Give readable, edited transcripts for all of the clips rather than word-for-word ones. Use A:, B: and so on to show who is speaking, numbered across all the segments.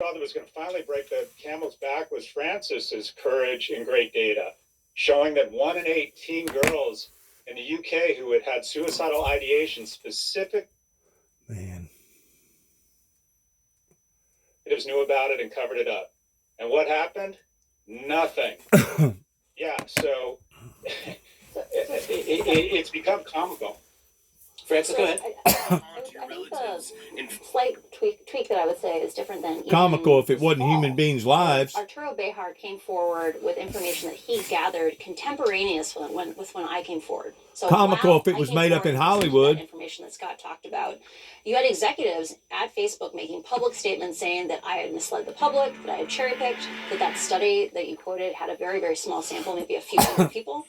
A: That was going to finally break the camel's back was Francis's courage and great data, showing that 1 in 8 teen girls in the UK who had had suicidal ideation specific knew about it and covered it up. And what happened? Nothing. Yeah, so it's become comical.
B: Francis, go ahead.
C: I think the slight tweak that I would say is different than
D: comical if it wasn't human beings' lives.
C: Arturo Bejar came forward with information that he gathered contemporaneous with when I came forward. So
D: comical if it was made up in Hollywood.
C: Information that Scott talked about. You had executives at Facebook making public statements saying that I had misled the public, that I had cherry-picked, that study that you quoted had a very, very small sample, maybe a few hundred people.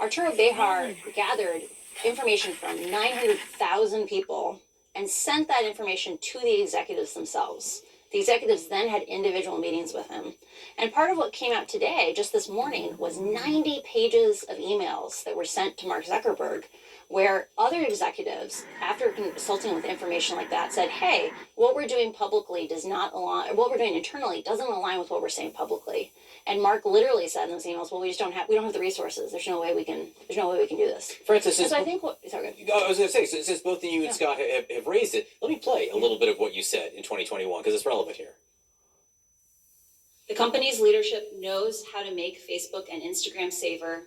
C: Arturo Bejar gathered information from 900,000 people and sent that information to the executives themselves. The executives then had individual meetings with him. And part of what came out today, just this morning, was 90 pages of emails that were sent to Mark Zuckerberg, where other executives, after consulting with information like that, said, hey, what we're doing publicly does not align, or what we're doing internally doesn't align with what we're saying publicly. And Mark literally said in those emails, well, we don't have the resources. There's no way we can do this.
B: Francis,
C: so I think sorry.
B: I was going to say, since both of you and Scott have raised it, let me play a little bit of what you said in 2021, because it's relevant here.
C: The company's leadership knows how to make Facebook and Instagram safer,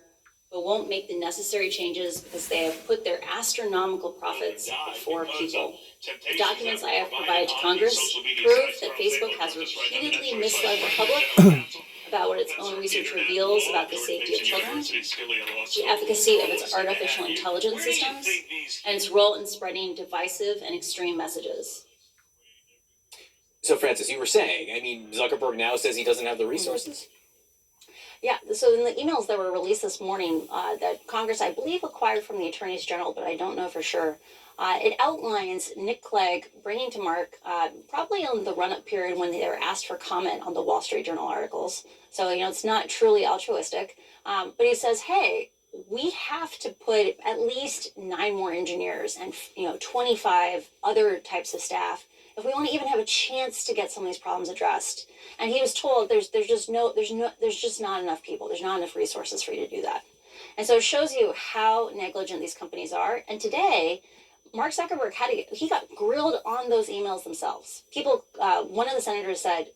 C: but won't make the necessary changes because they have put their astronomical profits before people. The documents I have provided to Congress prove that Facebook has repeatedly misled the public about what its own research reveals about the safety of children, the efficacy of its artificial intelligence systems, and its role in spreading divisive and extreme messages.
B: So, Francis, you were saying, I mean, Zuckerberg now says he doesn't have the resources?
C: Yeah, so in the emails that were released this morning that Congress, I believe, acquired from the attorneys general, but I don't know for sure, it outlines Nick Clegg bringing to Mark, probably on the run-up period when they were asked for comment on the Wall Street Journal articles. So, it's not truly altruistic. But he says, hey, we have to put at least 9 more engineers and, 25 other types of staff if we want to even have a chance to get some of these problems addressed. And he was told there's just not enough people. There's not enough resources for you to do that. And so it shows you how negligent these companies are. And today, Mark Zuckerberg he got grilled on those emails themselves. People, one of the senators said,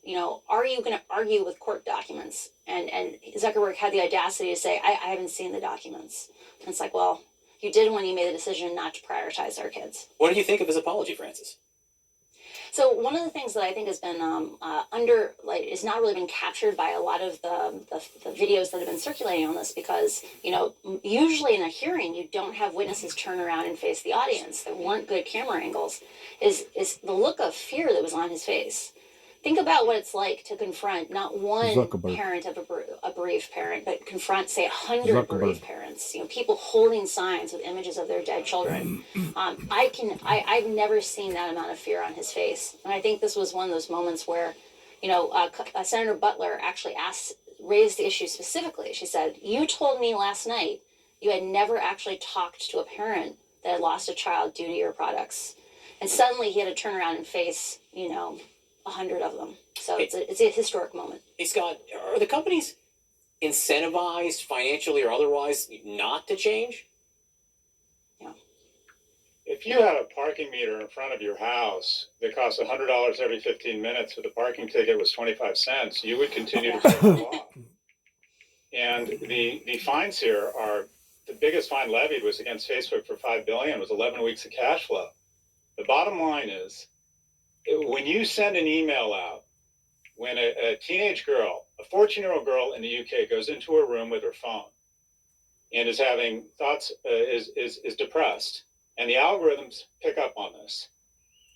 C: are you going to argue with court documents? And Zuckerberg had the audacity to say, I haven't seen the documents. And it's like, well, you did when you made the decision not to prioritize our kids.
B: What do you think of his apology, Francis?
C: So one of the things that I think has been is not really been captured by a lot of the videos that have been circulating on this, because usually in a hearing you don't have witnesses turn around and face the audience. There weren't good camera angles. Is the look of fear that was on his face. Think about what it's like to confront not one parent of a bereaved parent, but confront, say, 100 bereaved parents. People holding signs with images of their dead children. I've never seen that amount of fear on his face, and I think this was one of those moments where, Senator Butler actually raised the issue specifically. She said, "You told me last night you had never actually talked to a parent that had lost a child due to your products," and suddenly he had to turn around and face, 100 of them. So it's a historic moment.
B: Hey, Scott, are the companies incentivized financially or otherwise not to change?
C: Yeah.
A: If you had a parking meter in front of your house that costs $100 every 15 minutes, but the parking ticket was 25 cents, you would continue to break the law. And the fines here are, the biggest fine levied was against Facebook for $5 billion, was 11 weeks of cash flow. The bottom line is, when you send an email out, when a teenage girl, a 14-year-old girl in the UK goes into her room with her phone and is having thoughts, is depressed, and the algorithms pick up on this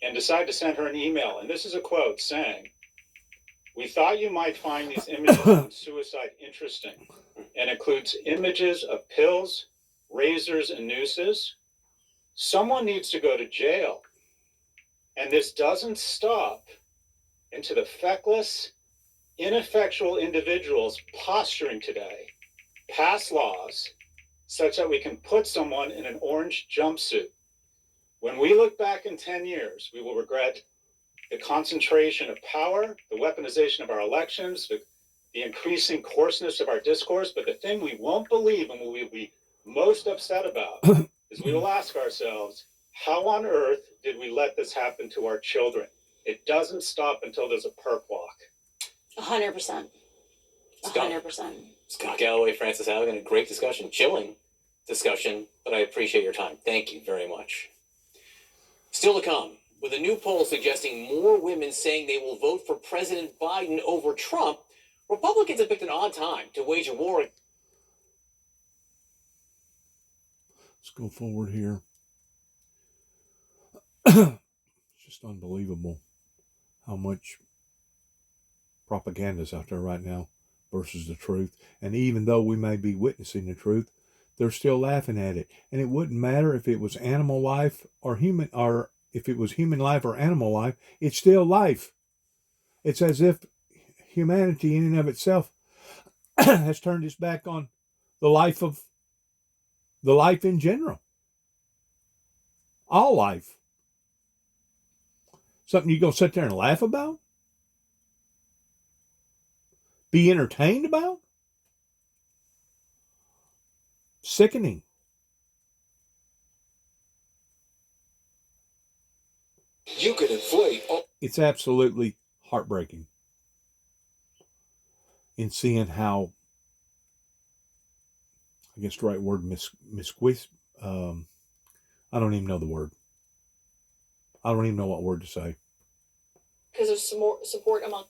A: and decide to send her an email, and this is a quote saying, "We thought you might find these images of suicide interesting," and includes images of pills, razors, and nooses. Someone needs to go to jail. And this doesn't stop into the feckless, ineffectual individuals posturing today pass laws such that we can put someone in an orange jumpsuit. When we look back in 10 years, we will regret the concentration of power, the weaponization of our elections, the increasing coarseness of our discourse. But the thing we won't believe and we'll be most upset about is we will ask ourselves, how on earth did we let this happen to our children? It doesn't stop until there's a perk walk.
C: 100%. 100%.
B: Scott Galloway, Francis Halligan, a great discussion, chilling discussion, but I appreciate your time. Thank you very much. Still to come, with a new poll suggesting more women saying they will vote for President Biden over Trump, Republicans have picked an odd time to wage a war.
D: Let's go forward here. It's just unbelievable how much propaganda is out there right now versus the truth. And even though we may be witnessing the truth, they're still laughing at it. And it wouldn't matter if it was animal life or human, or if it was human life or animal life, it's still life. It's as if humanity in and of itself has turned its back on the life in general. All life. Something you're going to sit there and laugh about? Be entertained about? Sickening.
B: You could inflate.
D: It's absolutely heartbreaking in seeing how, I guess the right word, I don't even know the word. I don't even know what word to say.
E: Because of some support among.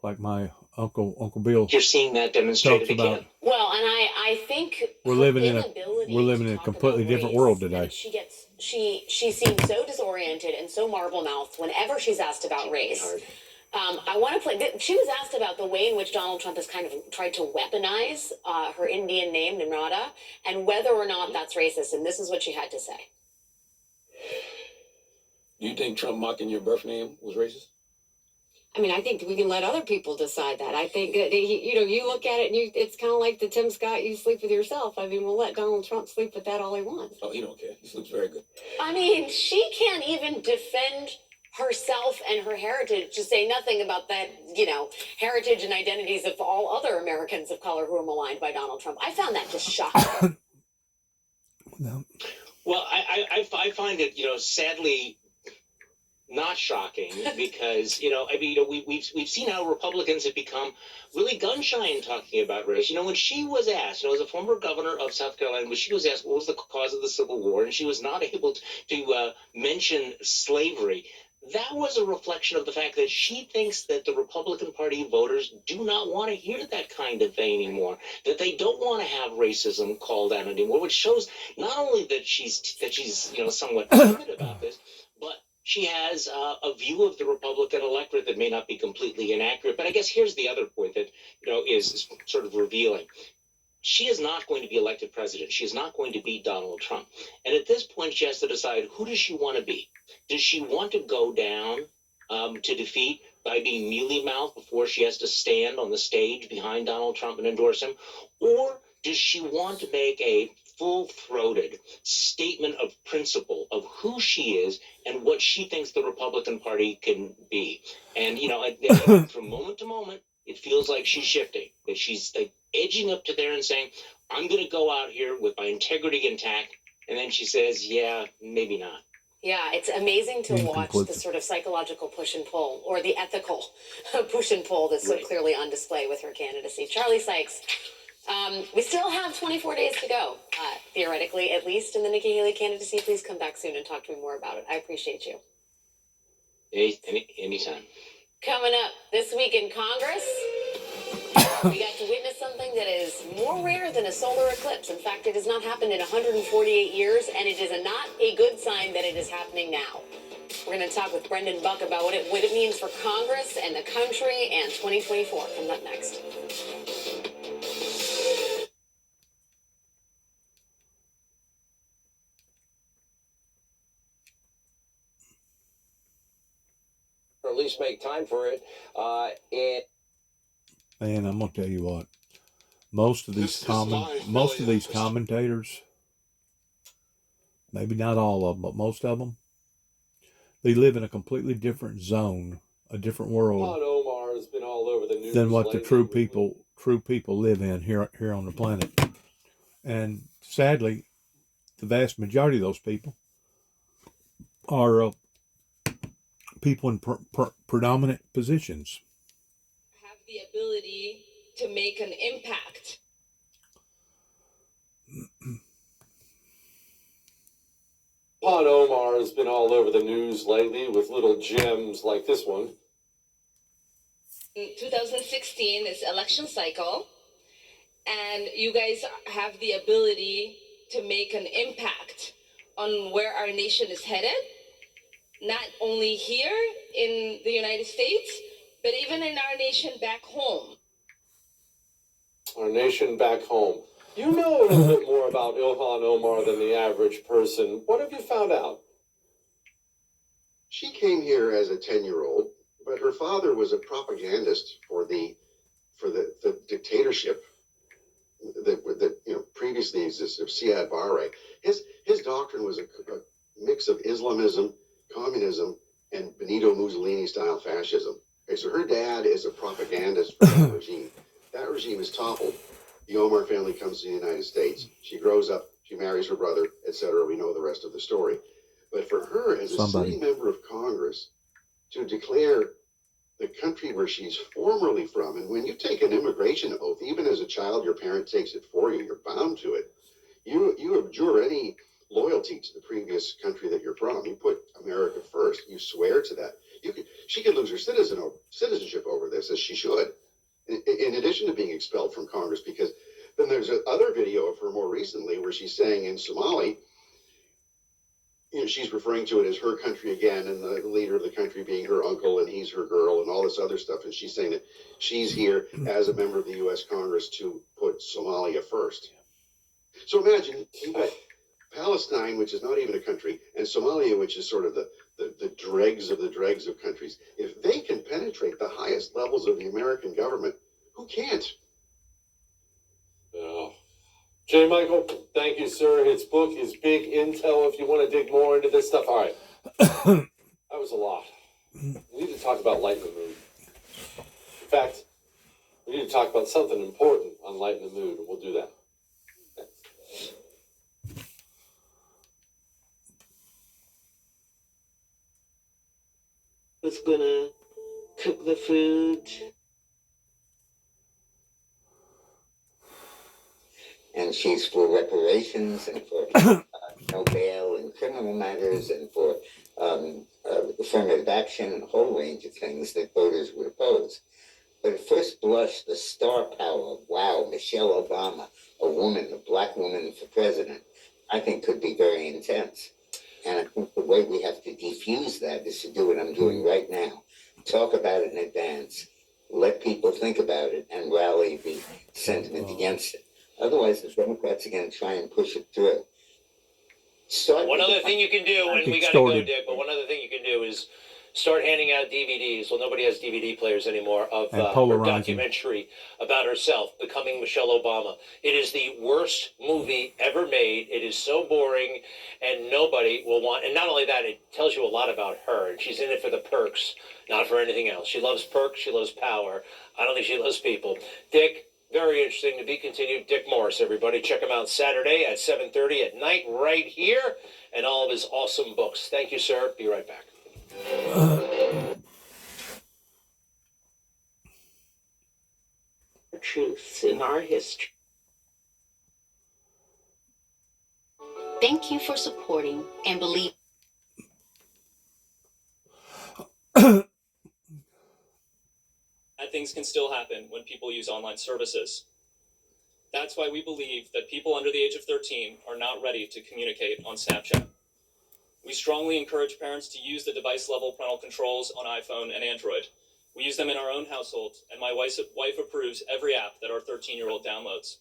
D: Like my Uncle Bill.
F: You're seeing that demonstrated
D: talks about,
F: again.
E: Well, and I think
D: we're living in a completely different world today.
E: She seems so disoriented and so marble mouthed whenever she's asked about race. I want to play. She was asked about the way in which Donald Trump has kind of tried to weaponize her Indian name, Nimrata, and whether or not that's racist. And this is what she had to say.
G: Do you think Trump mocking your birth name was racist?
H: I mean, I think we can let other people decide that. I think that, you look at it and it's kind of like the Tim Scott, you sleep with yourself. I mean, we'll let Donald Trump sleep with that all he wants.
G: Oh, he don't care. He sleeps very good.
E: I mean, she can't even defend herself and her heritage, to say nothing about that, heritage and identities of all other Americans of color who are maligned by Donald Trump. I found that just shocking.
D: No.
F: Well, I find it, sadly not shocking because, we've seen how Republicans have become really gun shy in talking about race. When she was asked, as a former governor of South Carolina, when she was asked what was the cause of the Civil War, and she was not able to mention slavery, that was a reflection of the fact that she thinks that the Republican Party voters do not want to hear that kind of thing anymore, that they don't want to have racism called out anymore, which shows not only that she's somewhat timid about this, but she has a view of the Republican electorate that may not be completely inaccurate. But I guess here's the other point that, is sort of revealing. She is not going to be elected president. She is not going to beat Donald Trump. And at this point, she has to decide, who does she want to be? Does she want to go down to defeat by being mealy-mouthed before she has to stand on the stage behind Donald Trump and endorse him? Or does she want to make a full-throated statement of principle of who she is and what she thinks the Republican Party can be? And, from moment to moment, it feels like she's shifting, that she's edging up to there and saying, I'm going to go out here with my integrity intact. And then she says, yeah, maybe not.
E: Yeah, it's amazing to watch the sort of psychological push and pull, or the ethical push and pull that's so clearly on display with her candidacy. Charlie Sykes, we still have 24 days to go, theoretically, at least, in the Nikki Haley candidacy. Please come back soon and talk to me more about it. I appreciate you.
F: Anytime.
E: Coming up this week in Congress, we got to witness something that is more rare than a solar eclipse. In fact, it has not happened in 148 years, and it is not a good sign that it is happening now. We're going to talk with Brendan Buck about what it means for Congress and the country and 2024. Coming up next.
G: Or at least make time for it.
D: Man, I'm gonna tell you what. Most of these commentators, maybe not all of them, but most of them, They live in a completely different zone, a different world
G: Todd Omar has been all over the news
D: than what the
G: lately
D: true
G: with-
D: people live in here on the planet. And sadly, the vast majority of those people are people in predominant positions.
I: Have the ability to make an impact.
G: Todd Omar has been all over the news lately with little gems like this one.
I: In 2016 is election cycle, and you guys have the ability to make an impact on where our nation is headed, not only here in the United States, but even in our nation back home.
G: Our nation back home. You know a little bit more about Ilhan Omar than the average person. What have you found out?
J: She came here as a 10-year-old, but her father was a propagandist for the dictatorship that previously existed of Siad Barre. His doctrine was a mix of Islamism, communism, and Benito Mussolini style fascism. Okay, so her dad is a propagandist for that regime. That regime is toppled. The Omar family comes to the United States. She grows up, she marries her brother, etc. We know the rest of the story. But for her, as a sitting member of Congress, to declare the country where she's formerly from, and when you take an immigration oath, even as a child, your parent takes it for you, you're bound to it. You abjure any loyalty to the previous country that you're from. You put America first. You swear to that. She could lose her citizenship over this, as she should, in addition to being expelled from Congress, because then there's another video of her more recently where she's saying in Somali, she's referring to it as her country again, and the leader of the country being her uncle, and he's her girl, and all this other stuff. And she's saying that she's here as a member of the U.S. Congress to put Somalia first. So imagine you've got Palestine, which is not even a country, and Somalia, which is sort of the dregs of the dregs of countries. If they can penetrate the highest levels of the American government, who can't?
G: Oh. J. Michael, thank you, sir. His book is Big Intel if you want to dig more into this stuff. All right. That was a lot. We need to talk about Lighten the Mood. In fact, we need to talk about something important on Lighten the Mood, and we'll do that. Thanks.
K: Was gonna cook the food.
L: And she's for reparations and for no bail in criminal matters and for affirmative action and a whole range of things that voters would oppose. But at first blush, the star power of, wow, Michelle Obama, a woman, a black woman for president, I think could be very intense. And I think the way we have to defuse that is to do what I'm doing right now. Talk about it in advance, let people think about it, and rally the sentiment against it. Otherwise, the Democrats are going to try and push it through.
B: One other thing you can do, and we got to go, Dick, but one other thing you can do is start handing out DVDs. Well, nobody has DVD players anymore of her documentary about herself, Becoming Michelle Obama. It is the worst movie ever made. It is so boring, and nobody will want. And not only that, it tells you a lot about her, and she's in it for the perks, not for anything else. She loves perks. She loves power. I don't think she loves people. Dick, very interesting, to be continued. Dick Morris, everybody. Check him out Saturday at 7:30 at night right here, and all of his awesome books. Thank you, sir. Be right back.
K: Truths in our history.
C: Thank you for supporting and believing.
M: Bad things can still happen when people use online services. That's why we believe that people under the age of 13 are not ready to communicate on Snapchat. We strongly encourage parents to use the device-level parental controls on iPhone and Android. We use them in our own household, and my wife approves every app that our 13-year-old downloads.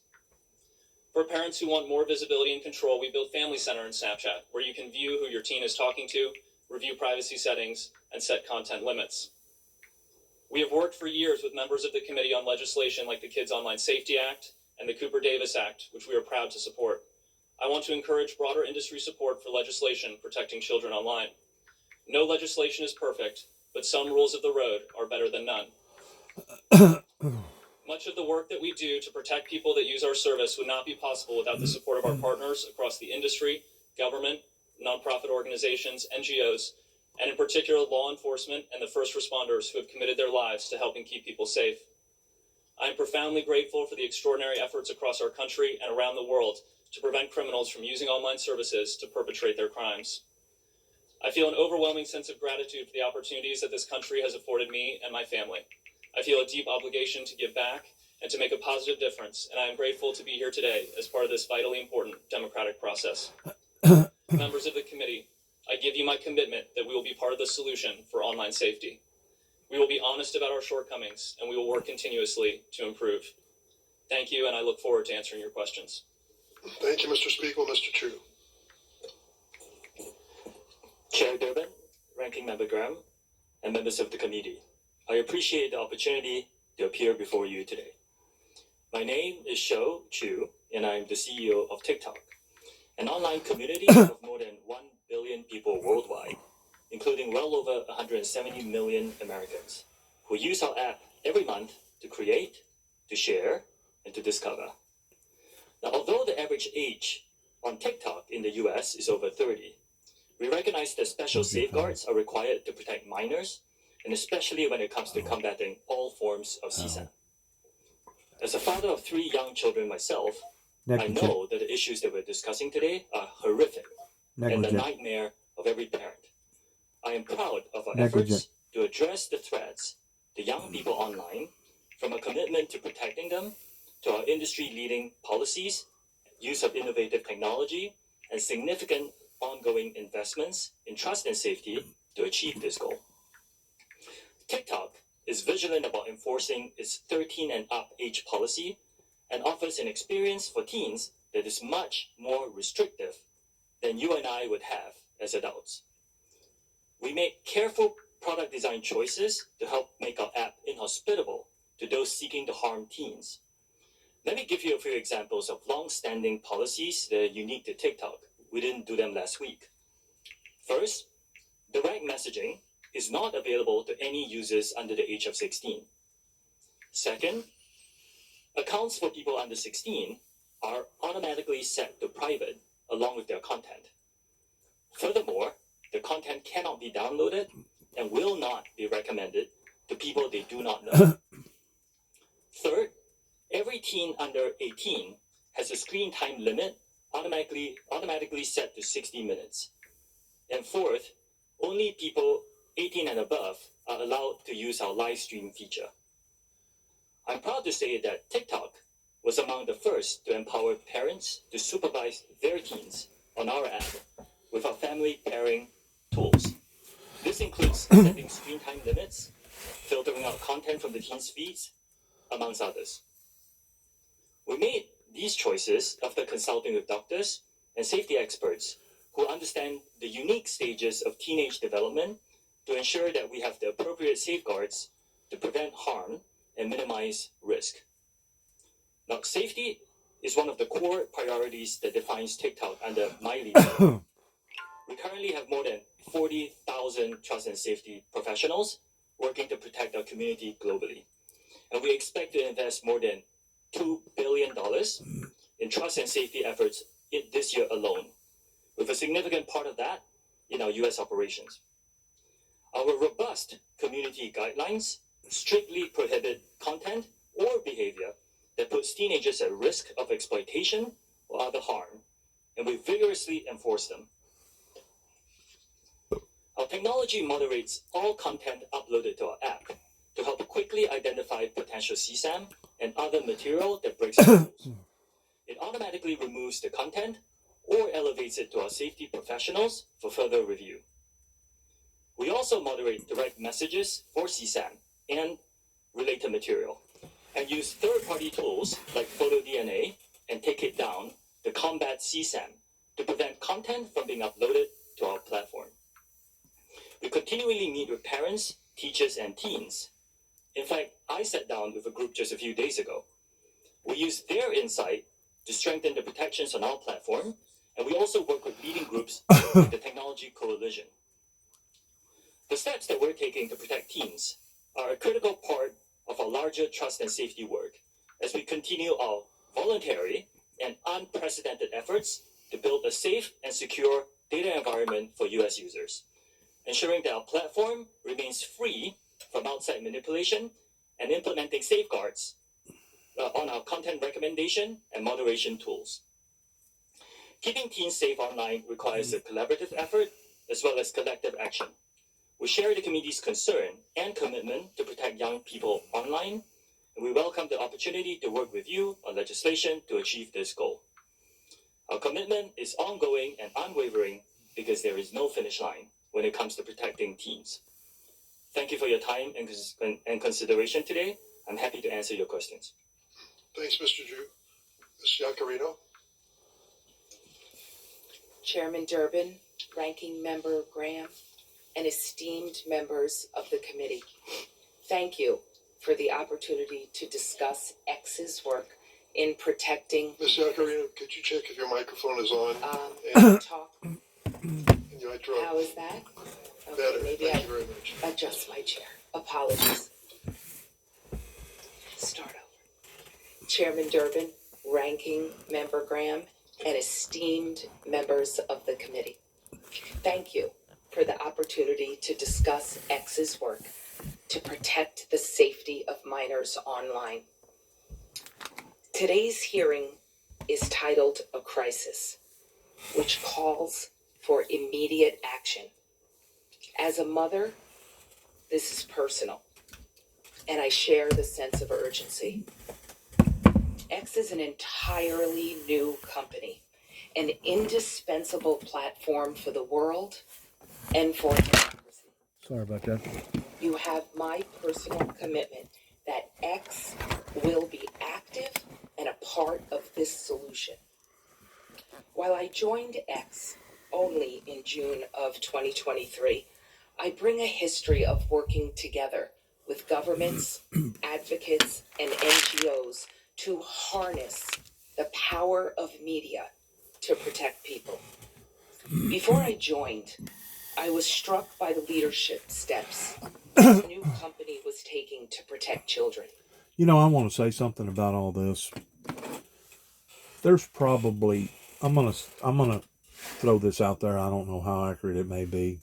M: For parents who want more visibility and control, we built Family Center in Snapchat, where you can view who your teen is talking to, review privacy settings, and set content limits. We have worked for years with members of the Committee on Legislation like the Kids Online Safety Act and the Cooper-Davis Act, which we are proud to support. I want to encourage broader industry support for legislation protecting children online. No legislation is perfect, but some rules of the road are better than none. Much of the work that we do to protect people that use our service would not be possible without the support of our partners across the industry, government, nonprofit organizations, NGOs, and in particular law enforcement and the first responders who have committed their lives to helping keep people safe. I am profoundly grateful for the extraordinary efforts across our country and around the world to prevent criminals from using online services to perpetrate their crimes. I feel an overwhelming sense of gratitude for the opportunities that this country has afforded me and my family. I feel a deep obligation to give back and to make a positive difference, and I am grateful to be here today as part of this vitally important democratic process. Members of the committee, I give you my commitment that we will be part of the solution for online safety. We will be honest about our shortcomings, and we will work continuously to improve. Thank you, and I look forward to answering your questions.
N: Thank you, Mr. Speaker. Mr. Chu.
O: Chair Durbin, Ranking Member Graham, and members of the committee, I appreciate the opportunity to appear before you today. My name is Shou Chu, and I am the CEO of TikTok, an online community of more than 1 billion people worldwide, including well over 170 million Americans, who use our app every month to create, to share, and to discover. Now, although the average age on TikTok in the US is over 30, we recognize that special safeguards are required to protect minors, and especially when it comes to combating all forms of CSAM. As a father of 3 young children myself, I know that the issues that we're discussing today are horrific and the nightmare of every parent. I am proud of our efforts to address the threats to young people online, from a commitment to protecting them to our industry-leading policies, use of innovative technology, and significant ongoing investments in trust and safety to achieve this goal. TikTok is vigilant about enforcing its 13 and up age policy and offers an experience for teens that is much more restrictive than you and I would have as adults. We make careful product design choices to help make our app inhospitable to those seeking to harm teens. Let me give you a few examples of long-standing policies that are unique to TikTok. We didn't do them last week. First, direct messaging is not available to any users under the age of 16. Second, accounts for people under 16 are automatically set to private along with their content. Furthermore, the content cannot be downloaded and will not be recommended to people they do not know. Third, every teen under 18 has a screen time limit automatically set to 60 minutes. And fourth, only people 18 and above are allowed to use our live stream feature. I'm proud to say that TikTok was among the first to empower parents to supervise their teens on our app with our family pairing tools. This includes setting screen time limits, filtering out content from the teens' feeds, amongst others. We made these choices after consulting with doctors and safety experts who understand the unique stages of teenage development to ensure that we have the appropriate safeguards to prevent harm and minimize risk. Now, safety is one of the core priorities that defines TikTok under my leadership. We currently have more than 40,000 trust and safety professionals working to protect our community globally. And we expect to invest more than $2 billion in trust and safety efforts this year alone, with a significant part of that in our U.S. operations. Our robust community guidelines strictly prohibit content or behavior that puts teenagers at risk of exploitation or other harm, and we vigorously enforce them. Our technology moderates all content uploaded to our app to help quickly identify potential CSAM and other material that breaks the rules. It automatically removes the content or elevates it to our safety professionals for further review. We also moderate direct messages for CSAM and related material, and use third-party tools like PhotoDNA and Take It Down to combat CSAM to prevent content from being uploaded to our platform. We continually meet with parents, teachers, and teens. In fact, I sat down with a group just a few days ago. We use their insight to strengthen the protections on our platform, and we also work with leading groups like the Technology Coalition. The steps that we're taking to protect teens are a critical part of our larger trust and safety work as we continue our voluntary and unprecedented efforts to build a safe and secure data environment for US users, ensuring that our platform remains free from outside manipulation and implementing safeguards on our content recommendation and moderation tools. Keeping teens safe online requires a collaborative effort as well as collective action. We share the community's concern and commitment to protect young people online, and we welcome the opportunity to work with you on legislation to achieve this goal. Our commitment is ongoing and unwavering because there is no finish line when it comes to protecting teens. Thank you for your time and consideration today. I'm happy to answer your questions.
N: Thanks, Mr. Drew. Ms. Yacarino?
P: Chairman Durbin, Ranking Member Graham, and esteemed members of the committee, thank you for the opportunity to discuss X's work in protecting.
N: Ms. Yacarino, could you check if your microphone is on?
P: And talk.
N: And you might
P: How is that? Okay,
N: better.
P: maybe
N: Thank
P: I
N: you very much.
P: adjust my chair. Apologies. Start over. Chairman Durbin, Ranking Member Graham, and esteemed members of the committee, thank you for the opportunity to discuss X's work to protect the safety of minors online. Today's hearing is titled A Crisis, which calls for immediate action. As a mother, this is personal, and I share the sense of urgency. X is an entirely new company, an indispensable platform for the world and for democracy.
D: Sorry about that.
P: You have my personal commitment that X will be active and a part of this solution. While I joined X only in June of 2023, I bring a history of working together with governments, advocates, and NGOs to harness the power of media to protect people. Before I joined, I was struck by the leadership steps this new company was taking to protect children.
D: You know, I want to say something about all this. There's probably, I'm gonna throw this out there. I don't know how accurate it may be,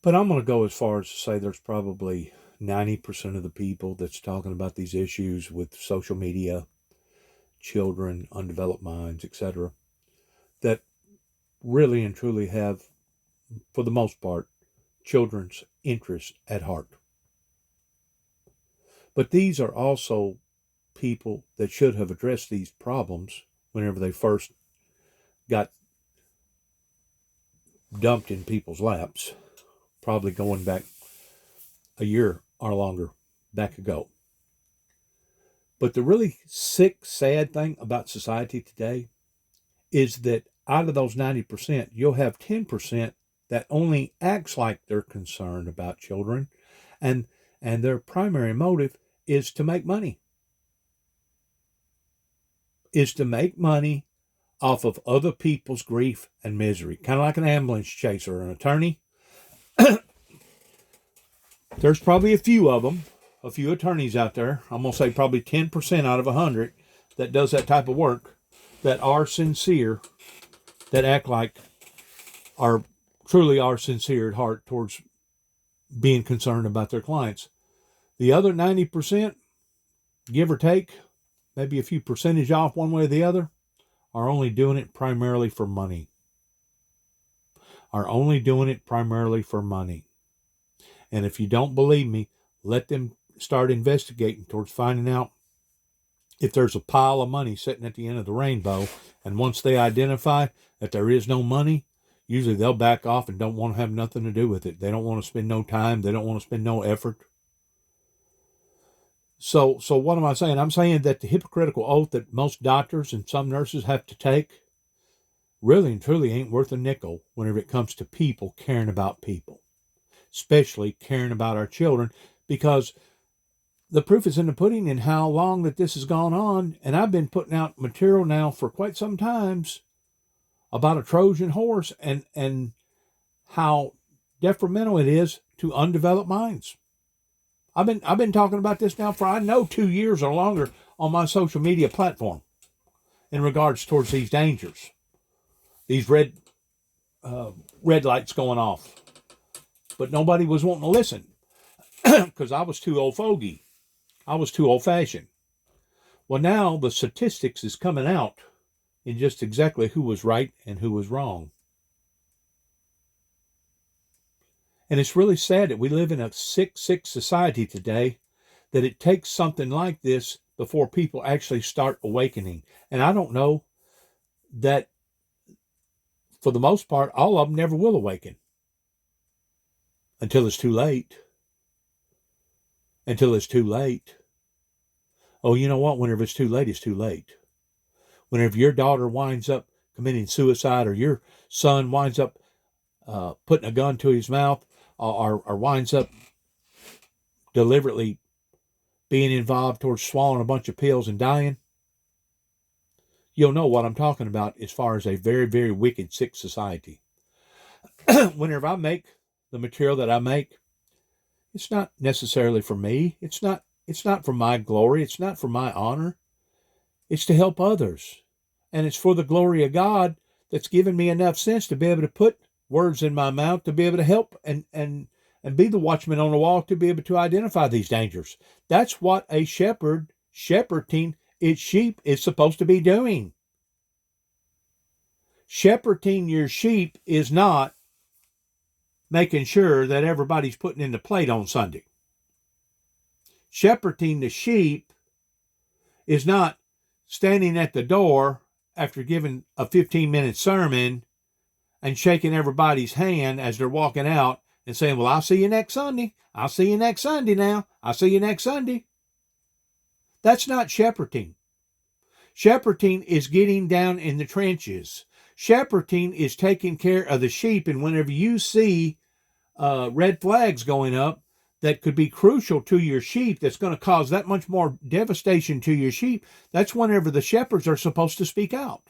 D: but I'm gonna go as far as to say there's probably 90% of the people that's talking about these issues with social media, children, undeveloped minds, etc., that really and truly have, for the most part, children's interests at heart. But these are also people that should have addressed these problems whenever they first got dumped in people's laps, probably going back a year or longer back ago. But the really sick, sad thing about society today is that out of those 90%, you'll have 10% that only acts like they're concerned about children, and their primary motive is to make money. Is to make money off of other people's grief and misery. Kind of like an ambulance chaser or an attorney. There's probably a few of them, a few attorneys out there. I'm going to say probably 10% out of 100 that does that type of work, that are sincere, that act like truly are sincere at heart towards being concerned about their clients. The other 90%, give or take, maybe a few percentage off one way or the other, are only doing it primarily for money. And if you don't believe me, let them start investigating towards finding out if there's a pile of money sitting at the end of the rainbow. And once they identify that there is no money, usually they'll back off and don't want to have nothing to do with it. They don't want to spend no time. They don't want to spend no effort. So what am I saying? I'm saying that the hypocritical oath that most doctors and some nurses have to take really and truly ain't worth a nickel whenever it comes to people caring about people, especially caring about our children, because the proof is in the pudding in how long that this has gone on. And I've been putting out material now for quite some times about a Trojan horse and how detrimental it is to undeveloped minds. I've been talking about this now for, I know, 2 years or longer on my social media platform in regards towards these dangers, these red lights going off. But nobody was wanting to listen because I was too old fogey. I was too old fashioned. Well, now the statistics is coming out in just exactly who was right and who was wrong. And it's really sad that we live in a sick society today, that it takes something like this before people actually start awakening. And I don't know that, for the most part, all of them never will awaken until it's too late. Until it's too late. Oh, you know what? Whenever it's too late, it's too late. Whenever your daughter winds up committing suicide, or your son winds up putting a gun to his mouth, or winds up deliberately being involved towards swallowing a bunch of pills and dying, you'll know what I'm talking about as far as a very, very wicked, sick society. Whenever I make the material that I make, it's not necessarily for me. It's not for my glory. It's not for my honor. It's to help others. And it's for the glory of God that's given me enough sense to be able to put words in my mouth, to be able to help and be the watchman on the wall, to be able to identify these dangers. That's what a shepherd shepherding its sheep is supposed to be doing. Shepherding your sheep is not making sure that everybody's putting in the plate on Sunday. Shepherding the sheep is not standing at the door after giving a 15-minute sermon and shaking everybody's hand as they're walking out and saying, well, I'll see you next Sunday. I'll see you next Sunday now. I'll see you next Sunday. That's not shepherding. Shepherding is getting down in the trenches. Shepherding is taking care of the sheep, and whenever you see red flags going up that could be crucial to your sheep, that's going to cause that much more devastation to your sheep, that's whenever the shepherds are supposed to speak out.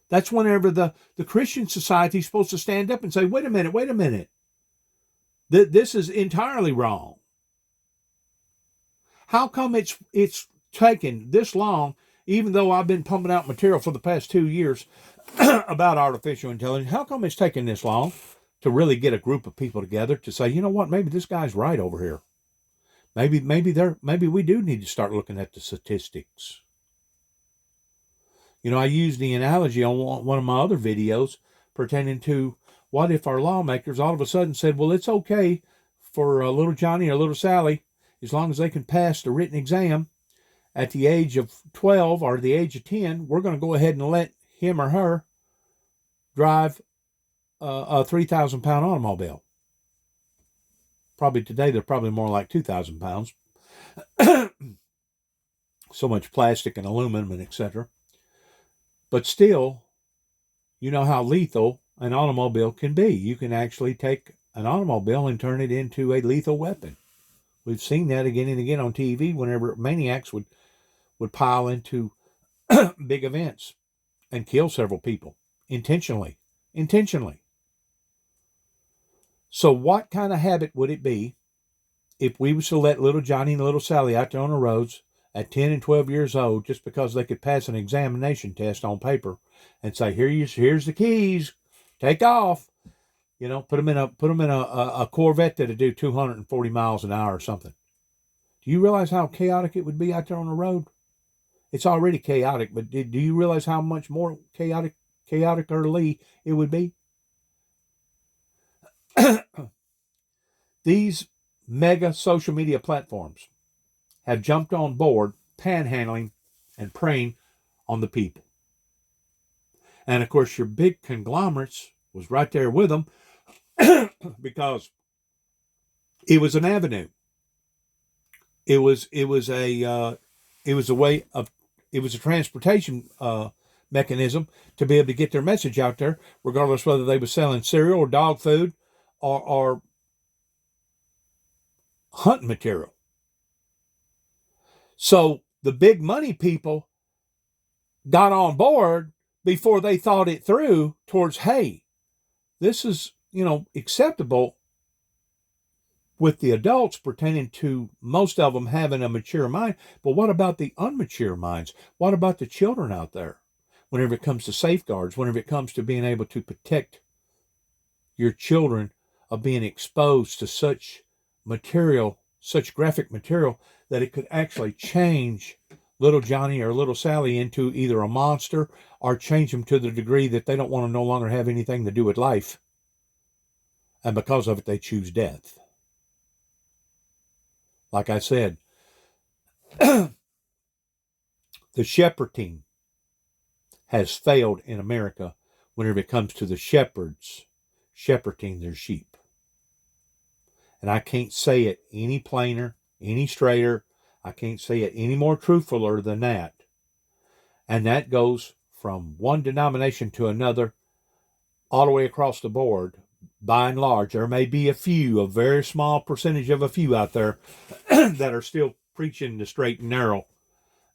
D: That's whenever the Christian society is supposed to stand up and say, wait a minute. This is entirely wrong. How come it's taken this long, even though I've been pumping out material for the past 2 years about artificial intelligence? How come it's taken this long to really get a group of people together to say, you know what, maybe this guy's right over here. Maybe we do need to start looking at the statistics. You know, I used the analogy on one of my other videos pertaining to what if our lawmakers all of a sudden said, well, it's okay for little Johnny or little Sally, as long as they can pass the written exam at the age of 12 or the age of 10, we're going to go ahead and let him or her drive a 3,000-pound automobile. Probably today, they're probably more like 2,000 pounds. So much plastic and aluminum and etc. But still, you know how lethal an automobile can be. You can actually take an automobile and turn it into a lethal weapon. We've seen that again and again on TV whenever maniacs would pile into big events and kill several people intentionally. So what kind of habit would it be if we was to let little Johnny and little Sally out there on the roads at 10 and 12 years old just because they could pass an examination test on paper and say, here's the keys, take off, you know, put them in a Corvette that'd do 240 miles an hour or something. Do you realize how chaotic it would be out there on the road? It's already chaotic, but do you realize how much more chaotically it would be? These mega social media platforms have jumped on board panhandling and preying on the people. And of course, your big conglomerates was right there with them because it was an avenue. It was a transportation mechanism to be able to get their message out there, regardless whether they were selling cereal or dog food or hunting material. So the big money people got on board before they thought it through towards, hey, this is acceptable with the adults pertaining to most of them having a mature mind. But what about the unmature minds? What about the children out there? Whenever it comes to safeguards, whenever it comes to being able to protect your children of being exposed to such material, such graphic material, that it could actually change little Johnny or little Sally into either a monster or change them to the degree that they don't want to no longer have anything to do with life. And because of it, they choose death. Like I said, the shepherding has failed in America whenever it comes to the shepherds shepherding their sheep. And I can't say it any plainer, any straighter. I can't say it any more truthfuler than that. And that goes from one denomination to another, all the way across the board. By and large, there may be a very small percentage of a few out there that are still preaching the straight and narrow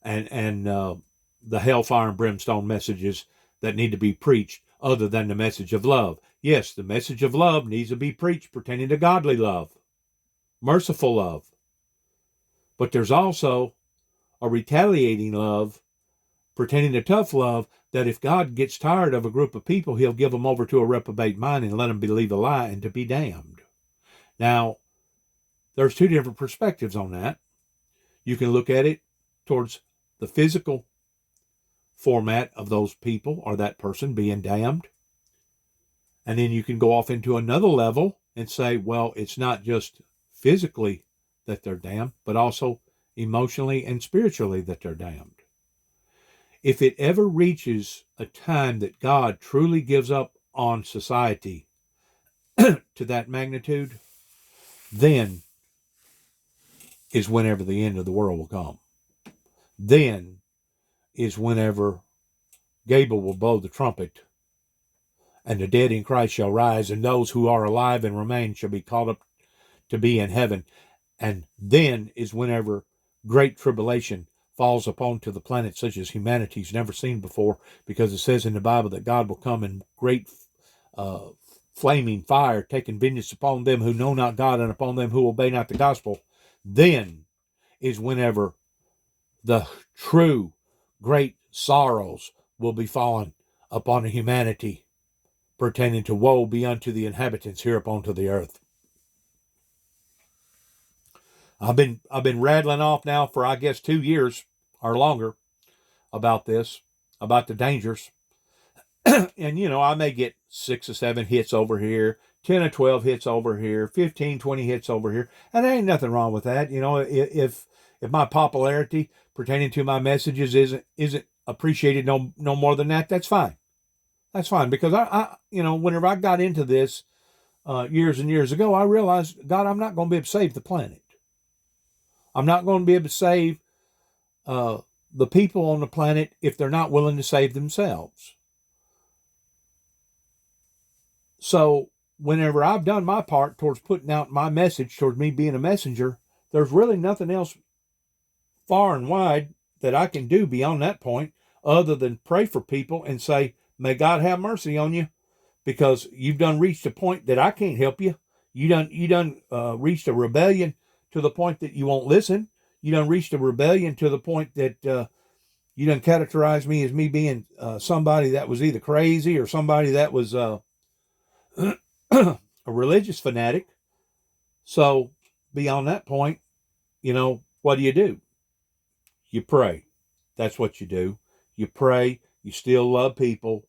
D: and the hellfire and brimstone messages that need to be preached, other than the message of love. Yes, the message of love needs to be preached pertaining to godly love, merciful love. But there's also a retaliating love pertaining to tough love, that if God gets tired of a group of people, he'll give them over to a reprobate mind and let them believe a lie and to be damned. Now, there's two different perspectives on that. You can look at it towards the physical format of those people or that person being damned. And then you can go off into another level and say, well, it's not just physically that they're damned, but also emotionally and spiritually that they're damned. If it ever reaches a time that God truly gives up on society to that magnitude, then is whenever the end of the world will come. Then is whenever Gabriel will blow the trumpet, and the dead in Christ shall rise, and those who are alive and remain shall be caught up to be in heaven. And then is whenever great tribulation falls upon to the planet such as humanity's never seen before, because it says in the Bible that God will come in great flaming fire, taking vengeance upon them who know not God and upon them who obey not the gospel. Then is whenever the true great sorrows will be fallen upon humanity, pertaining to woe be unto the inhabitants hereupon to the earth. I've been rattling off now for, I guess, 2 years or longer about this, about the dangers. And, I may get 6 or 7 hits over here, 10 or 12 hits over here, 15, 20 hits over here. And there ain't nothing wrong with that. If my popularity pertaining to my messages isn't appreciated no more than that, that's fine. That's fine. Because I whenever I got into this years and years ago, I realized, God, I'm not going to be able to save the planet. I'm not going to be able to save the people on the planet if they're not willing to save themselves. So whenever I've done my part towards putting out my message, towards me being a messenger, there's really nothing else far and wide that I can do beyond that point, other than pray for people and say, may God have mercy on you, because you've done reached a point that I can't help you. You done reached a rebellion to the point that you won't listen. You done reached a rebellion to the point that you done characterized me as me being somebody that was either crazy or somebody that was a religious fanatic. So beyond that point, what do? You pray. That's what you do. You pray. You still love people,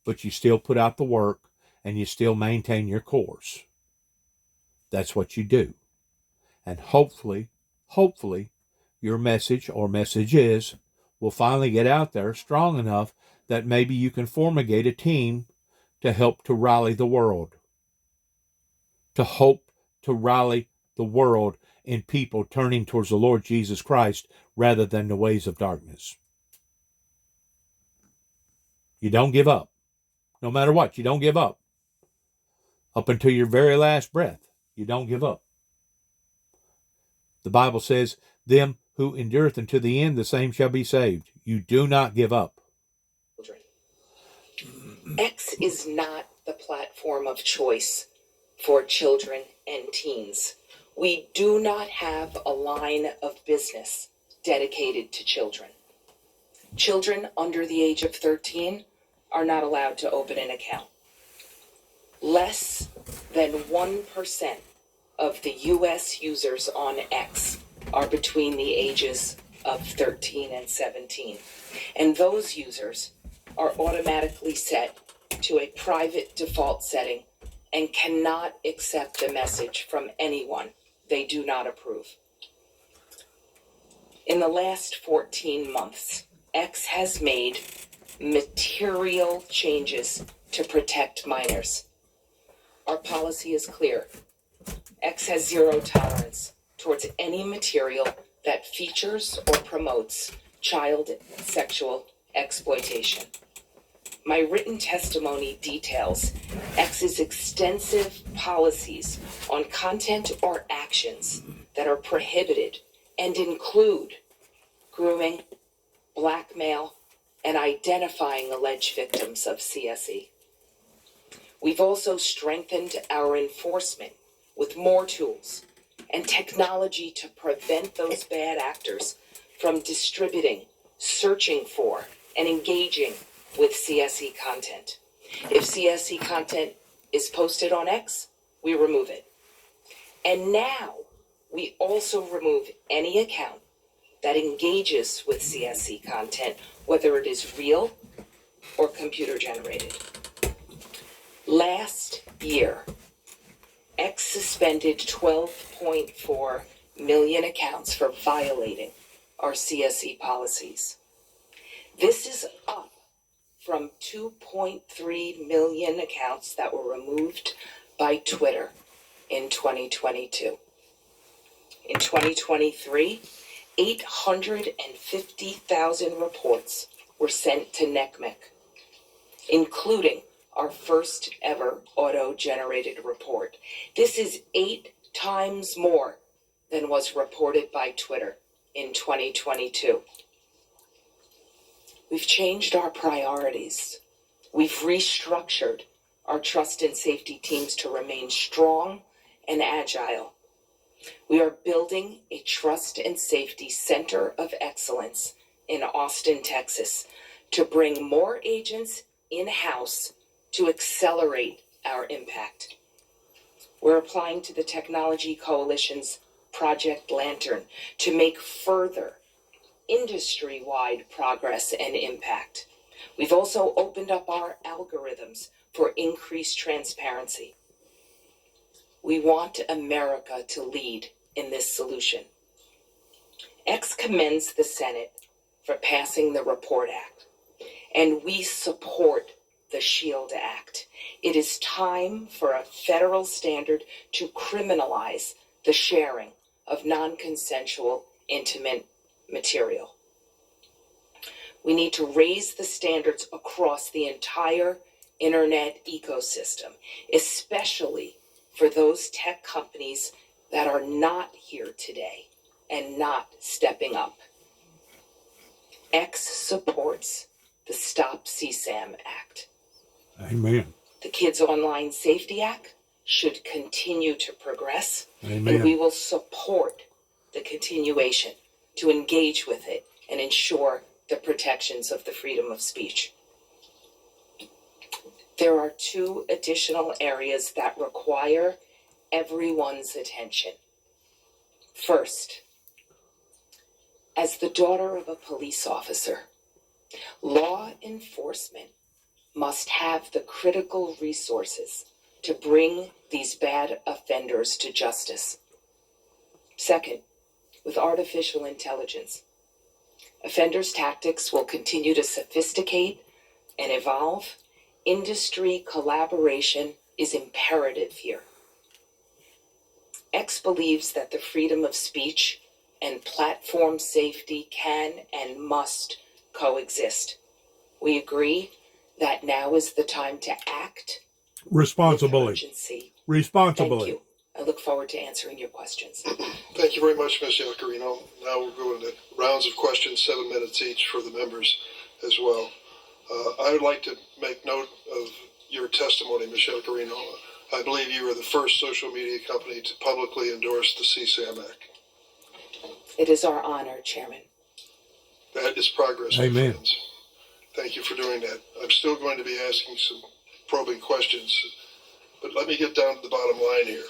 D: but you still put out the work and you still maintain your course. That's what you do. And hopefully, your message or messages will finally get out there strong enough that maybe you can formulate a team to help to rally the world. To hope to rally the world in people turning towards the Lord Jesus Christ rather than the ways of darkness. You don't give up. No matter what, you don't give up. Up until your very last breath, you don't give up. The Bible says, them who endureth unto the end, the same shall be saved. You do not give up.
P: X is not the platform of choice for children and teens. We do not have a line of business dedicated to children. Children under the age of 13 are not allowed to open an account. Less than 1% of the US users on X are between the ages of 13 and 17. And those users are automatically set to a private default setting and cannot accept a message from anyone they do not approve. In the last 14 months, X has made material changes to protect minors. Our policy is clear. X has zero tolerance towards any material that features or promotes child sexual exploitation. My written testimony details X's extensive policies on content or actions that are prohibited and include grooming, blackmail, and identifying alleged victims of CSE. We've also strengthened our enforcement with more tools and technology to prevent those bad actors from distributing, searching for, and engaging with CSE content. If CSE content is posted on X, we remove it. And now we also remove any account that engages with CSE content, whether it is real or computer generated. Last year, X suspended 12.4 million accounts for violating our CSE policies. This is up from 2.3 million accounts that were removed by Twitter in 2022. In 2023, 850,000 reports were sent to NCMEC, including our first ever auto-generated report. This is 8 times more than was reported by Twitter in 2022. We've changed our priorities. We've restructured our trust and safety teams to remain strong and agile. We are building a trust and safety center of excellence in Austin, Texas, to bring more agents in-house to accelerate our impact. We're applying to the Technology Coalition's Project Lantern to make further industry-wide progress and impact. We've also opened up our algorithms for increased transparency. We want America to lead in this solution. X commends the Senate for passing the Report Act, and we support the SHIELD Act. It is time for a federal standard to criminalize the sharing of non-consensual intimate material. We need to raise the standards across the entire internet ecosystem, especially for those tech companies that are not here today and not stepping up. X supports the Stop CSAM Act.
D: Amen.
P: The Kids Online Safety Act should continue to progress.
D: Amen.
P: And we will support the continuation to engage with it and ensure the protections of the freedom of speech. There are 2 additional areas that require everyone's attention. First, as the daughter of a police officer, law enforcement must have the critical resources to bring these bad offenders to justice. Second, with artificial intelligence, offenders' tactics will continue to sophisticate and evolve. Industry collaboration is imperative here. X believes that the freedom of speech and platform safety can and must coexist. We agree that now is the time to act
D: responsibly.
P: with urgency.
D: Responsibly.
P: Thank you. I look forward to answering your questions.
N: Thank you very much, Ms. Yaccarino. Now we'll go into rounds of questions, 7 minutes each for the members as well. I would like to make note of your testimony, Ms. Yaccarino. I believe you are the first social media company to publicly endorse the CSAM Act.
P: It is our honor, Chairman.
N: That is progress, my
D: Amen.
N: friends. Thank you for doing that. I'm still going to be asking some probing questions, but let me get down to the bottom line here.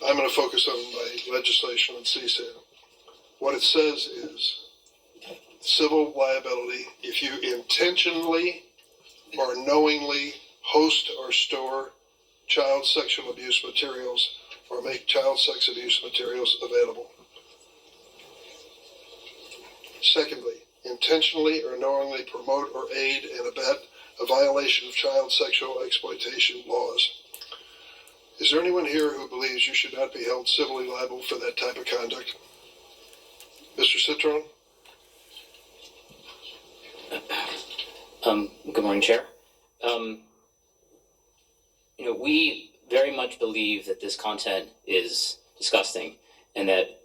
N: I'm going to focus on my legislation on CSAM. What it says is civil liability if you intentionally or knowingly host or store child sexual abuse materials or make child sex abuse materials available. Secondly, intentionally or knowingly promote or aid and abet a violation of child sexual exploitation laws. Is there anyone here who believes you should not be held civilly liable for that type of conduct? Mr. Citron?
Q: Good morning, Chair. We very much believe that this content is disgusting and that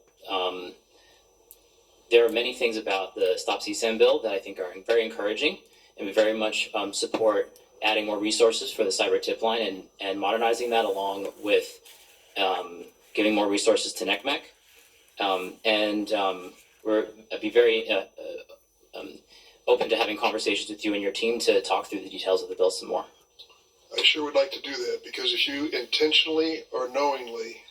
Q: there are many things about the Stop CSAM bill that I think are very encouraging, and we very much support adding more resources for the cyber tip line and modernizing that along with giving more resources to NECMEC. I'd be very open to having conversations with you and your team to talk through the details of the bill some more.
N: I sure would like to do that, because if you intentionally or knowingly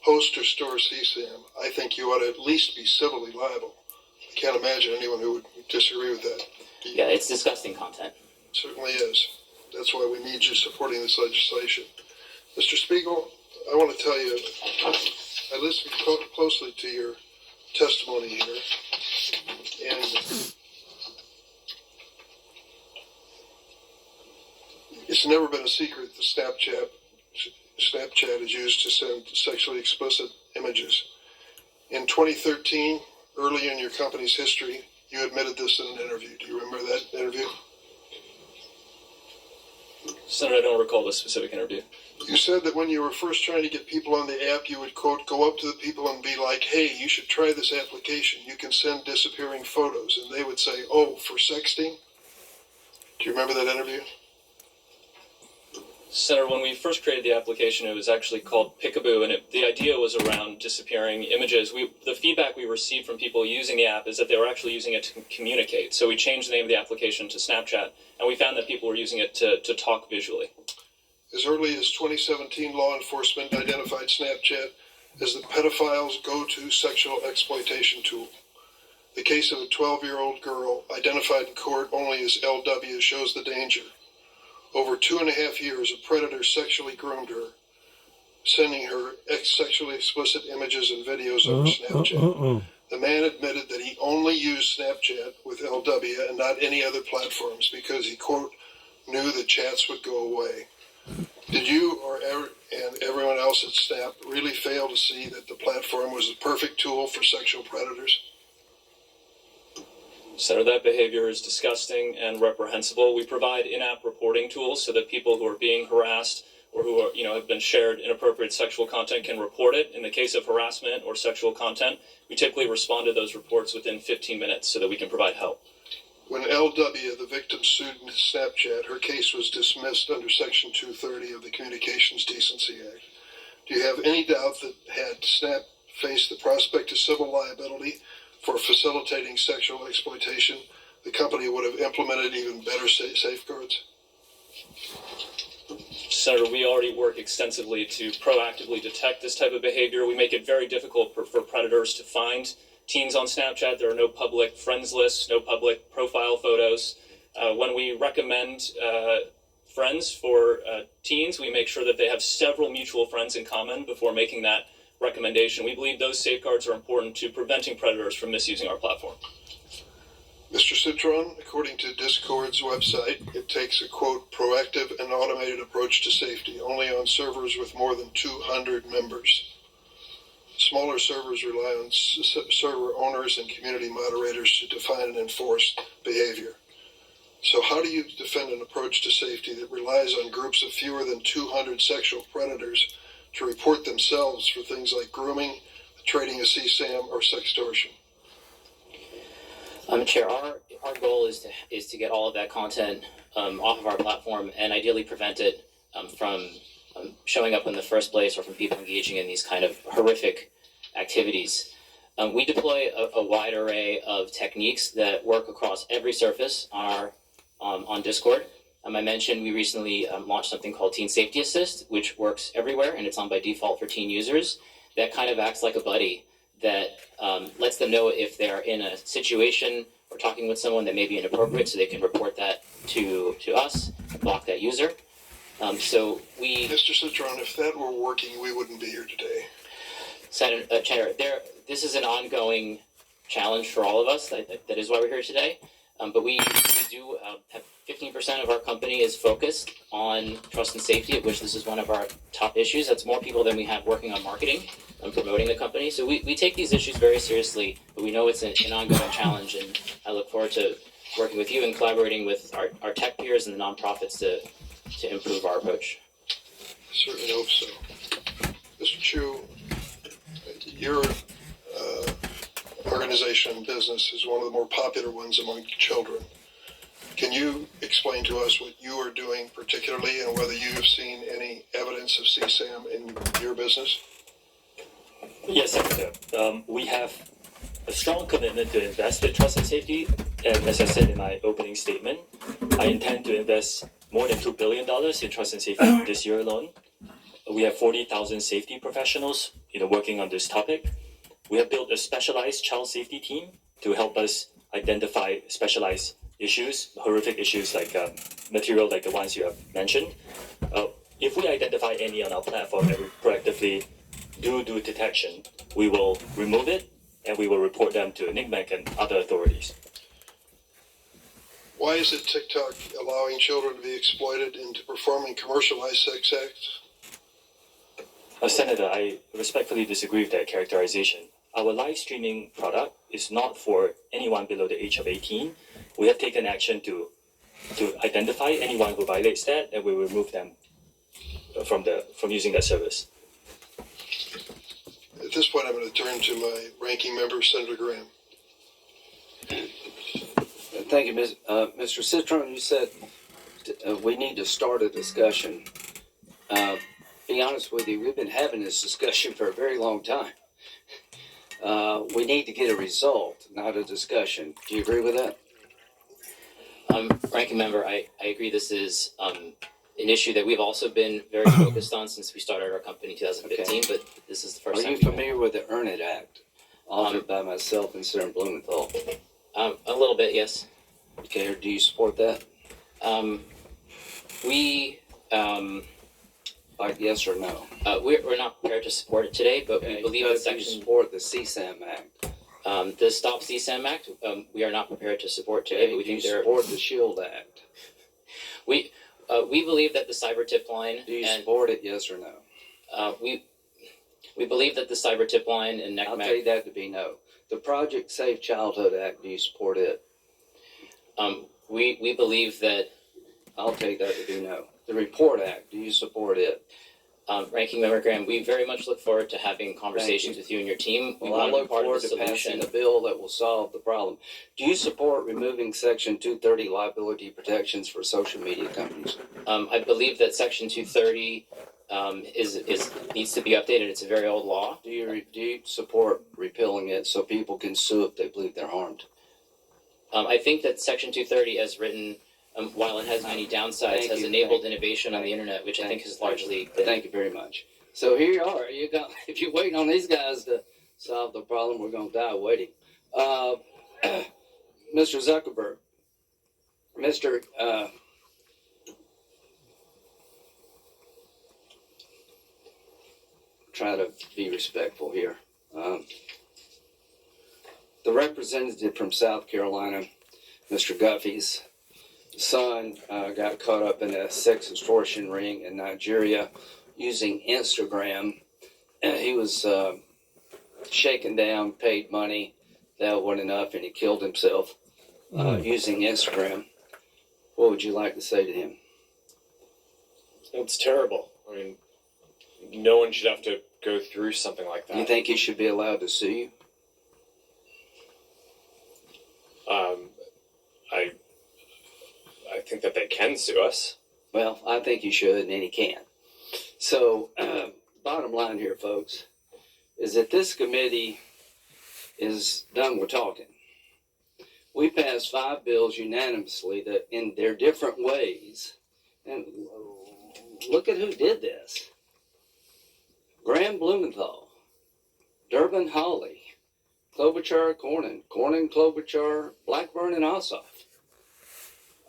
N: host or store CSAM, I think you ought to at least be civilly liable. I can't imagine anyone who would disagree with that.
Q: Yeah, it's disgusting content.
N: It certainly is. That's why we need you supporting this legislation. Mr. Spiegel, I want to tell you, I listened closely to your testimony here, and it's never been a secret that Snapchat is used to send sexually explicit images. In 2013, early in your company's history, you admitted this in an interview. Do you remember that interview?
M: Senator, I don't recall the specific interview.
N: You said that when you were first trying to get people on the app, you would, quote, go up to the people and be like, hey, you should try this application. You can send disappearing photos. And they would say, oh, for sexting? Do you remember that interview?
M: Senator, when we first created the application, it was actually called Pickaboo, and the idea was around disappearing images. The feedback we received from people using the app is that they were actually using it to communicate. So we changed the name of the application to Snapchat, and we found that people were using it to talk visually.
N: As early as 2017, law enforcement identified Snapchat as the pedophile's go-to sexual exploitation tool. The case of a 12-year-old girl, identified in court only as LW, shows the danger. Over 2.5 years, a predator sexually groomed her, sending her sexually explicit images and videos over Snapchat. The man admitted that he only used Snapchat with LW and not any other platforms because he, quote, knew the chats would go away. Did you and everyone else at Snap really fail to see that the platform was the perfect tool for sexual predators?
M: Senator, that behavior is disgusting and reprehensible. We provide in-app reporting tools so that people who are being harassed or who are, have been shared inappropriate sexual content can report it. In the case of harassment or sexual content, we typically respond to those reports within 15 minutes so that we can provide help.
N: When LW, the victim, sued Snapchat, her case was dismissed under Section 230 of the Communications Decency Act. Do you have any doubt that had Snap faced the prospect of civil liability for facilitating sexual exploitation, the company would have implemented even better safeguards?
M: Senator, we already work extensively to proactively detect this type of behavior. We make it very difficult for predators to find teens on Snapchat. There are no public friends lists, no public profile photos. When we recommend friends for teens, we make sure that they have several mutual friends in common before making that recommendation. We believe those safeguards are important to preventing predators from misusing our platform.
N: Mr. Citron, according to Discord's website, it takes a, quote, proactive and automated approach to safety only on servers with more than 200 members. Smaller servers rely on server owners and community moderators to define and enforce behavior. So how do you defend an approach to safety that relies on groups of fewer than 200 sexual predators to report themselves for things like grooming, trading a CSAM, or sextortion?
Q: Chair, our goal is to get all of that content off of our platform and ideally prevent it from showing up in the first place or from people engaging in these kind of horrific activities. We deploy a wide array of techniques that work across every surface on our on Discord. I mentioned we recently launched something called Teen Safety Assist, which works everywhere, and it's on by default for teen users. That kind of acts like a buddy that lets them know if they're in a situation or talking with someone that may be inappropriate, so they can report that to us, block that user. So we...
N: Mr. Citron, if that were working, we wouldn't be here today.
Q: Senator Chair, this is an ongoing challenge for all of us. That is why we're here today. But we do have 15% of our company is focused on trust and safety, of which this is one of our top issues. That's more people than we have working on marketing and promoting the company. So we take these issues very seriously, but we know it's an ongoing challenge, and I look forward to working with you and collaborating with our tech peers and the nonprofits to improve our approach.
N: Certainly hope so. Mr. Chu, your organization and business is one of the more popular ones among children. Can you explain to us what you are doing particularly and whether you have seen any evidence of CSAM in your business?
O: Yes, Senator. We have a strong commitment to invest in trust and safety, and as I said in my opening statement, I intend to invest more than $2 billion in trust and safety this year alone. We have 40,000 safety professionals, working on this topic. We have built a specialized child safety team to help us identify specialized issues, horrific issues like material like the ones you have mentioned. If we identify any on our platform and we proactively do detection, we will remove it and we will report them to NCMEC and other authorities.
N: Why is it TikTok allowing children to be exploited into performing commercialized sex acts?
O: Senator, I respectfully disagree with that characterization. Our live streaming product is not for anyone below the age of 18. We have taken action to identify anyone who violates that, and we will remove them from using that service.
N: At this point, I'm going to turn to my ranking member, Senator Graham.
R: Thank you, Mr. Citron. You said we need to start a discussion. Be honest with you, we've been having this discussion for a very long time. We need to get a result, not a discussion. Do you agree with that?
Q: Ranking Member, I agree this is an issue that we've also been very focused on since we started our company in 2015, but this is the first time.
R: Are you familiar with the Earn It Act, authored by myself and Senator Blumenthal?
Q: A little bit, yes.
R: Okay, do you support that? Yes or no?
Q: We're not prepared to support it today, but we believe that
R: you support the CSAM Act.
Q: The Stop CSAM Act, we are not prepared to support today, but we think
R: you support the SHIELD Act.
Q: We believe that the cyber tip line.
R: Do you support it? Yes or no?
Q: We believe that the cyber tip line and NCMEC.
R: I'll tell you that to be no. The Project Safe Childhood Act. Do you support it?
Q: We believe that.
R: I'll take that to be no. The Report Act. Do you support it?
Q: Ranking Member Graham, we very much look forward to having conversations with you and your team.
R: Well, I look forward to passing a bill that will solve the problem. Do you support removing Section 230 liability protections for social media companies?
Q: I believe that Section 230 needs to be updated. It's a very old law.
R: Do you support repealing it so people can sue if they believe they're harmed?
Q: I think that Section 230, as written, while it has many downsides, has enabled innovation on the internet, which I think has largely been...
R: Thank you very much. So here you are. If you're waiting on these guys to solve the problem, we're going to die waiting. Mr. Zuckerberg, try to be respectful here. The representative from South Carolina, Mr. Guffey's son got caught up in a sex extortion ring in Nigeria using Instagram. He was shaken down, paid money. That wasn't enough, and he killed himself using Instagram. What would you like to say to him?
S: It's terrible. I mean, no one should have to go through something like that.
R: Do you think he should be allowed to sue you?
S: I think that they can sue us.
R: Well, I think he should, and he can. So, bottom line here, folks, is that this committee is done with talking. We passed 5 bills unanimously that in their different ways, and look at who did this. Graham Blumenthal, Durbin Hawley, Klobuchar Cornyn, Klobuchar, Blackburn, and Ossoff.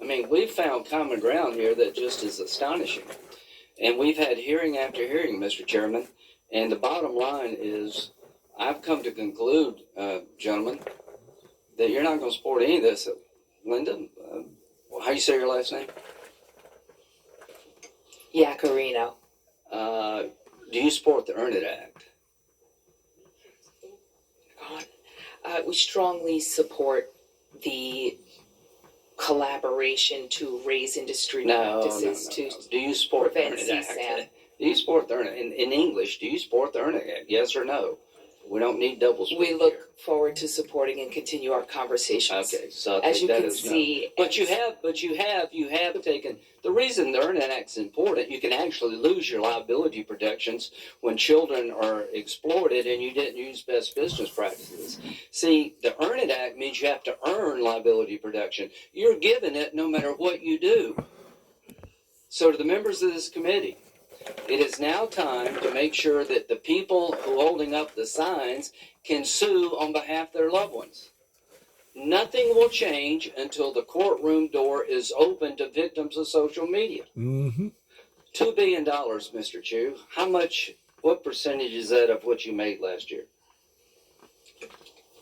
R: I mean, we've found common ground here that just is astonishing. And we've had hearing after hearing, Mr. Chairman, and the bottom line is I've come to conclude, gentlemen, that you're not going to support any of this. Linda, how you say your last name?
P: Yacarino.
R: Do you support the Earn It Act?
P: We strongly support the collaboration to raise industry practices to
R: Do you support the Earn
P: prevent
R: It Act?
P: CSAM.
R: Do you support the Earn It in English? Do you support the Earn It Act? Yes or no? We don't need double speak.
P: We look forward to supporting and continue our conversations.
R: Okay, so I
P: as
R: think
P: you
R: that
P: can
R: is no.
P: see,
R: But you have taken the reason the Earn It Act's important. You can actually lose your liability protections when children are exploited and you didn't use best business practices. See, the Earn It Act means you have to earn liability protection. You're given it no matter what you do. So to the members of this committee, it is now time to make sure that the people who are holding up the signs can sue on behalf of their loved ones. Nothing will change until the courtroom door is open to victims of social media.
D: Mm-hmm.
R: $2 billion, Mr. Chu. What percentage is that of what you made last year?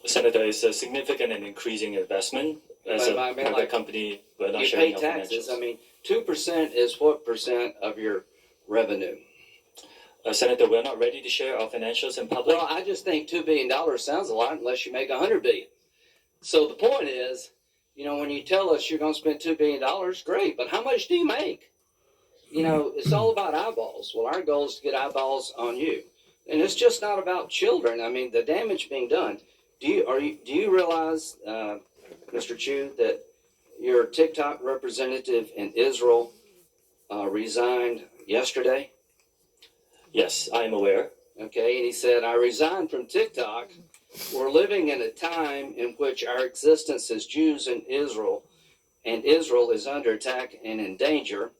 O: Senator, it's a significant and increasing investment. As a private company, we're not
R: you
O: sharing
R: pay
O: our
R: taxes.
O: financials.
R: I mean, 2% is what percent of your revenue?
O: Senator, we're not ready to share our financials in public.
R: Well, I just think $2 billion sounds a lot unless you make $100 billion. So the point is, when you tell us you're going to spend $2 billion, great, but how much do you make? It's all about eyeballs. Well, our goal is to get eyeballs on you. And it's just not about children. I mean, the damage being done. Do you realize, Mr. Chu, that your TikTok representative in Israel resigned yesterday?
O: Yes, I am aware.
R: Okay, and he said, I resigned from TikTok. We're living in a time in which our existence as Jews in Israel, and Israel is under attack and in danger.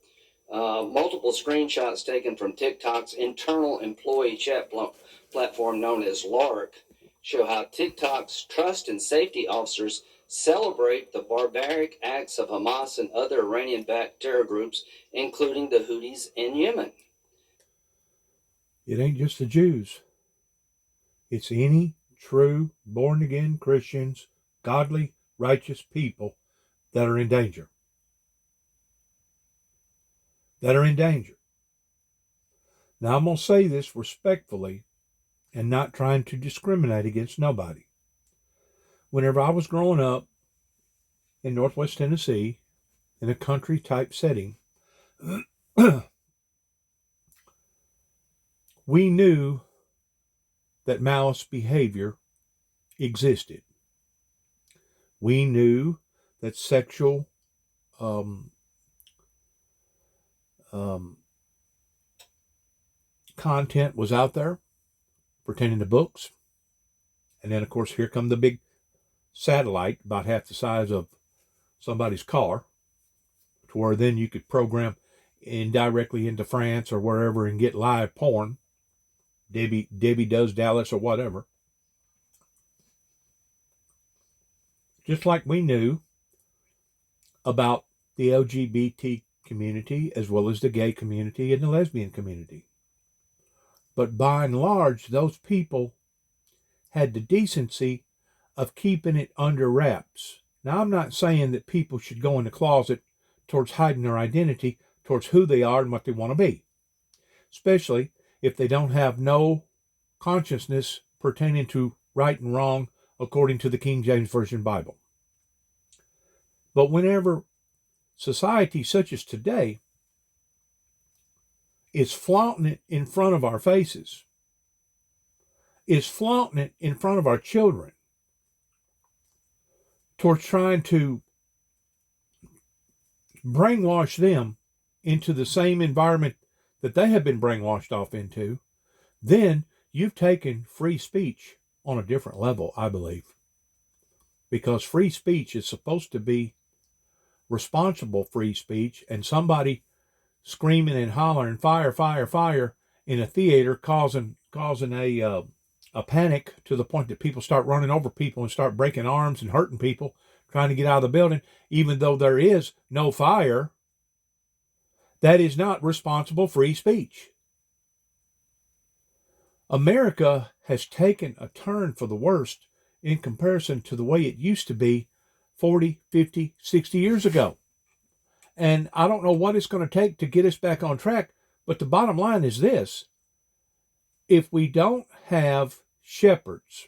R: Multiple screenshots taken from TikTok's internal employee chat platform known as LARC show how TikTok's trust and safety officers celebrate the barbaric acts of Hamas and other Iranian-backed terror groups, including the Houthis in Yemen.
D: It ain't just the Jews. It's any true, born-again Christians, godly, righteous people that are in danger. Now, I'm going to say this respectfully and not trying to discriminate against nobody. Whenever I was growing up in Northwest Tennessee, in a country-type setting, we knew that malice behavior existed. We knew that sexual content was out there pertaining to books. And then, of course, here come the big satellite about half the size of somebody's car, to where then you could program indirectly into France or wherever and get live porn. Debbie Does Dallas or whatever. Just like we knew about the LGBT community as well as the gay community and the lesbian community. But by and large, those people had the decency of keeping it under wraps. Now, I'm not saying that people should go in the closet towards hiding their identity, towards who they are and what they want to be, especially if they don't have no consciousness pertaining to right and wrong according to the King James Version Bible. But whenever society such as today is flaunting it in front of our faces, is flaunting it in front of our children, towards trying to brainwash them into the same environment that they have been brainwashed off into, then you've taken free speech on a different level, I believe. Because free speech is supposed to be responsible free speech, and somebody screaming and hollering fire, fire, fire in a theater causing a panic to the point that people start running over people and start breaking arms and hurting people trying to get out of the building, even though there is no fire, that is not responsible free speech. America has taken a turn for the worst in comparison to the way it used to be 40, 50, 60 years ago. And I don't know what it's going to take to get us back on track, but the bottom line is this. If we don't have shepherds,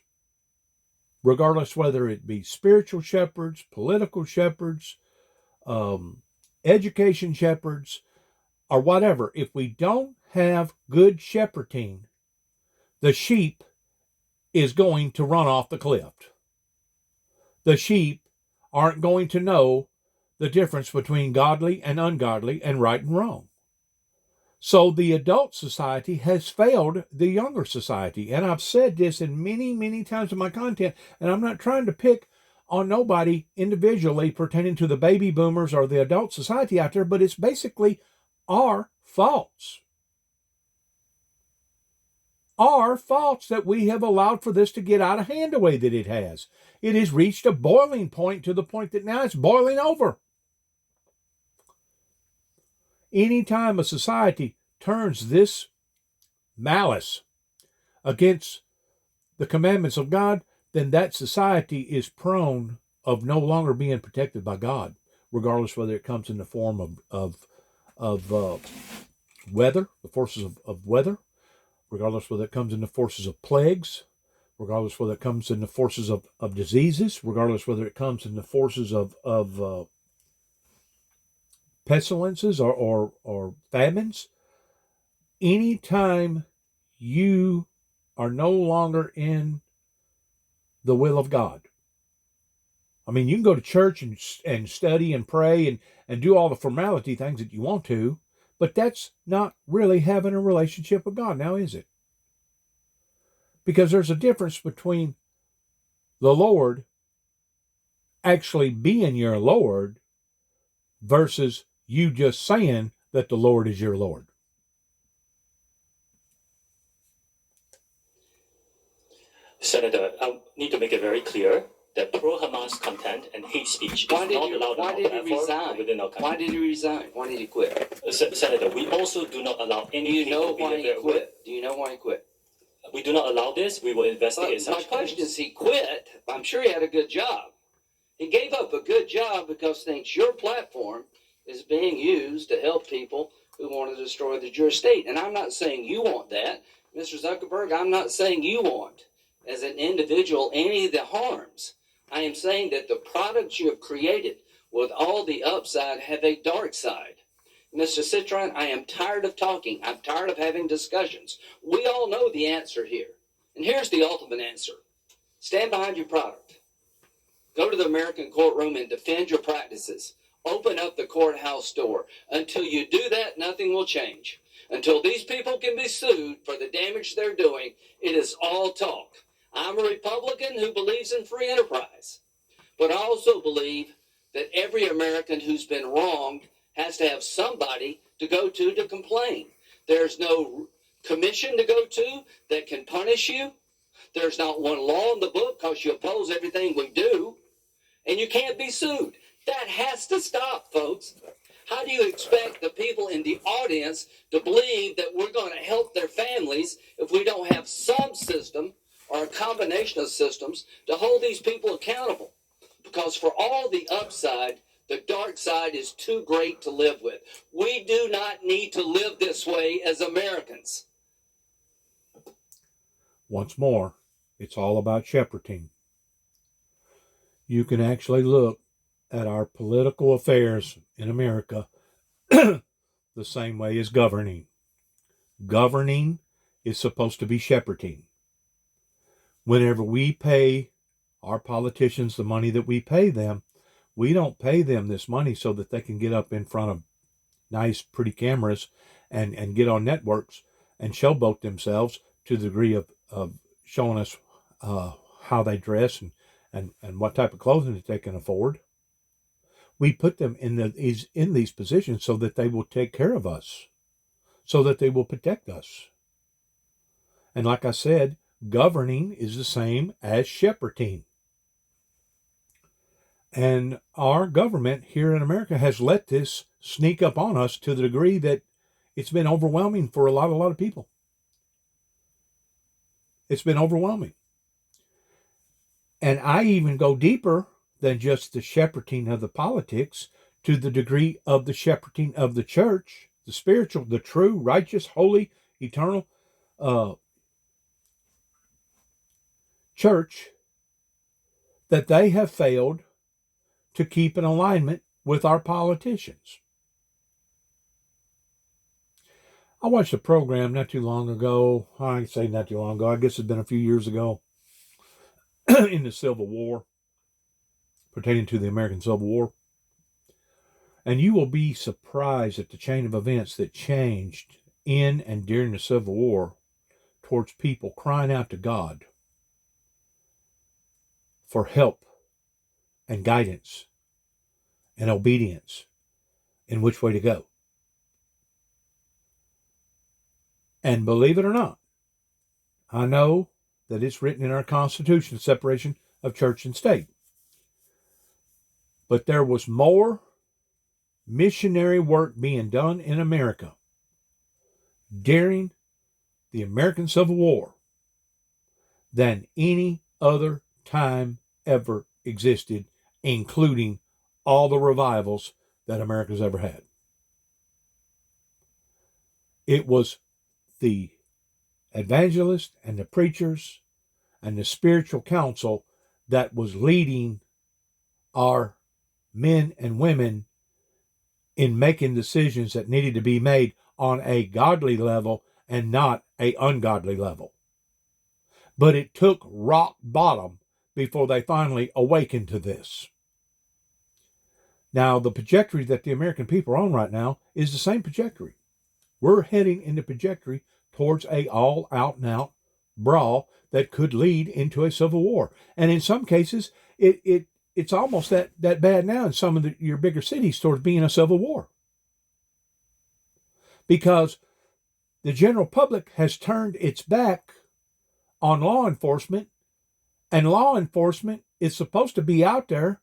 D: regardless whether it be spiritual shepherds, political shepherds, education shepherds, or whatever, if we don't have good shepherding, the sheep is going to run off the cliff. The sheep aren't going to know the difference between godly and ungodly and right and wrong. So the adult society has failed the younger society. And I've said this in many, many times in my content, and I'm not trying to pick on nobody individually pertaining to the baby boomers or the adult society out there, but it's basically our faults. Our faults that we have allowed for this to get out of hand the way that it has. It has reached a boiling point to the point that now it's boiling over. Anytime a society turns this malice against the commandments of God, then that society is prone of no longer being protected by God, regardless whether it comes in the form of weather, the forces of weather, regardless whether it comes in the forces of plagues, regardless whether it comes in the forces of diseases, regardless whether it comes in the forces of pestilences or famines. Anytime you are no longer in the will of God. I mean, you can go to church and study and pray and do all the formality things that you want to, but that's not really having a relationship with God, now is it? Because there's a difference between the Lord actually being your Lord versus you just saying that the Lord is your Lord.
O: Senator, I need to make it very clear that pro-Hamas content and hate speech is not allowed on our platform within our country.
R: Why did he resign? Why did he quit?
O: Senator, we also do not allow any.
R: Do you know why he quit? Do you know why he quit?
O: We do not allow this. We will investigate such
R: My question is, he quit. I'm sure he had a good job. He gave up a good job because he thinks your platform is being used to help people who want to destroy the Jewish state. And I'm not saying you want that. Mr. Zuckerberg, I'm not saying you want, as an individual, any of the harms. I am saying that the products you have created with all the upside have a dark side. Mr. Citron, I am tired of talking. I'm tired of having discussions. We all know the answer here. And here's the ultimate answer. Stand behind your product. Go to the American courtroom and defend your practices. Open up the courthouse door. Until you do that, nothing will change. Until these people can be sued for the damage they're doing, it is all talk. I'm a Republican who believes in free enterprise. But I also believe that every American who's been wronged has to have somebody to go to complain. There's no commission to go to that can punish you. There's not one law in the book because you oppose everything we do. And you can't be sued. That has to stop, folks. How do you expect the people in the audience to believe that we're going to help their families if we don't have some system or a combination of systems to hold these people accountable? Because for all the upside, the dark side is too great to live with. We do not need to live this way as Americans.
D: Once more, it's all about shepherding. You can actually look at our political affairs in America the same way as governing. Governing is supposed to be shepherding. Whenever we pay our politicians the money that we pay them, we don't pay them this money so that they can get up in front of nice, pretty cameras and get on networks and showboat themselves to the degree of showing us how they dress and what type of clothing that they can afford. We put them in these positions so that they will take care of us, so that they will protect us. And like I said, governing is the same as shepherding. And our government here in America has let this sneak up on us to the degree that it's been overwhelming for a lot of people. It's been overwhelming. And I even go deeper than just the shepherding of the politics to the degree of the shepherding of the church, the spiritual, the true, righteous, holy, eternal church, that they have failed to keep in alignment with our politicians. I watched a program not too long ago. I say not too long ago. I guess it's been a few years ago in the Civil War, pertaining to the American Civil War. And you will be surprised at the chain of events that changed in and during the Civil War towards people crying out to God for help and guidance and obedience in which way to go. And believe it or not, I know that it's written in our Constitution, the separation of church and state. But there was more missionary work being done in America during the American Civil War than any other time ever existed, including all the revivals that America's ever had. It was the evangelists and the preachers and the spiritual council that was leading our men and women in making decisions that needed to be made on a godly level and not a ungodly level. But it took rock bottom before they finally awakened to this. Now, the trajectory that the American people are on right now is the same trajectory. We're heading in the trajectory towards a all-out-and-out brawl that could lead into a civil war. And in some cases, it's almost that bad now in some of your bigger cities towards being a civil war. Because the general public has turned its back on law enforcement, and law enforcement is supposed to be out there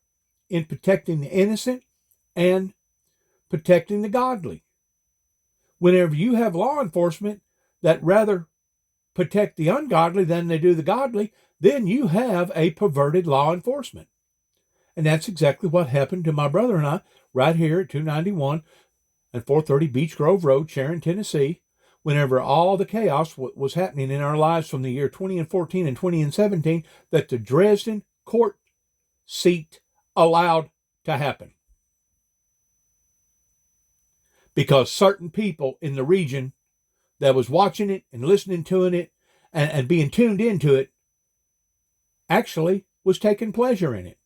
D: in protecting the innocent and protecting the godly. Whenever you have law enforcement that rather protect the ungodly than they do the godly, then you have a perverted law enforcement. And that's exactly what happened to my brother and I right here at 291 and 430 Beach Grove Road, Sharon, Tennessee, whenever all the chaos was happening in our lives from the year 2014 and 2017 that the Dresden court seat allowed to happen. Because certain people in the region that was watching it and listening to it and being tuned into it actually was taking pleasure in it.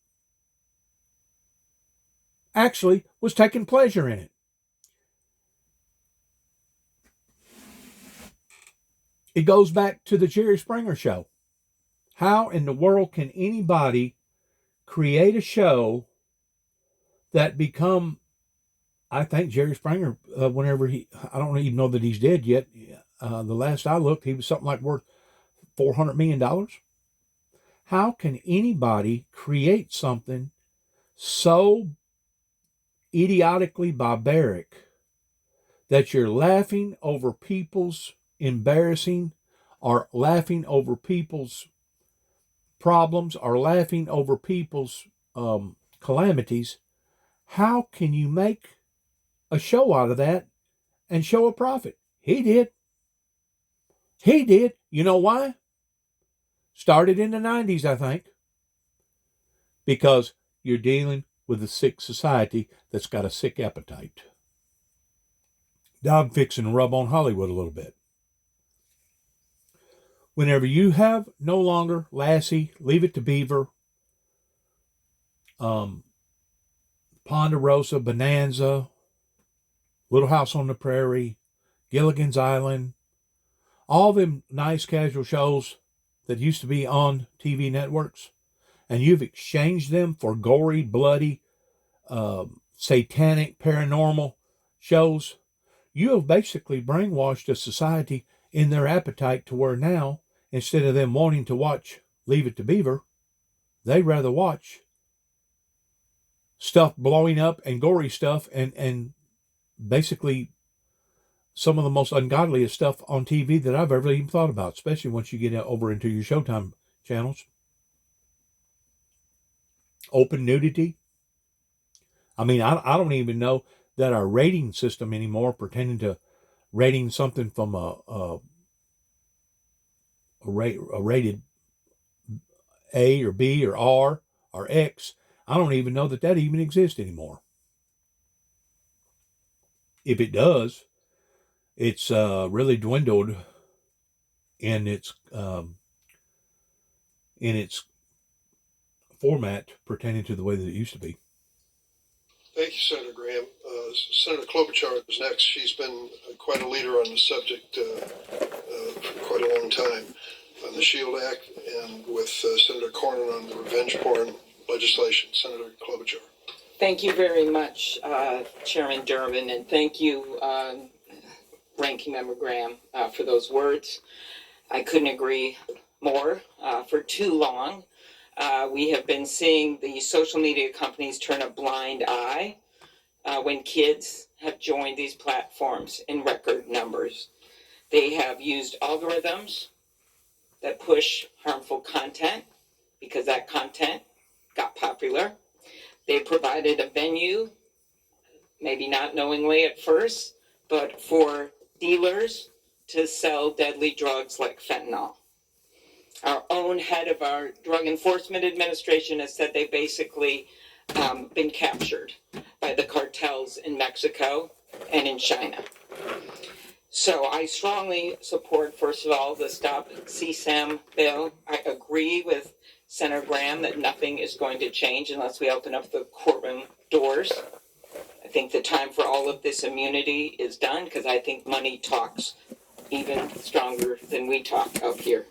D: Actually was taking pleasure in it. It goes back to the Jerry Springer show. How in the world can anybody create a show that become, I think Jerry Springer, whenever I don't even know that he's dead yet. The last I looked, he was something like worth $400 million. How can anybody create something so idiotically barbaric that you're laughing over people's embarrassing, or laughing over people's problems, or laughing over people's calamities? How can you make a show out of that and show a profit? He did. He did. You know why? Started in the 90s, I think. Because you're dealing with a sick society that's got a sick appetite. Now I'm fixing to rub on Hollywood a little bit. Whenever you have no longer Lassie, Leave It to Beaver, Ponderosa, Bonanza, Little House on the Prairie, Gilligan's Island, all them nice casual shows that used to be on TV networks, and you've exchanged them for gory, bloody, satanic, paranormal shows, you have basically brainwashed a society in their appetite to where now, instead of them wanting to watch Leave It to Beaver, they rather watch stuff blowing up and gory stuff and basically some of the most ungodliest stuff on TV that I've ever even thought about, especially once you get over into your Showtime channels. Open nudity. I mean, I don't even know that our rating system anymore, pertaining to rating something from a rated A or B or R or X, I don't even know that even exists anymore. If it does, it's really dwindled in its format pertaining to the way that it used to be.
N: Thank you, Senator Graham. Senator Klobuchar is next. She's been quite a leader on the subject for quite a long time on the SHIELD Act and with Senator Cornyn on the revenge porn legislation. Senator Klobuchar.
P: Thank you very much, Chairman Durbin, and thank you, Ranking Member Graham, for those words. I couldn't agree more. For too long, we have been seeing the social media companies turn a blind eye when kids have joined these platforms in record numbers. They have used algorithms that push harmful content because that content got popular. They provided a venue, maybe not knowingly at first, but for dealers to sell deadly drugs like fentanyl. Our own head of our Drug Enforcement Administration has said they've basically been captured by the cartels in Mexico and in China. So I strongly support, first of all, the Stop CSAM bill. I agree with Senator Graham that nothing is going to change unless we open up the courtroom doors. I think the time for all of this immunity is done because I think money talks even stronger than we talk up here.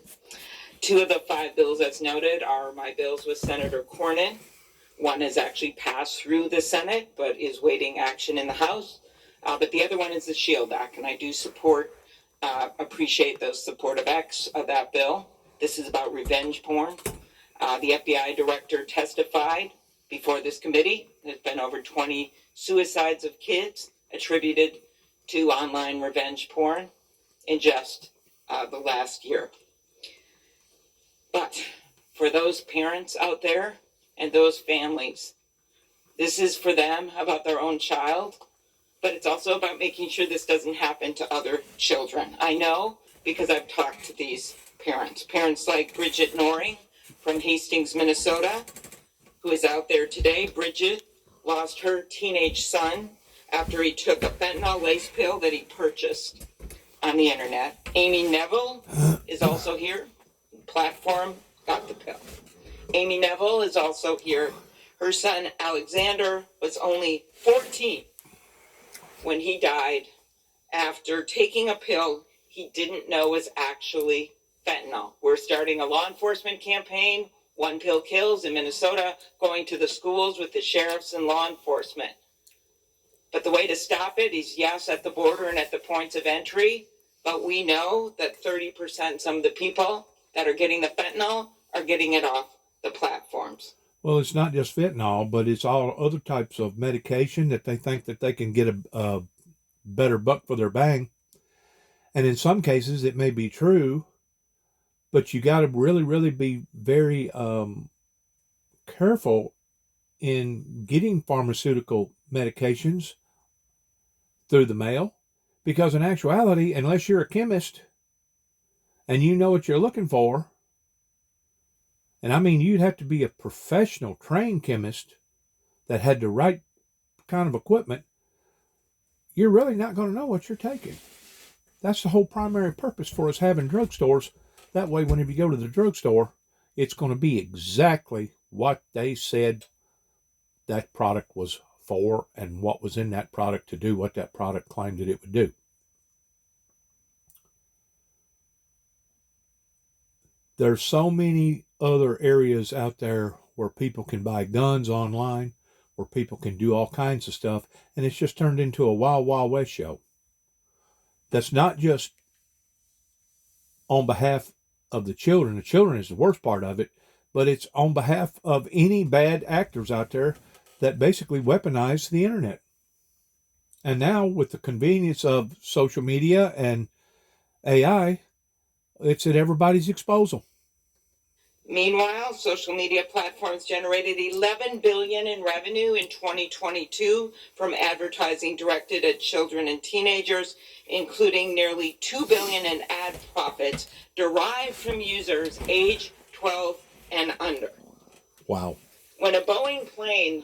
P: 2 of the 5 bills that's noted are my bills with Senator Cornyn. One has actually passed through the Senate, but is waiting action in the House. But the other one is the SHIELD Act, and I do appreciate the support of that bill. This is about revenge porn. The FBI director testified before this committee. There's been over 20 suicides of kids attributed to online revenge porn in just the last year. But for those parents out there and those families, this is for them about their own child, but it's also about making sure this doesn't happen to other children. I know because I've talked to these parents like Bridget Noring from Hastings, Minnesota, who is out there today. Bridget lost her teenage son after he took a fentanyl lace pill that he purchased on the internet. Amy Neville is also here. Platform got the pill. Amy Neville is also here. Her son Alexander was only 14 when he died after taking a pill he didn't know was actually fentanyl. We're starting a law enforcement campaign, One Pill Kills in Minnesota, going to the schools with the sheriffs and law enforcement. But the way to stop it is, yes, at the border and at the points of entry, but we know that 30% some of the people that are getting the fentanyl are getting it off the platforms.
D: Well, it's not just fentanyl, but it's all other types of medication that they think that they can get a better buck for their bang. And in some cases, it may be true, but you got to really, really be very careful in getting pharmaceutical medications through the mail, because in actuality, unless you're a chemist and you know what you're looking for, and I mean, you'd have to be a professional trained chemist that had the right kind of equipment, you're really not going to know what you're taking. That's the whole primary purpose for us having drugstores. That way, whenever you go to the drugstore, it's going to be exactly what they said that product was for and what was in that product to do what that product claimed that it would do. There's so many other areas out there where people can buy guns online, where people can do all kinds of stuff, and it's just turned into a Wild Wild West show. That's not just on behalf of the children. The children is the worst part of it, but it's on behalf of any bad actors out there that basically weaponize the internet. And now with the convenience of social media and AI, it's at everybody's disposal.
T: Meanwhile, social media platforms generated $11 billion in revenue in 2022 from advertising directed at children and teenagers, including nearly $2 billion in ad profits derived from users age 12 and under.
D: Wow.
T: When a Boeing plane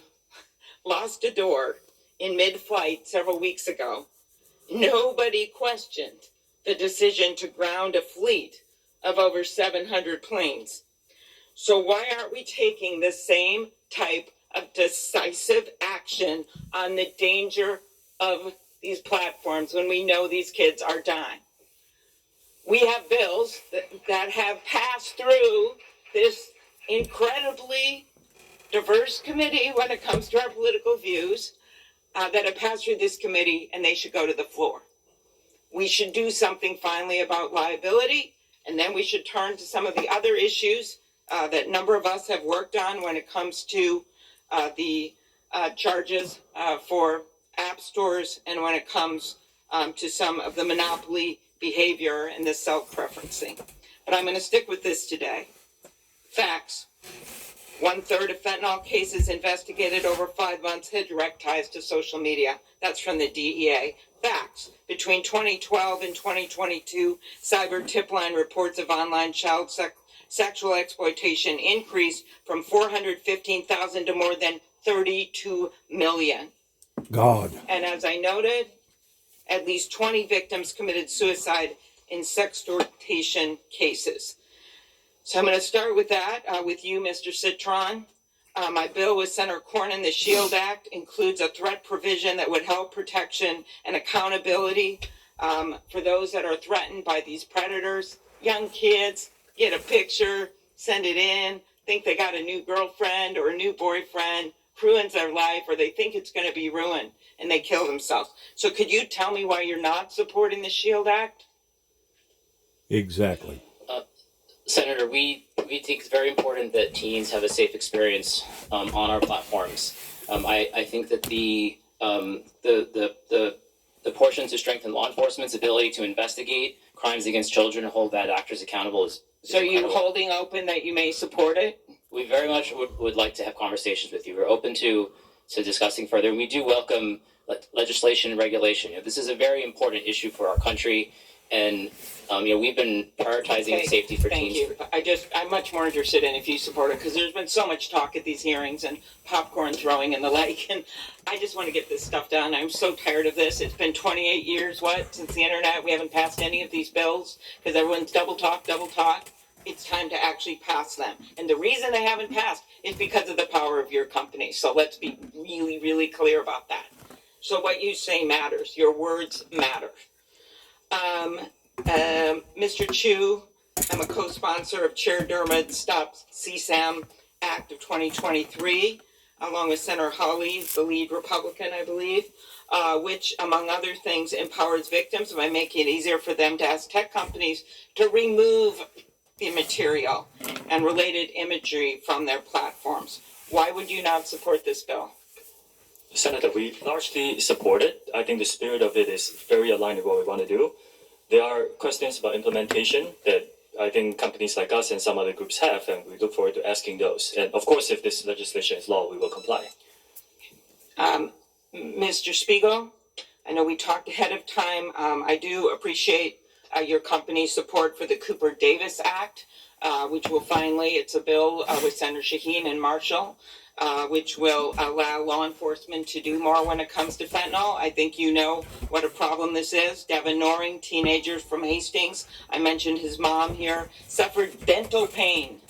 T: lost a door in mid-flight several weeks ago, nobody questioned the decision to ground a fleet of over 700 planes. So why aren't we taking the same type of decisive action on the danger of these platforms when we know these kids are dying? We have bills that have passed through this incredibly diverse committee when it comes to our political views, that have passed through this committee, and they should go to the floor. We should do something finally about liability, and then we should turn to some of the other issues that a number of us have worked on when it comes to the charges for app stores, and when it comes to some of the monopoly behavior and the self-preferencing. But I'm going to stick with this today. Facts. 1/3 of fentanyl cases investigated over 5 months had direct ties to social media. That's from the DEA. Facts. Between 2012 and 2022, cyber tip line reports of online child sexual exploitation increased from 415,000 to more than 32 million.
D: God.
T: And as I noted, at least 20 victims committed suicide in sextortion cases. So I'm going to start with that, with you, Mr. Citron. My bill with Senator Cornyn, the SHIELD Act, includes a threat provision that would help protection and accountability for those that are threatened by these predators. Young kids get a picture, send it in, think they got a new girlfriend or a new boyfriend, ruins their life, or they think it's going to be ruined, and they kill themselves. So could you tell me why you're not supporting the SHIELD Act?
D: Exactly.
Q: Senator, we think it's very important that teens have a safe experience on our platforms. I think that the portion to strengthen law enforcement's ability to investigate crimes against children and hold bad actors accountable is
T: So are you holding open that you may support it?
Q: We very much would like to have conversations with you. We're open to discussing further. We do welcome legislation and regulation. This is a very important issue for our country, and we've been prioritizing safety for teens.
T: Thank you. I'm much more interested in if you support it, because there's been so much talk at these hearings and popcorn throwing and the like, and I just want to get this stuff done. I'm so tired of this. It's been 28 years, since the internet. We haven't passed any of these bills because everyone's double talk. It's time to actually pass them. And the reason they haven't passed is because of the power of your company. So let's be really, really clear about that. So what you say matters. Your words matter. Mr. Chu, I'm a co-sponsor of Chair Dermot's Stop CSAM Act of 2023, along with Senator Hawley, the lead Republican, I believe, which, among other things, empowers victims by making it easier for them to ask tech companies to remove the material and related imagery from their platforms. Why would you not support this bill?
O: Senator, we largely support it. I think the spirit of it is very aligned with what we want to do. There are questions about implementation that I think companies like us and some other groups have, and we look forward to asking those. And of course, if this legislation is law, we will comply.
T: Mr. Spiegel, I know we talked ahead of time. I do appreciate your company's support for the Cooper Davis Act, which will finally, it's a bill with Senator Shaheen and Marshall, which will allow law enforcement to do more when it comes to fentanyl. I think you know what a problem this is. Devin Noring, teenager from Hastings, I mentioned his mom here, suffered dental pain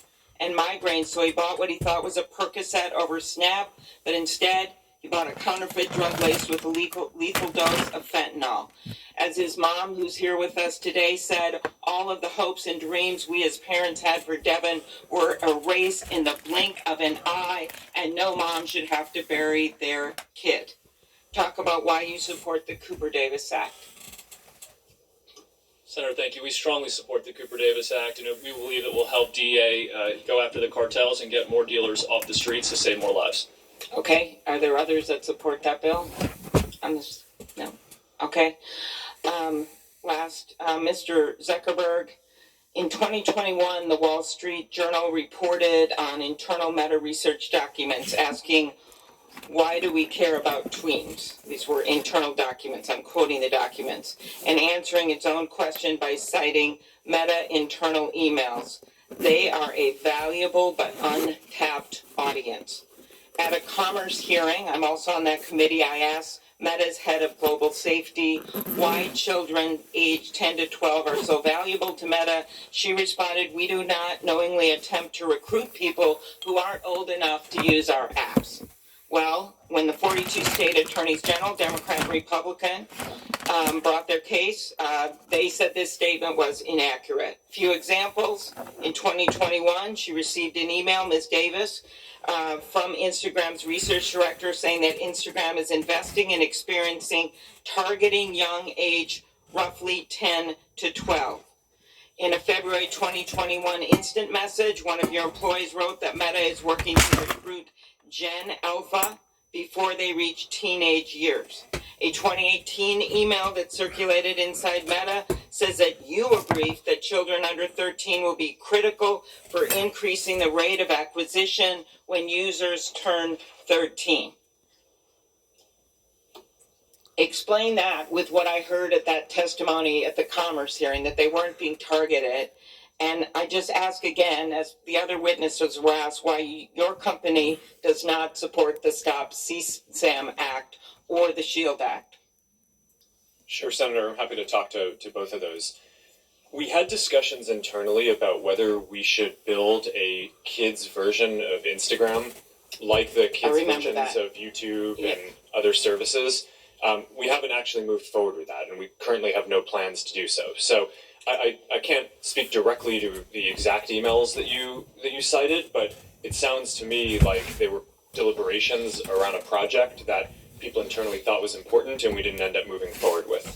T: and migraines, so he bought what he thought was a Percocet over Snap, but instead He bought a counterfeit drug laced with a lethal dose of fentanyl. As his mom, who's here with us today, said, all of the hopes and dreams we as parents had for Devin were erased in the blink of an eye, and no mom should have to bury their kid. Talk about why you support the Cooper Davis Act.
M: Senator, thank you. We strongly support the Cooper Davis Act, and we believe it will help DEA go after the cartels and get more dealers off the streets to save more lives.
T: Okay. Are there others that support that bill? No. Okay. Mr. Zuckerberg, in 2021, the Wall Street Journal reported on internal Meta research documents asking, why do we care about tweens? These were internal documents. I'm quoting the documents. And answering its own question by citing Meta internal emails. They are a valuable but untapped audience. At a commerce hearing, I'm also on that committee, I asked Meta's head of global safety why children aged 10 to 12 are so valuable to Meta. She responded, we do not knowingly attempt to recruit people who aren't old enough to use our apps. Well, when the 42 state attorneys general, Democrat and Republican, brought their case, they said this statement was inaccurate. Few examples. In 2021, she received an email, Ms. Davis, from Instagram's research director saying that Instagram is investing in experiencing targeting young age roughly 10 to 12. In a February 2021 instant message, one of your employees wrote that Meta is working to recruit Gen Alpha before they reach teenage years. A 2018 email that circulated inside Meta says that you agree that children under 13 will be critical for increasing the rate of acquisition when users turn 13. Explain that with what I heard at that testimony at the Commerce hearing, that they weren't being targeted. And I just ask again, as the other witnesses were asked, why your company does not support the Stop CSAM Act or the SHIELD Act.
S: Sure, Senator. I'm happy to talk to both of those. We had discussions internally about whether we should build a kids version of Instagram, like the kids versions of YouTube and other services. We haven't actually moved forward with that, and we currently have no plans to do so. So I can't speak directly to the exact emails that you cited, but it sounds to me like they were deliberations around a project that people internally thought was important, and we didn't end up moving forward with.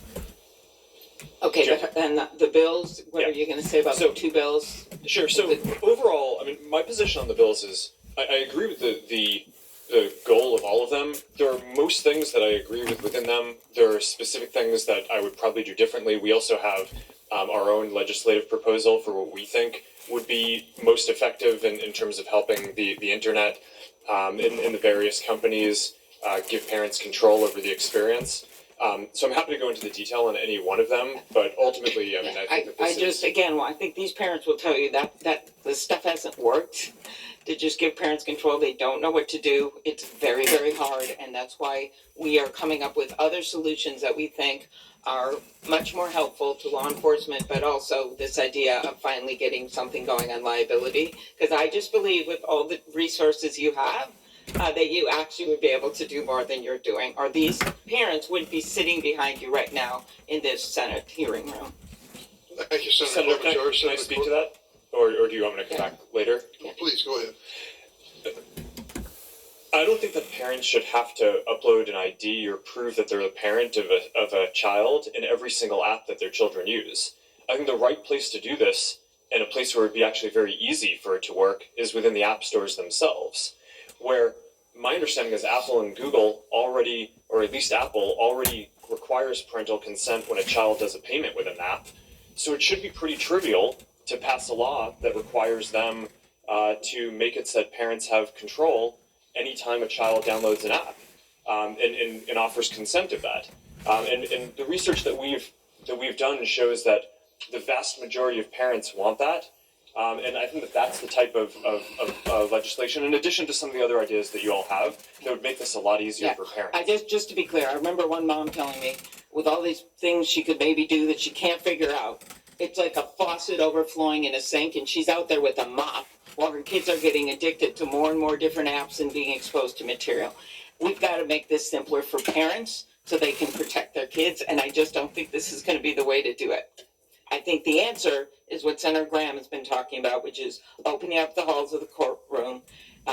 T: Okay, but then the bills, what are you going to say about the two bills?
S: Sure, so overall, I mean, my position on the bills is, I agree with the goal of all of them. There are most things that I agree with within them. There are specific things that I would probably do differently. We also have our own legislative proposal for what we think would be most effective in terms of helping the internet in the various companies give parents control over the experience. So I'm happy to go into the detail on any one of them, but ultimately, I mean, I think that this
T: I think these parents will tell you that this stuff hasn't worked. To just give parents control, they don't know what to do. It's very, very hard, and that's why we are coming up with other solutions that we think are much more helpful to law enforcement, but also this idea of finally getting something going on liability. Because I just believe with all the resources you have, that you actually would be able to do more than you're doing, or these parents wouldn't be sitting behind you right now in this Senate hearing room.
N: Thank you, Senator.
S: Can I speak to that? Or do you want me to come back later?
N: Please, go ahead.
S: I don't think that parents should have to upload an ID or prove that they're the parent of a child in every single app that their children use. I think the right place to do this, and a place where it would be actually very easy for it to work, is within the app stores themselves, where my understanding is Apple and Google already, or at least Apple, already requires parental consent when a child does a payment with an app. So it should be pretty trivial to pass a law that requires them to make it so that parents have control anytime a child downloads an app and offers consent of that. And the research that we've done shows that the vast majority of parents want that. And I think that that's the type of legislation, in addition to some of the other ideas that you all have, that would make this a lot easier for parents.
T: Just to be clear, I remember one mom telling me, with all these things she could maybe do that she can't figure out, it's like a faucet overflowing in a sink, and she's out there with a mop while her kids are getting addicted to more and more different apps and being exposed to material. We've got to make this simpler for parents so they can protect their kids, and I just don't think this is going to be the way to do it. I think the answer is what Senator Graham has been talking about, which is opening up the halls of the courtroom,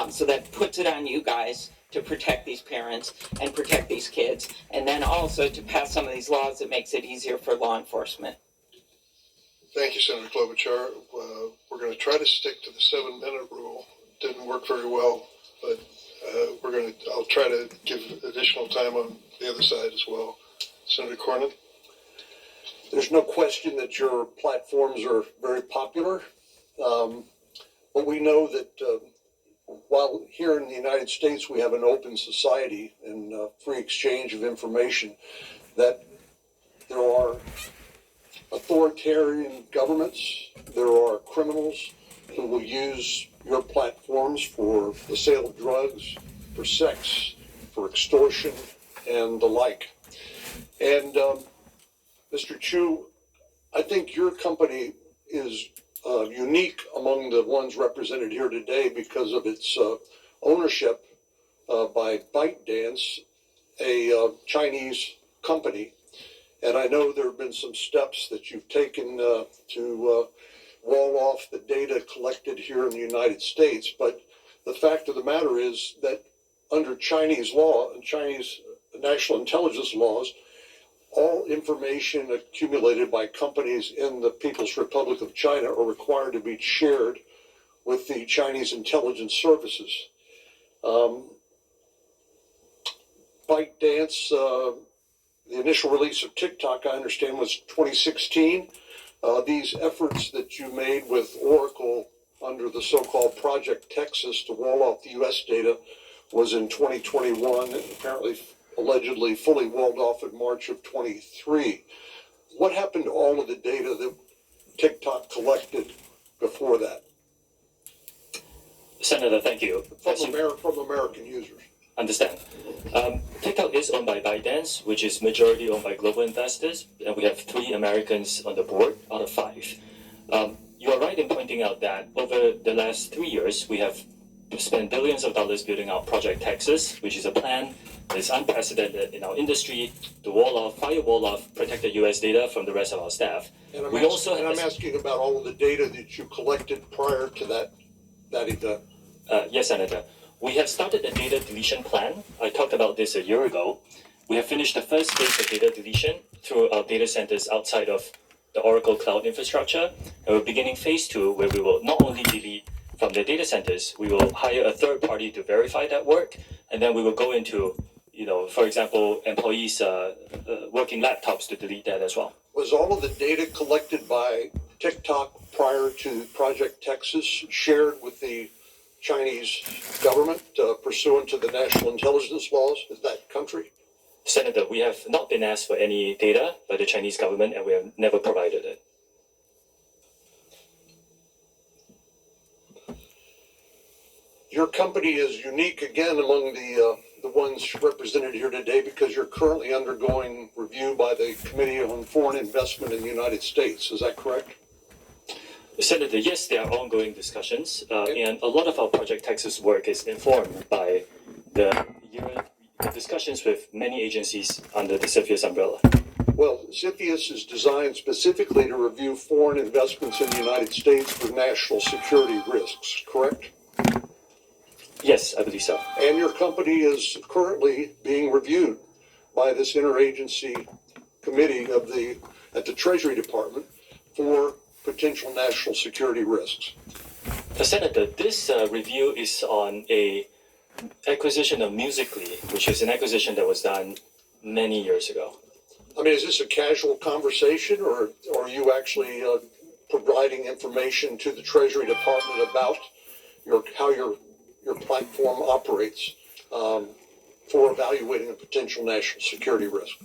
T: so that puts it on you guys to protect these parents and protect these kids, and then also to pass some of these laws that makes it easier for law enforcement.
N: Thank you, Senator Klobuchar. We're going to try to stick to the 7-minute rule. Didn't work very well, but I'll try to give additional time on the other side as well. Senator Cornyn?
U: There's no question that your platforms are very popular, but we know that while here in the United States we have an open society and free exchange of information, that there are authoritarian governments, there are criminals who will use your platforms for the sale of drugs, for sex, for extortion, and the like. And Mr. Chu, I think your company is unique among the ones represented here today because of its ownership by ByteDance, a Chinese company. And I know there have been some steps that you've taken to wall off the data collected here in the United States. But the fact of the matter is that under Chinese law and Chinese national intelligence laws, all information accumulated by companies in the People's Republic of China are required to be shared with the Chinese intelligence services. ByteDance, the initial release of TikTok, I understand, was 2016. These efforts that you made with Oracle under the so-called Project Texas to wall off the U.S. data was in 2021, and apparently allegedly fully walled off in March of 23. What happened to all of the data that TikTok collected before that?
O: Senator, thank you.
U: From American users.
O: Understand. TikTok is owned by ByteDance, which is majority owned by global investors, and we have 3 Americans on the board out of 5. You are right in pointing out that over the last 3 years, we have spent billions of dollars building out Project Texas, which is a plan that is unprecedented in our industry to firewall off protected U.S. data from the rest of our staff.
U: And I'm asking about all of the data that you collected prior to that event.
O: Yes, Senator. We have started the data deletion plan. I talked about this a year ago. We have finished the first phase of data deletion through our data centers outside of the Oracle Cloud infrastructure. And we're beginning phase 2, where we will not only delete from the data centers, we will hire a third party to verify that work. And then we will go into, for example, employees' working laptops to delete that as well.
U: Was all of the data collected by TikTok prior to Project Texas shared with the Chinese government pursuant to the national intelligence laws of that country?
O: Senator, we have not been asked for any data by the Chinese government, and we have never provided it.
U: Your company is unique again among the ones represented here today because you're currently undergoing review by the Committee on Foreign Investment in the United States. Is that correct?
O: Senator, yes, there are ongoing discussions, and a lot of our Project Texas work is informed by the discussions with many agencies under the CFIUS umbrella.
U: Well, CFIUS is designed specifically to review foreign investments in the United States for national security risks, correct?
O: Yes, I believe so.
U: And your company is currently being reviewed by this interagency committee at the Treasury Department for potential national security risks.
O: Senator, this review is on a acquisition of Musical.ly, which is an acquisition that was done many years ago.
U: I mean, is this a casual conversation, or are you actually providing information to the Treasury Department about how your platform operates for evaluating a potential national security risk?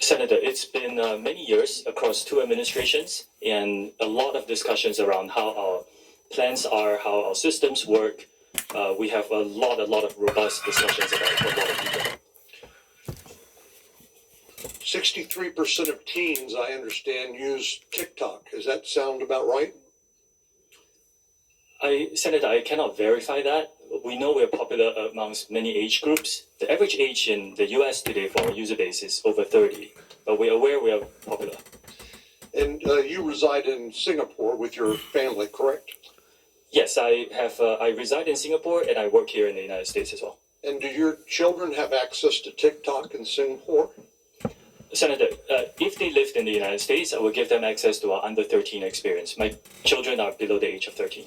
O: Senator, it's been many years across 2 administrations and a lot of discussions around how our plans are, how our systems work. We have a lot of robust discussions about a lot of people.
U: 63% of teens, I understand, use TikTok. Does that sound about right?
O: Senator, I cannot verify that, we know we're popular amongst many age groups. The average age in the US today for our user base is over 30, but we're aware we are popular.
U: And you reside in Singapore with your family, correct?
O: Yes, I reside in Singapore and I work here in the United States as well.
U: And do your children have access to TikTok in Singapore?
O: Senator, if they lived in the United States, I would give them access to our under 13 experience. My children are below the age of 13.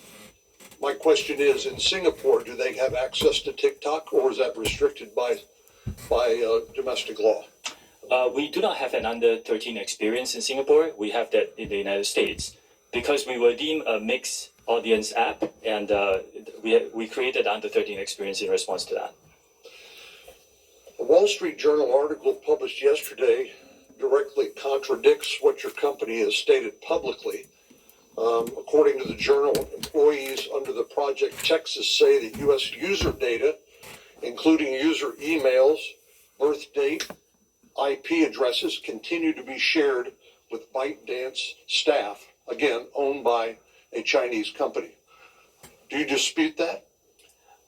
U: My question is, in Singapore, do they have access to TikTok, or is that restricted by domestic law?
O: We do not have an under 13 experience in Singapore. We have that in the United States because we were deemed a mixed audience app, and we created under 13 experience in response to that.
U: A Wall Street Journal article published yesterday directly contradicts what your company has stated publicly. According to the journal, employees under the Project Texas say that U.S. user data, including user emails, birth date, IP addresses, continue to be shared with ByteDance staff, again, owned by a Chinese company. Do you dispute that?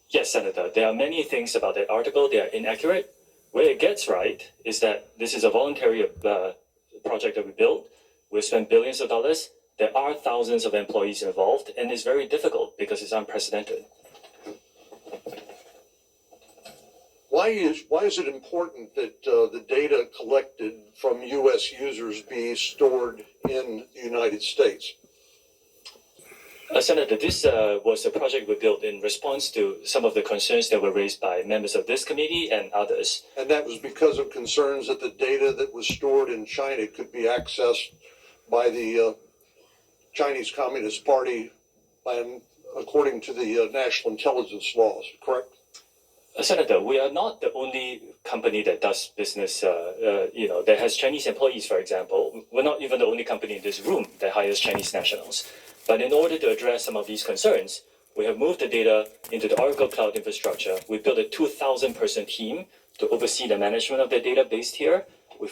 O: Yes, Senator. There are many things about that article. They are inaccurate. Where it gets right is that this is a voluntary project that we built. We spent billions of dollars. There are thousands of employees involved, and it's very difficult because it's unprecedented.
U: Why is it important that the data collected from U.S. users be stored in the United States?
O: Senator, this was a project we built in response to some of the concerns that were raised by members of this committee and others.
U: And that was because of concerns that the data that was stored in China could be accessed by the Chinese Communist Party, according to the national intelligence laws, correct?
O: Senator, we are not the only company that does business, that has Chinese employees, for example. We're not even the only company in this room that hires Chinese nationals. But in order to address some of these concerns, we have moved the data into the Oracle Cloud infrastructure. We built a 2,000-person team to oversee the management of the data based here. We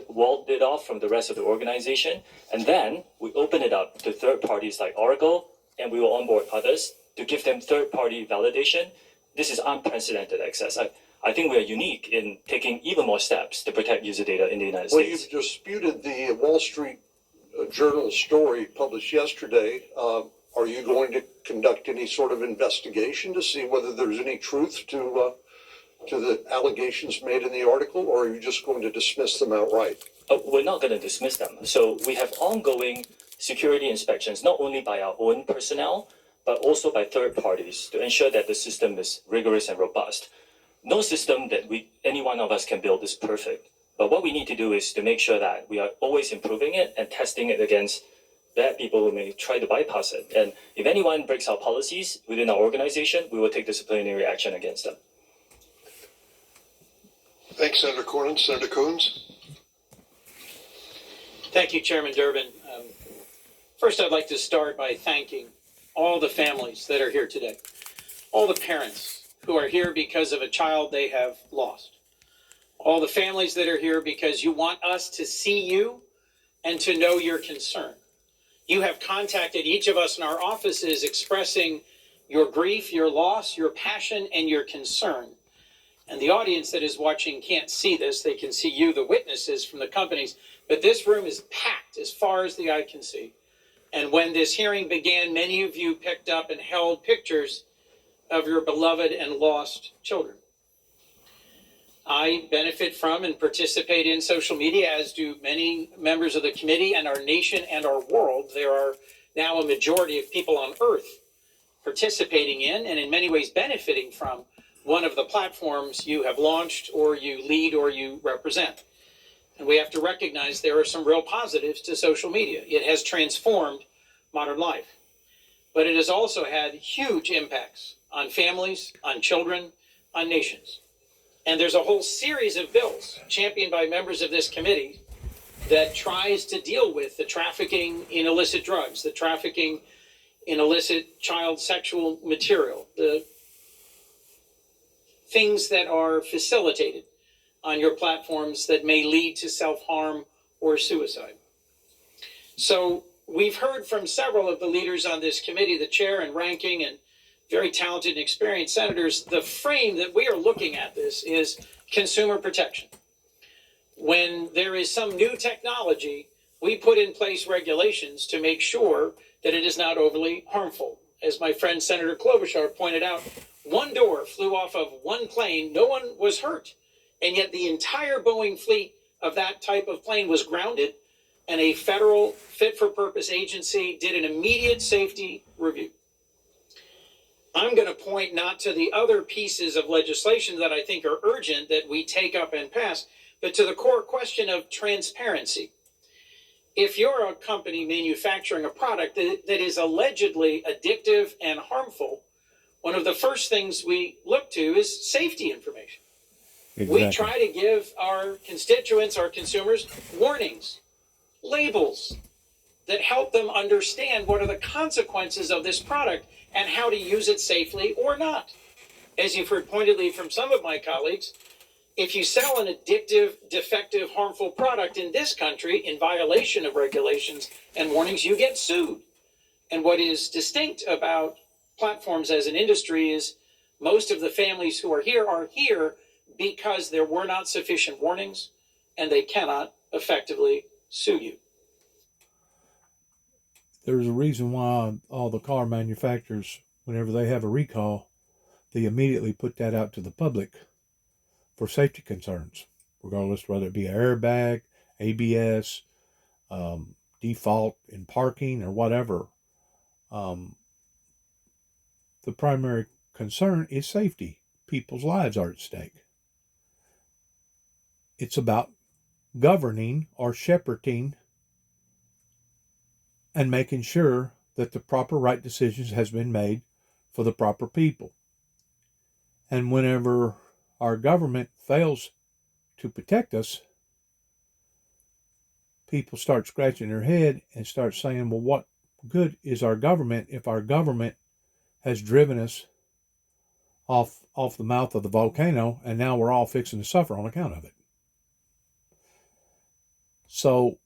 O: walled it off from the rest of the organization, and then we open it up to third parties like Oracle, and we will onboard others to give them third-party validation. This is unprecedented access. I think we are unique in taking even more steps to protect user data in the United States.
U: Well, you've disputed the Wall Street Journal story published yesterday. Are you going to conduct any sort of investigation to see whether there's any truth to the allegations made in the article, or are you just going to dismiss them outright?
O: We're not going to dismiss them. So we have ongoing security inspections, not only by our own personnel, but also by third parties to ensure that the system is rigorous and robust. No system that any one of us can build is perfect. But what we need to do is to make sure that we are always improving it and testing it against bad people who may try to bypass it. And if anyone breaks our policies within our organization, we will take disciplinary action against them.
N: Thanks, Senator Cornyn. Senator Coons.
A: Thank you, Chairman Durbin. First, I'd like to start by thanking all the families that are here today, all the parents who are here because of a child they have lost, all the families that are here because you want us to see you and to know your concern. You have contacted each of us in our offices expressing your grief, your loss, your passion, and your concern. And the audience that is watching can't see this. They can see you, the witnesses from the companies. But this room is packed as far as the eye can see. And when this hearing began, many of you picked up and held pictures of your beloved and lost children. I benefit from and participate in social media, as do many members of the committee and our nation and our world. There are now a majority of people on Earth participating in and in many ways benefiting from one of the platforms you have launched or you lead or you represent. And we have to recognize there are some real positives to social media. It has transformed modern life, but it has also had huge impacts on families, on children, on nations. And there's a whole series of bills championed by members of this committee that tries to deal with the trafficking in illicit drugs, the trafficking in illicit child sexual material, the things that are facilitated on your platforms that may lead to self-harm or suicide. So we've heard from several of the leaders on this committee, the chair and ranking and very talented and experienced senators, the frame that we are looking at this is consumer protection. When there is some new technology, we put in place regulations to make sure that it is not overly harmful. As my friend Senator Klobuchar pointed out, one door flew off of one plane, no one was hurt, and yet the entire Boeing fleet of that type of plane was grounded, and a federal fit-for-purpose agency did an immediate safety review. I'm going to point not to the other pieces of legislation that I think are urgent that we take up and pass, but to the core question of transparency. If you're a company manufacturing a product that is allegedly addictive and harmful, one of the first things we look to is safety information.
D: Exactly.
A: We try to give our constituents, our consumers, warnings, labels that help them understand what are the consequences of this product and how to use it safely or not. As you've heard pointedly from some of my colleagues, if you sell an addictive, defective, harmful product in this country in violation of regulations and warnings, you get sued. And what is distinct about platforms as an industry is most of the families who are here because there were not sufficient warnings and they cannot effectively sue you.
D: There's a reason why all the car manufacturers, whenever they have a recall, they immediately put that out to the public for safety concerns, regardless whether it be an airbag, ABS, default in parking, or whatever. The primary concern is safety. People's lives are at stake. It's about governing or shepherding and making sure that the proper right decisions has been made for the proper people. And whenever our government fails to protect us, people start scratching their head and start saying, well, what good is our government if our government has driven us off the mouth of the volcano and now we're all fixing to suffer on account of it? So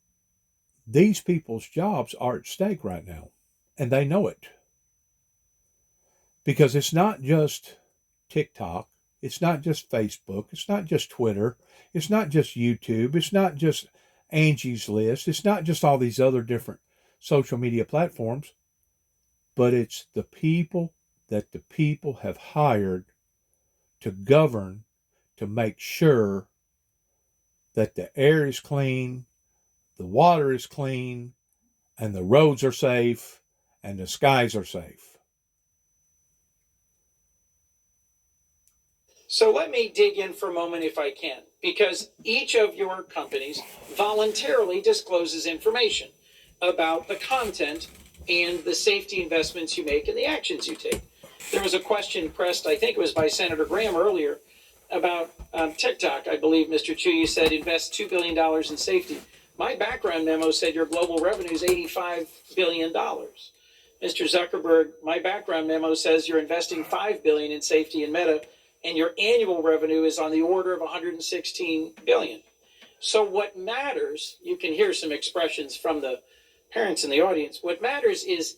D: these people's jobs are at stake right now, and they know it. Because it's not just TikTok, it's not just Facebook, it's not just Twitter, it's not just YouTube, it's not just Angie's List, it's not just all these other different social media platforms, but it's the people that the people have hired to govern, to make sure that the air is clean, the water is clean, and the roads are safe, and the skies are safe.
A: So let me dig in for a moment if I can, because each of your companies voluntarily discloses information about the content and the safety investments you make and the actions you take. There was a question pressed, I think it was by Senator Graham earlier, about TikTok. I believe, Mr. Chu, you said invest $2 billion in safety. My background memo said your global revenue is $85 billion. Mr. Zuckerberg, my background memo says you're investing $5 billion in safety in Meta, and your annual revenue is on the order of $116 billion. So what matters, you can hear some expressions from the parents in the audience, what matters is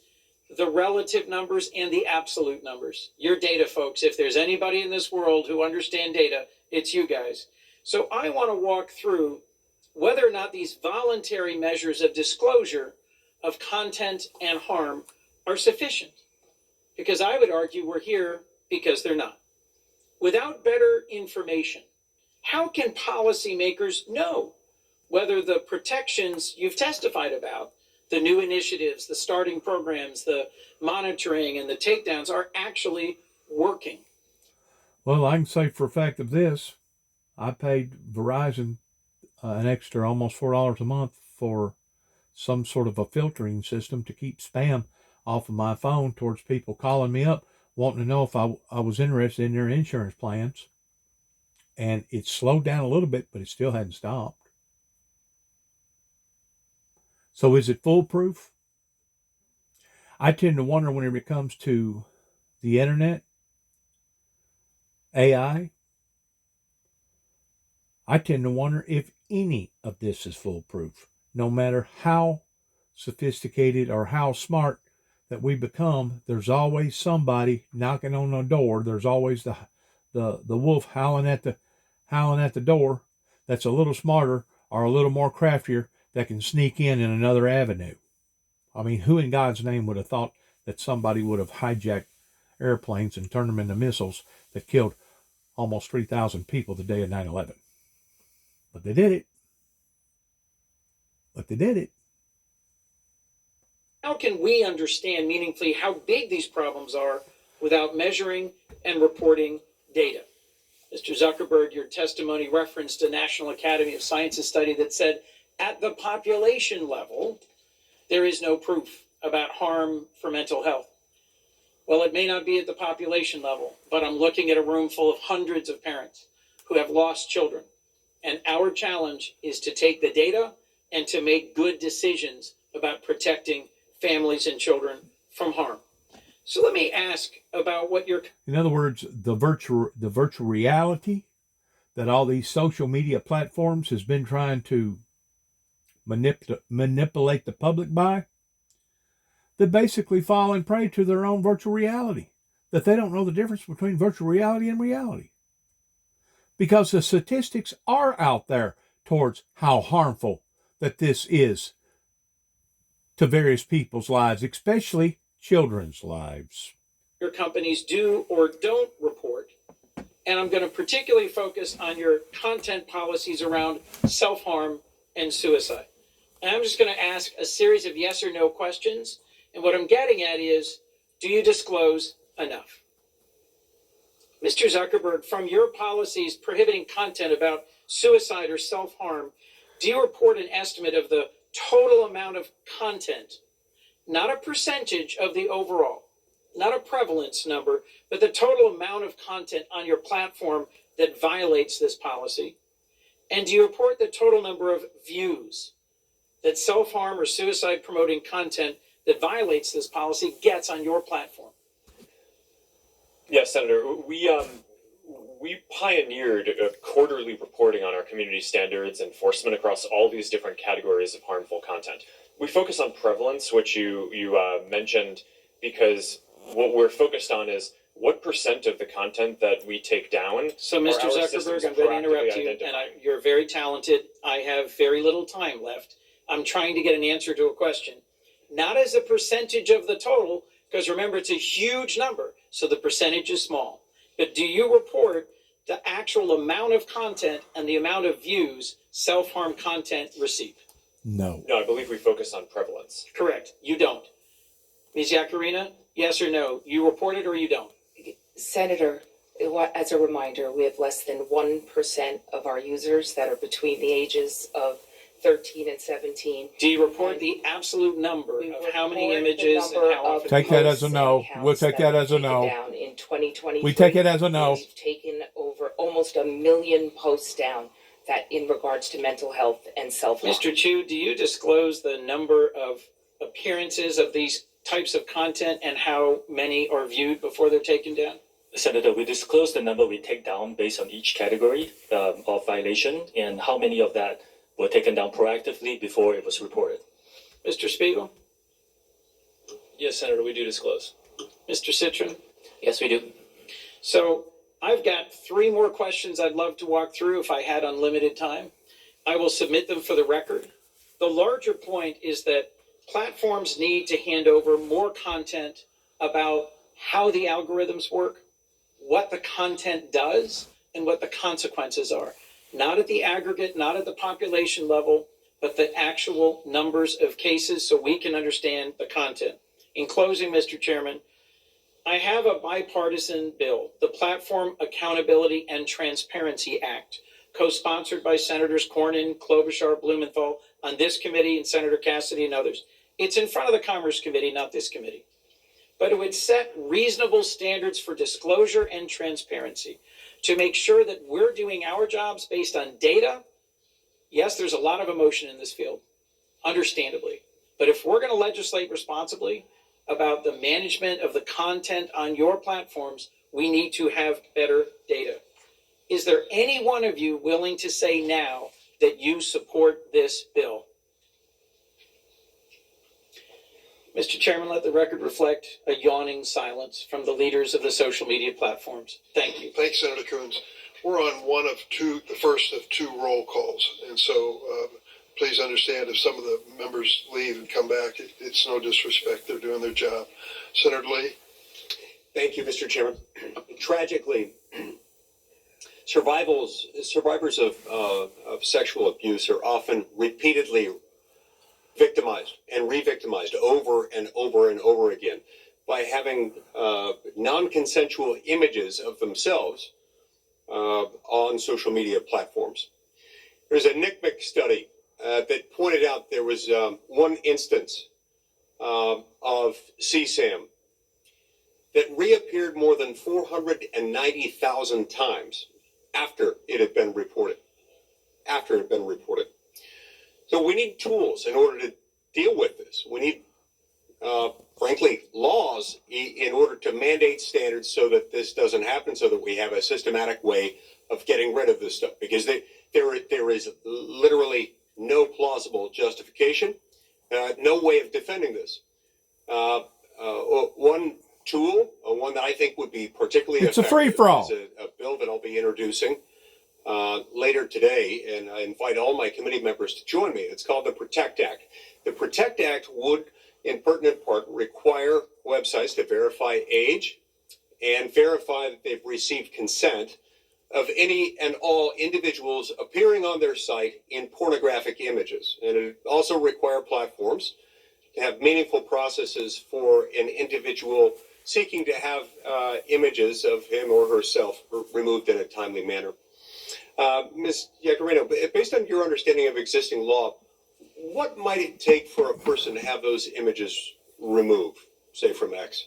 A: the relative numbers and the absolute numbers. Your data folks, if there's anybody in this world who understand data, it's you guys. So I want to walk through whether or not these voluntary measures of disclosure of content and harm are sufficient. Because I would argue we're here because they're not. Without better information, how can policymakers know whether the protections you've testified about, the new initiatives, the starting programs, the monitoring, and the takedowns are actually working?
D: Well, I can say for a fact of this, I paid Verizon an extra almost $4 a month for some sort of a filtering system to keep spam off of my phone towards people calling me up wanting to know if I was interested in their insurance plans. And it slowed down a little bit, but it still hadn't stopped. So is it foolproof? I tend to wonder whenever it comes to the internet, AI, I tend to wonder if any of this is foolproof, no matter how sophisticated or how smart that we become, there's always somebody knocking on the door. There's always the wolf howling at the door that's a little smarter or a little more craftier that can sneak in another avenue. I mean, who in God's name would have thought that somebody would have hijacked airplanes and turned them into missiles that killed almost 3,000 people the day of 9/11? But they did it.
A: How can we understand meaningfully how big these problems are without measuring and reporting data? Mr. Zuckerberg, your testimony referenced a National Academy of Sciences study that said at the population level, there is no proof about harm for mental health. Well, it may not be at the population level, but I'm looking at a room full of hundreds of parents who have lost children. And our challenge is to take the data and to make good decisions about protecting families and children from harm. So let me ask about what you're...
D: In other words, the virtual reality that all these social media platforms has been trying to manipulate the public by, they're basically falling prey to their own virtual reality, that they don't know the difference between virtual reality and reality. Because the statistics are out there towards how harmful that this is to various people's lives, especially children's lives.
A: Your companies do or don't report. And I'm going to particularly focus on your content policies around self-harm and suicide. And I'm just going to ask a series of yes or no questions. And what I'm getting at is, do you disclose enough? Mr. Zuckerberg, from your policies prohibiting content about suicide or self-harm, do you report an estimate of the total amount of content, not a percentage of the overall, not a prevalence number, but the total amount of content on your platform that violates this policy? And do you report the total number of views that self-harm or suicide promoting content that violates this policy gets on your platform?
S: Yes, Senator. We pioneered quarterly reporting on our community standards enforcement across all these different categories of harmful content. We focus on prevalence, which you mentioned, because what we're focused on is what percent of the content that we take down.
A: So, Mr. Zuckerberg, I'm going to interrupt you, and you're very talented. I have very little time left. I'm trying to get an answer to a question. Not as a percentage of the total, because remember, it's a huge number, so the percentage is small. But do you report the actual amount of content and the amount of views self-harm content receive?
D: No.
S: No, I believe we focus on prevalence.
A: Correct. You don't. Ms. Yakarina, yes or no? You report it or you don't?
P: Senator, as a reminder, we have less than 1% of our users that are between the ages of 13 and 17.
A: Do you report the absolute number of how many images and how often?
D: Take that as a no. We'll take that as a no.
P: Down in 2023,
D: we take it as a no.
P: We've taken over almost 1 million posts down that in regards to mental health and self-harm.
A: Mr. Chu, do you disclose the number of appearances of these types of content and how many are viewed before they're taken down?
O: Senator, we disclose the number we take down based on each category of violation and how many of that were taken down proactively before it was reported.
A: Mr. Spiegel?
M: Yes, Senator, we do disclose.
A: Mr. Citron?
Q: Yes, we do.
A: So I've got 3 more questions I'd love to walk through if I had unlimited time. I will submit them for the record. The larger point is that platforms need to hand over more content about how the algorithms work, what the content does, and what the consequences are. Not at the aggregate, not at the population level, but the actual numbers of cases so we can understand the content. In closing, Mr. Chairman, I have a bipartisan bill, the Platform Accountability and Transparency Act, co-sponsored by Senators Cornyn, Klobuchar, Blumenthal on this committee and Senator Cassidy and others. It's in front of the Commerce Committee, not this committee. But it would set reasonable standards for disclosure and transparency to make sure that we're doing our jobs based on data. Yes, there's a lot of emotion in this field, understandably. But if we're going to legislate responsibly about the management of the content on your platforms, we need to have better data. Is there any one of you willing to say now that you support this bill? Mr. Chairman, let the record reflect a yawning silence from the leaders of the social media platforms. Thank you.
N: Thanks, Senator Coons. We're on the first of two roll calls, and so please understand if some of the members leave and come back, it's no disrespect. They're doing their job. Senator Lee.
H: Thank you, Mr. Chairman. Tragically, survivors of sexual abuse are often repeatedly victimized and re-victimized over and over and over again by having non-consensual images of themselves on social media platforms. There's a NCMEC study that pointed out there was one instance of CSAM that reappeared more than 490,000 times after it had been reported. So we need tools in order to deal with this. We need, frankly, laws in order to mandate standards so that this doesn't happen, so that we have a systematic way of getting rid of this stuff. Because there is literally no plausible justification, no way of defending this. One tool, one that I think would be particularly
D: It's a free-for-all.
H: is a bill that I'll be introducing later today, and I invite all my committee members to join me. It's called the PROTECT Act. The PROTECT Act would, in pertinent part, require websites to verify age and verify that they've received consent of any and all individuals appearing on their site in pornographic images. And it also require platforms to have meaningful processes for an individual seeking to have images of him or herself removed in a timely manner. Ms. Iacarino, based on your understanding of existing law, what might it take for a person to have those images removed, say from X?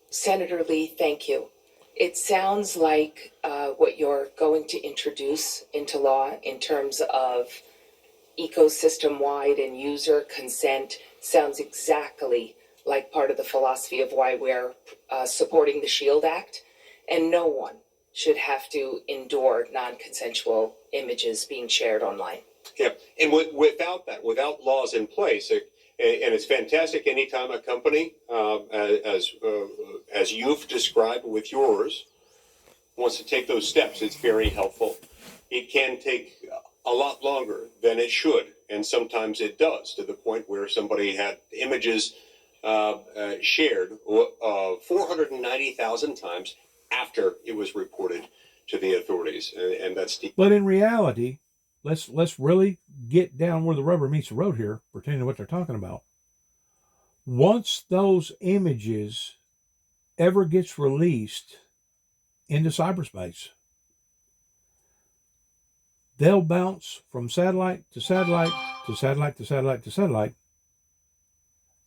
P: Senator Lee, thank you. It sounds like what you're going to introduce into law in terms of ecosystem-wide and user consent sounds exactly like part of the philosophy of why we're supporting the SHIELD Act, and no one should have to endure non-consensual images being shared online.
H: Yeah, and without laws in place, and it's fantastic anytime a company, as you've described with yours, wants to take those steps. It's very helpful. It can take a lot longer than it should, and sometimes it does, to the point where somebody had images shared 490,000 times after it was reported to the authorities, and that's deep.
D: But in reality, let's really get down where the rubber meets the road here, pertaining to what they're talking about. Once those images ever gets released into cyberspace, they'll bounce from satellite to satellite to satellite to satellite to satellite.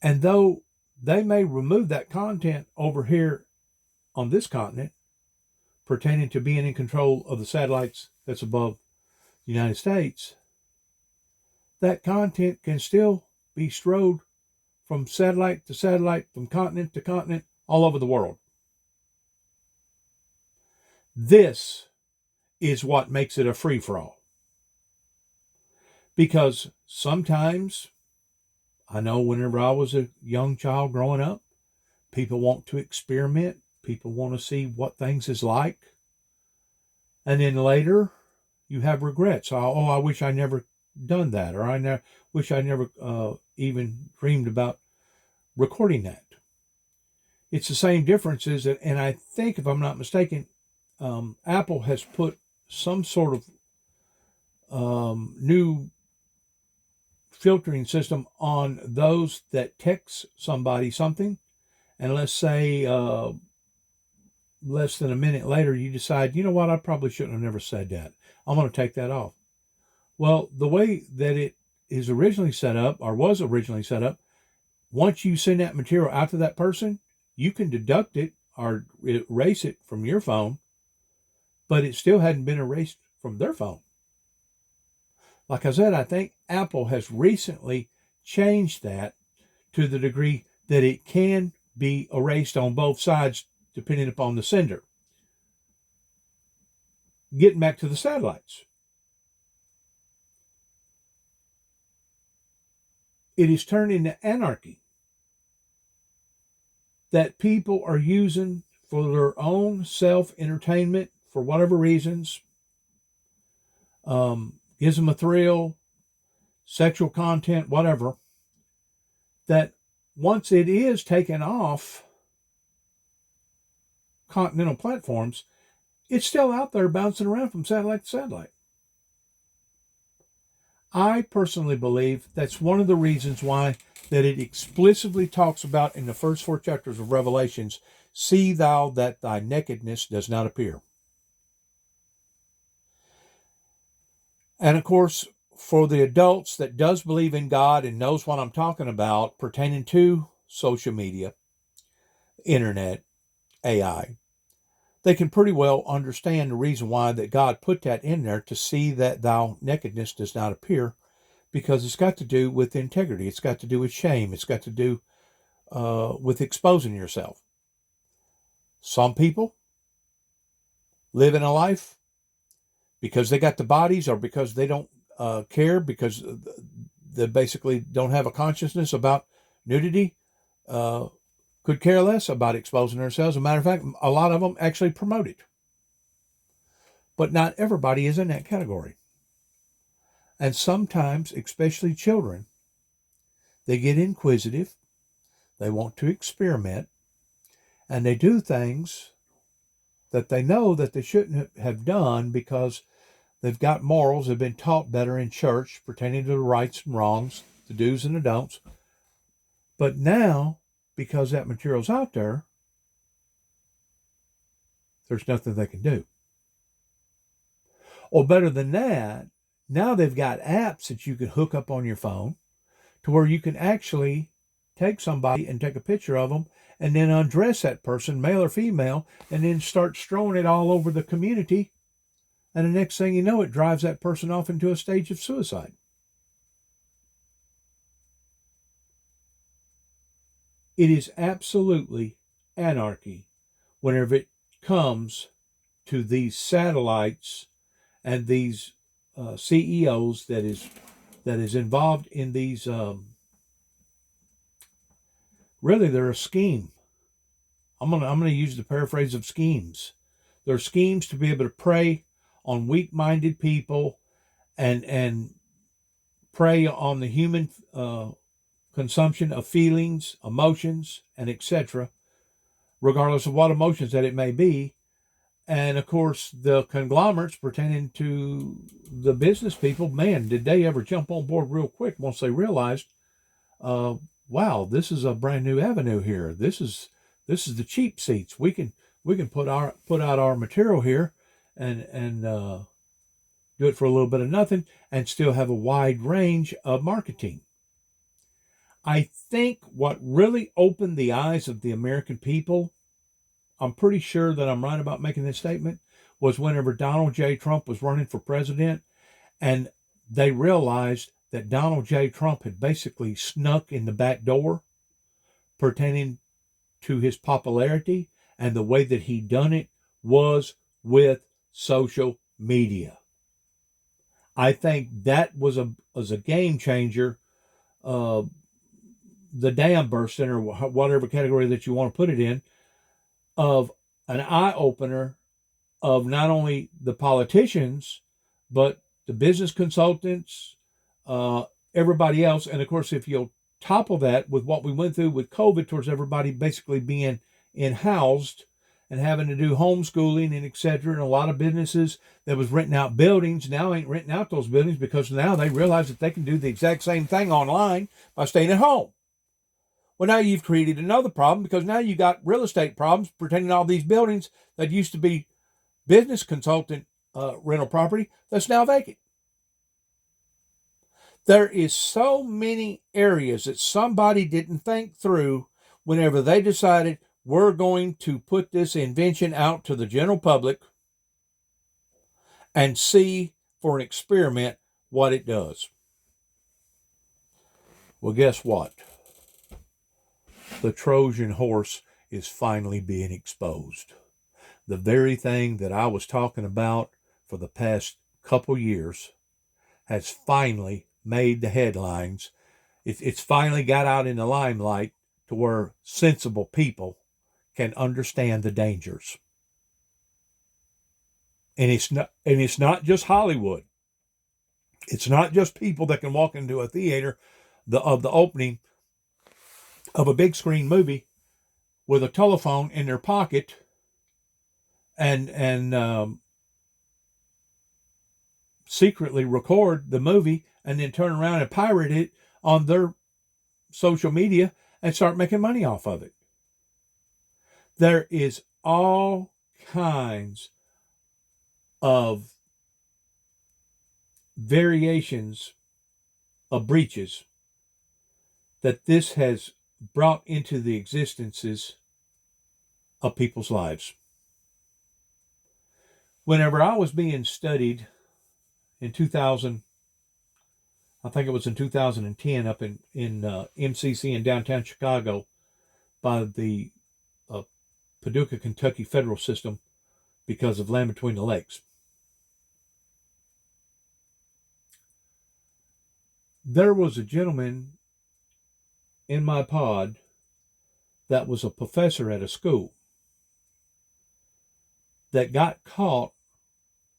D: And though they may remove that content over here on this continent, pertaining to being in control of the satellites that's above the United States, that content can still be strode from satellite to satellite, from continent to continent, all over the world. This is what makes it a free-for-all. Because sometimes, I know whenever I was a young child growing up, people want to experiment. People want to see what things is like. And then later, you have regrets. I wish I never done that. Or I wish I never even dreamed about recording that. It's the same difference is that, and I think if I'm not mistaken, Apple has put some sort of new filtering system on those that text somebody something, and let's say less than a minute later you decide, you know what, I probably shouldn't have never said that. I'm going to take that off. Well, the way that it is originally set up, or was originally set up, once you send that material out to that person, you can deduct it or erase it from your phone, but it still hadn't been erased from their phone. Like I said, I think Apple has recently changed that to the degree that it can be erased on both sides depending upon the sender. Getting back to the satellites. it is turned into anarchy that people are using for their own self-entertainment for whatever reasons. Gives them a thrill, sexual content, whatever. That once it is taken off continental platforms, it's still out there bouncing around from satellite to satellite. I personally believe that's one of the reasons why that it explicitly talks about in the first 4 chapters of Revelations, see thou that thy nakedness does not appear. And of course, for the adults that does believe in God and knows what I'm talking about pertaining to social media, internet, AI, they can pretty well understand the reason why that God put that in there, to see that thou nakedness does not appear, because it's got to do with integrity. It's got to do with shame. It's got to do with exposing yourself. Some people live in a life because they got the bodies, or because they don't care, because they basically don't have a consciousness about nudity, could care less about exposing themselves. As a matter of fact, a lot of them actually promote it. But not everybody is in that category. And sometimes, especially children, they get inquisitive, they want to experiment, and they do things that they know that they shouldn't have done because they've got morals, they've been taught better in church pertaining to the rights and wrongs, the do's and the don'ts. But now, because that material's out there, there's nothing they can do. Or better than that, now they've got apps that you can hook up on your phone to where you can actually take somebody and take a picture of them and then undress that person, male or female, and then start strowing it all over the community. And the next thing you know, it drives that person off into a stage of suicide. It is absolutely anarchy whenever it comes to these satellites and these CEOs that is involved in these. Really, they're a scheme. I'm gonna use the paraphrase of schemes. They're schemes to be able to prey on weak-minded people and prey on the human consumption of feelings, emotions, and etc., regardless of what emotions that it may be. And of course, the conglomerates pertaining to the business people, man, did they ever jump on board real quick once they realized, wow, this is a brand new avenue here. This is the cheap seats. We can put out our material here and do it for a little bit of nothing and still have a wide range of marketing. I think what really opened the eyes of the American people, I'm pretty sure that I'm right about making this statement, was whenever Donald J. Trump was running for president, and they realized that Donald J. Trump had basically snuck in the back door pertaining to his popularity, and the way that he done it was with social media. I think that was a game changer, the dam bursting, or whatever category that you want to put it in, of an eye opener of not only the politicians, but the business consultants, everybody else. And of course, if you'll topple that with what we went through with COVID, towards everybody basically being in-housed and having to do homeschooling and etc. And a lot of businesses that was renting out buildings now ain't renting out those buildings, because now they realize that they can do the exact same thing online by staying at home. Well, now you've created another problem, because now you got real estate problems pertaining to all these buildings that used to be business consultant rental property that's now vacant. There is so many areas that somebody didn't think through whenever they decided, we're going to put this invention out to the general public and see for an experiment what it does. Well, guess what? The Trojan horse is finally being exposed. The very thing that I was talking about for the past couple years has finally made the headlines, It's finally got out in the limelight to where sensible people can understand the dangers. And it's not just Hollywood. It's not just people that can walk into a theater of the opening of a big screen movie with a telephone in their pocket and secretly record the movie and then turn around and pirate it on their social media and start making money off of it. There is all kinds of variations of breaches that this has brought into the existences of people's lives. Whenever I was being studied in 2000, I think it was in 2010 up in MCC in downtown Chicago by the Paducah, Kentucky federal system because of Land Between the Lakes. There was a gentleman in my pod that was a professor at a school that got caught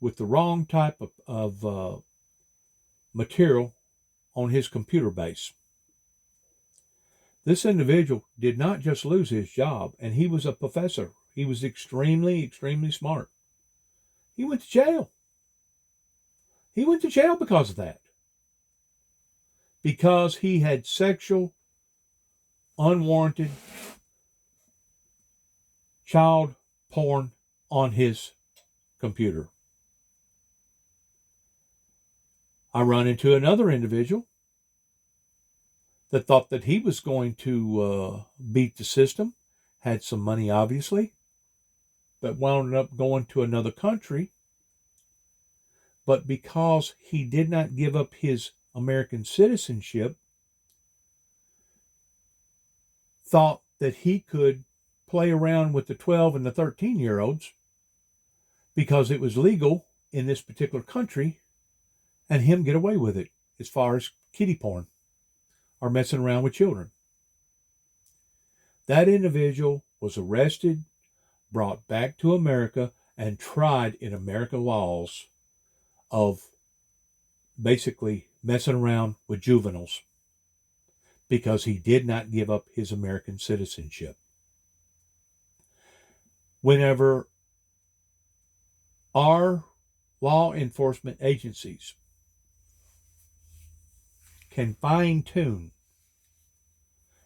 D: with the wrong type of material on his computer base. This individual did not just lose his job, and he was a professor. He was extremely, extremely smart. He went to jail. He went to jail because of that. Because he had sexual, unwarranted child porn on his computer. I run into another individual that thought that he was going to beat the system, had some money obviously, but wound up going to another country. But because he did not give up his American citizenship, thought that he could play around with the 12 and the 13-year-olds because it was legal in this particular country and him get away with it as far as kiddie porn or messing around with children. That individual was arrested, brought back to America, and tried in American laws of basically messing around with juveniles because he did not give up his American citizenship. Whenever our law enforcement agencies can fine-tune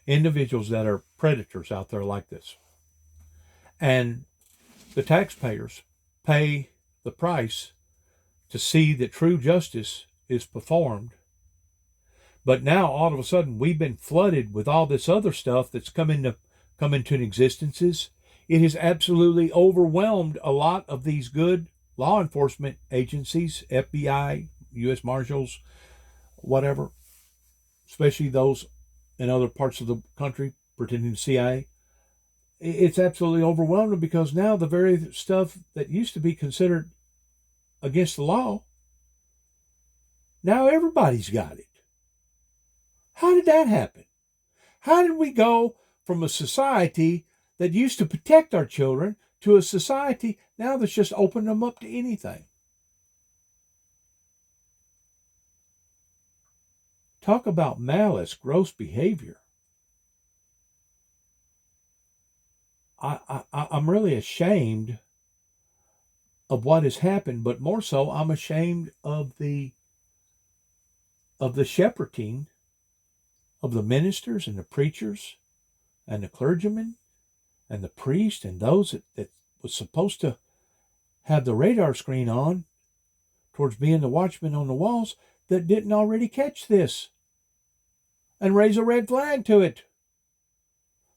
D: individuals that are predators out there like this, and the taxpayers pay the price to see that true justice is performed, but now all of a sudden we've been flooded with all this other stuff that's come into existences. It has absolutely overwhelmed a lot of these good law enforcement agencies, FBI, U.S. Marshals, whatever, especially those in other parts of the country pretending to CIA. It's absolutely overwhelming because now the very stuff that used to be considered against the law, now everybody's got it. How did that happen? How did we go from a society that used to protect our children to a society now that's just opened them up to anything? Talk about malice, gross behavior. I'm really ashamed of what has happened, but more so, I'm ashamed of the shepherding of the ministers and the preachers and the clergymen and the priests and those that was supposed to have the radar screen on towards being the watchmen on the walls that didn't already catch this and raise a red flag to it.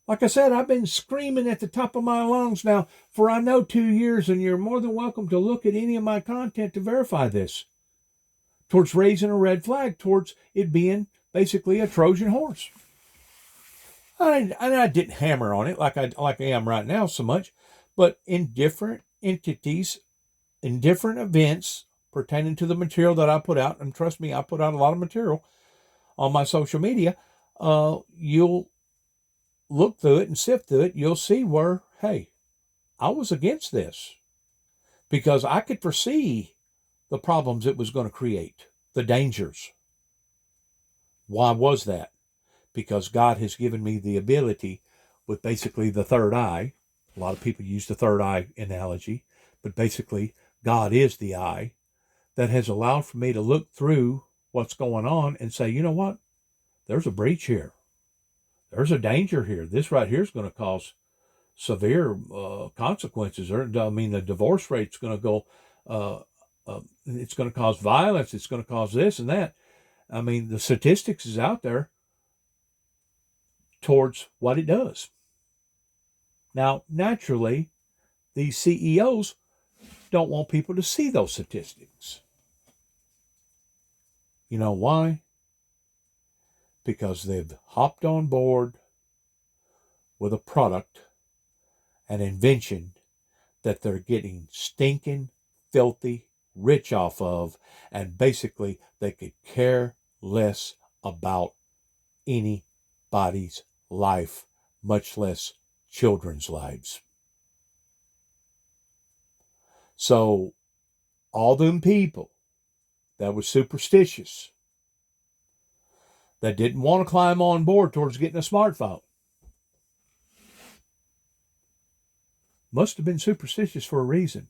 D: Like I said, I've been screaming at the top of my lungs now for I know 2 years, and you're more than welcome to look at any of my content to verify this, towards raising a red flag, towards it being basically a Trojan horse. I didn't hammer on it like I am right now so much, but in different entities, in different events pertaining to the material that I put out, and trust me, I put out a lot of material on my social media, you'll look through it and sift through it. You'll see where, hey, I was against this because I could foresee the problems it was going to create, the dangers. Why was that? Because God has given me the ability with basically the third eye. A lot of people use the third eye analogy, but basically God is the eye that has allowed for me to look through what's going on and say, you know what? There's a breach here. There's a danger here. This right here is going to cause severe consequences. I mean, the divorce rate's going to go, it's going to cause violence. It's going to cause this and that. I mean, the statistics is out there towards what it does. Now, naturally, these CEOs don't want people to see those statistics. You know why? Because they've hopped on board with a product, an invention that they're getting stinking, filthy rich off of, and basically they could care less about anybody's life, much less children's lives. So all them people that was superstitious, that didn't want to climb on board towards getting a smartphone, must have been superstitious for a reason.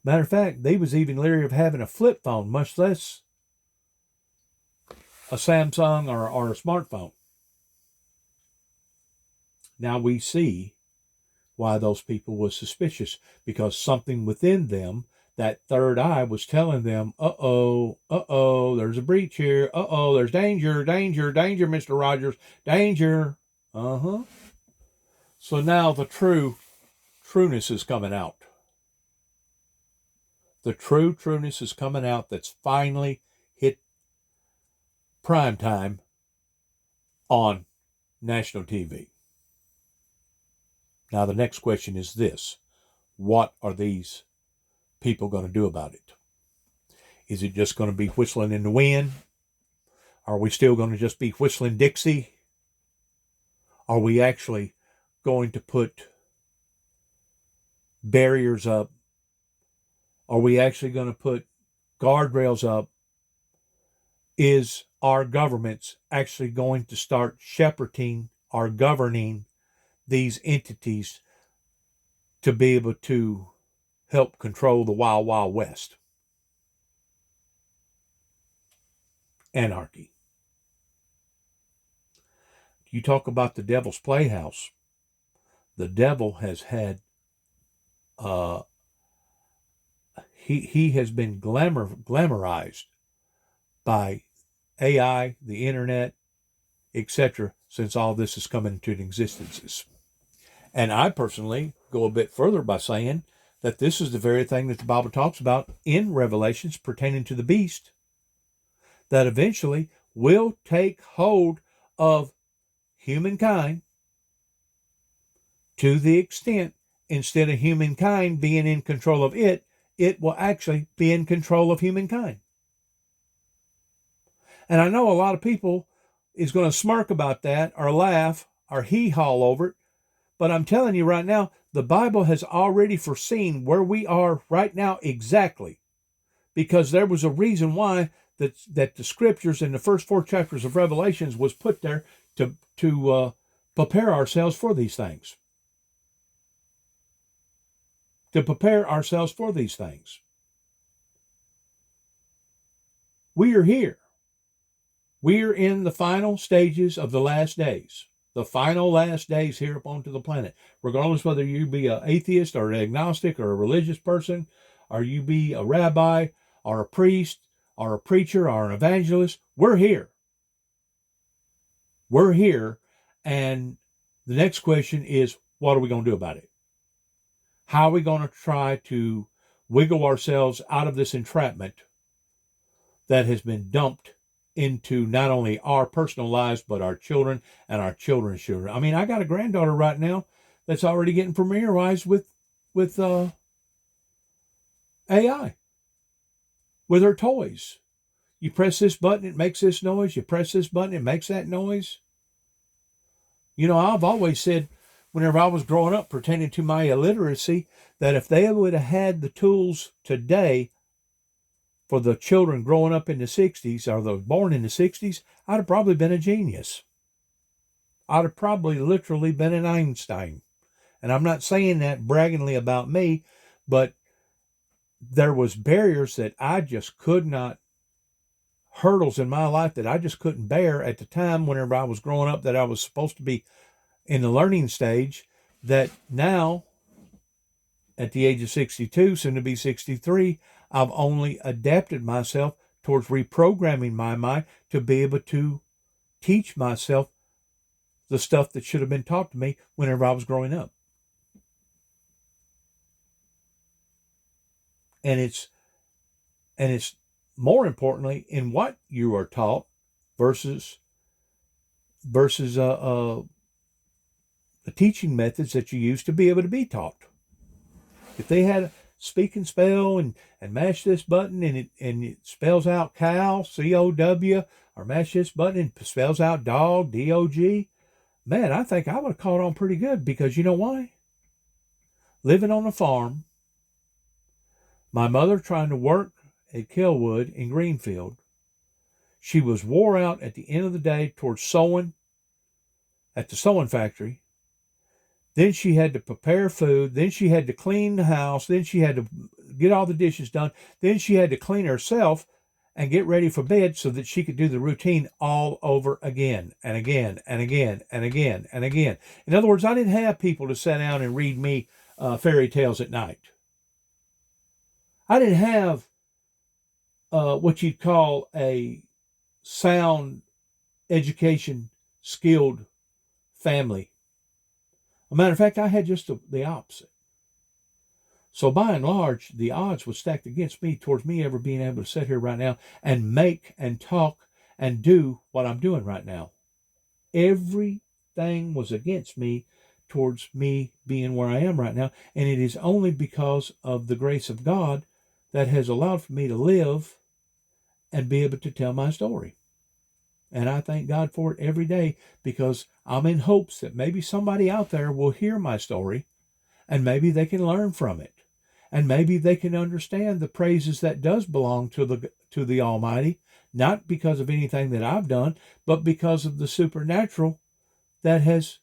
D: Matter of fact, they was even leery of having a flip phone, much less a Samsung or a smartphone. Now we see why those people was suspicious, because something within them, that third eye, was telling them, uh-oh, there's a breach here. Uh-oh, there's danger, Mr. Rogers, danger. Uh-huh. So now the trueness is coming out. The trueness is coming out that's finally hit prime time on national TV. Now the next question is this. What are these people going to do about it? Is it just going to be whistling in the wind? Are we still going to just be whistling Dixie? Are we actually going to put barriers up? Are we actually going to put guardrails up? Is our governments actually going to start shepherding or governing these entities to be able to help control the wild, wild west? Anarchy. You talk about the devil's playhouse. The devil has had, he has been glamorized by AI, the internet, etc., since all this is coming into existence. And I personally go a bit further by saying that this is the very thing that the Bible talks about in Revelations pertaining to the beast, that eventually will take hold of humankind to the extent, instead of humankind being in control of it, it will actually be in control of humankind. And I know a lot of people is going to smirk about that or laugh or hee-haw over it, but I'm telling you right now, the Bible has already foreseen where we are right now exactly, because there was a reason why that the scriptures in the first 4 chapters of Revelations was put there to prepare ourselves for these things. To prepare ourselves for these things. We are here. We're in the final stages of the last days. The final last days here upon to the planet. Regardless whether you be an atheist or an agnostic or a religious person, or you be a rabbi or a priest or a preacher or an evangelist, we're here. We're here. And the next question is, what are we going to do about it? How are we going to try to wiggle ourselves out of this entrapment that has been dumped into not only our personal lives, but our children and our children's children? I mean, I got a granddaughter right now that's already getting familiarized with AI, with her toys. You press this button, it makes this noise. You press this button, it makes that noise. You know, I've always said, whenever I was growing up, pertaining to my illiteracy, that if they would have had the tools today for the children growing up in the 60s, or those born in the 60s, I'd have probably been a genius. I'd have probably literally been an Einstein. And I'm not saying that braggingly about me, but there was barriers that I just could not, hurdles in my life that I just couldn't bear at the time whenever I was growing up, that I was supposed to be in the learning stage, that now, at the age of 62, soon to be 63, I've only adapted myself towards reprogramming my mind to be able to teach myself the stuff that should have been taught to me whenever I was growing up. And it's more importantly in what you are taught versus the teaching methods that you use to be able to be taught. If they had a speak and spell and mash this button and it spells out cow, COW, or mash this button and spells out dog, DOG, man, I think I would have caught on pretty good, because you know why? Living on a farm, my mother trying to work at Killwood in Greenfield, she was wore out at the end of the day towards sewing at the sewing factory. Then she had to prepare food. Then she had to clean the house. Then she had to get all the dishes done. Then she had to clean herself and get ready for bed so that she could do the routine all over again and again and again and again and again. In other words, I didn't have people to sit down and read me fairy tales at night. I didn't have what you'd call a sound education skilled family. As a matter of fact, I had just the opposite. So by and large, the odds were stacked against me towards me ever being able to sit here right now and make and talk and do what I'm doing right now. Everything was against me towards me being where I am right now. And it is only because of the grace of God that has allowed for me to live and be able to tell my story. And I thank God for it every day, because I'm in hopes that maybe somebody out there will hear my story and maybe they can learn from it. And maybe they can understand the praises that does belong to the Almighty, not because of anything that I've done, but because of the supernatural that has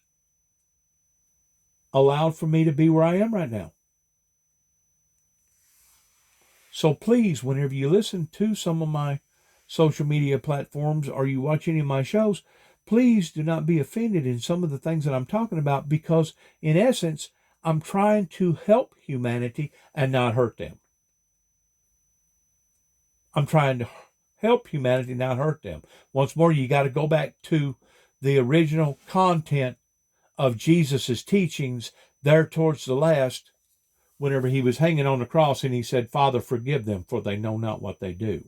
D: allowed for me to be where I am right now. So please, whenever you listen to some of my social media platforms or you watch any of my shows, please do not be offended in some of the things that I'm talking about, because in essence, I'm trying to help humanity and not hurt them. I'm trying to help humanity, not hurt them. Once more, you got to go back to the original content of Jesus's teachings there towards the last, whenever he was hanging on the cross and he said, Father, forgive them, for they know not what they do.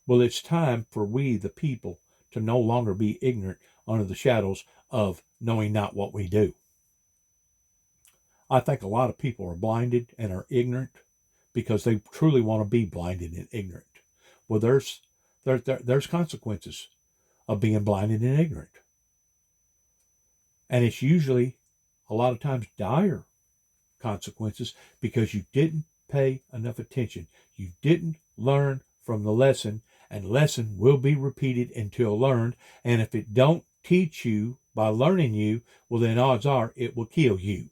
D: Well, it's time for we, the people, to no longer be ignorant under the shadows of knowing not what we do. I think a lot of people are blinded and are ignorant because they truly want to be blinded and ignorant. Well, there's consequences of being blinded and ignorant. And it's usually, a lot of times, dire consequences, because you didn't pay enough attention. You didn't learn from the lesson, and lesson will be repeated until learned. And if it don't teach you by learning you, well, then odds are it will kill you.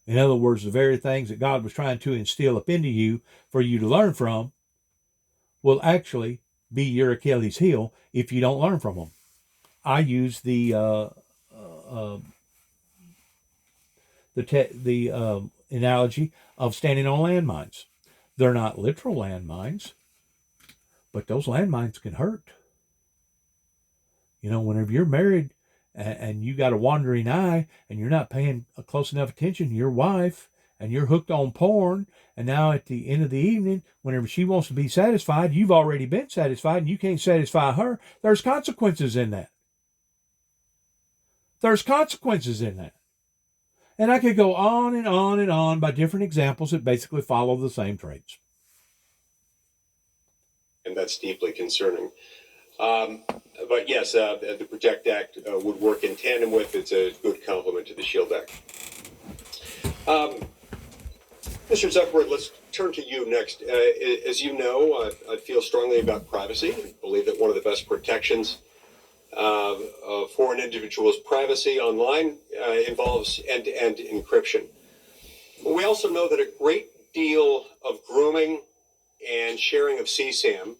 D: In other words, the very things that God was trying to instill up into you for you to learn from will actually be your Achilles heel if you don't learn from them. I use the analogy of standing on landmines. They're not literal landmines, but those landmines can hurt. You know, whenever you're married and you got a wandering eye and you're not paying close enough attention to your wife, and you're hooked on porn, and now at the end of the evening, whenever she wants to be satisfied, you've already been satisfied and you can't satisfy her, there's consequences in that. There's consequences in that. And I could go on and on and on by different examples that basically follow the same traits.
H: and that's deeply concerning. But yes, the Protect Act would work in tandem with. It's a good complement to the Shield Act. Mr. Zuckerberg, let's turn to you next. As you know, I feel strongly about privacy. I believe that one of the best protections for an individual's privacy online involves end-to-end encryption. We also know that a great deal of grooming and sharing of CSAM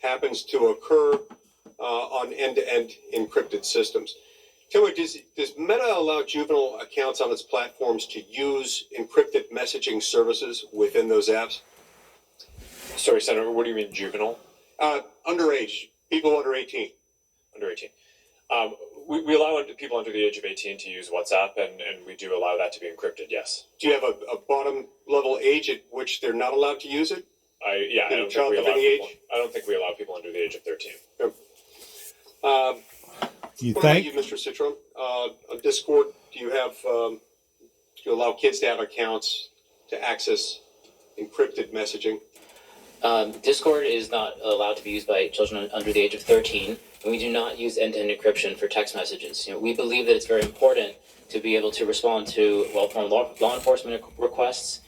H: happens to occur on end-to-end encrypted systems. Tell me, does Meta allow juvenile accounts on its platforms to use encrypted messaging services within those apps?
S: Sorry, Senator, what do you mean juvenile?
H: Underage, people under 18.
S: Under 18. We allow people under the age of 18 to use WhatsApp, and we do allow that to be encrypted, yes.
H: Do you have a bottom level age at which they're not allowed to use it?
S: I don't think we allow people under the age of 13.
H: Yep.
D: You
H: what
D: think?
H: about you, Mr. Citron? On Discord, do you allow kids to have accounts to access encrypted messaging?
Q: Discord is not allowed to be used by children under the age of 13, and we do not use end-to-end encryption for text messages. We believe that it's very important to be able to respond to well-formed law enforcement requests,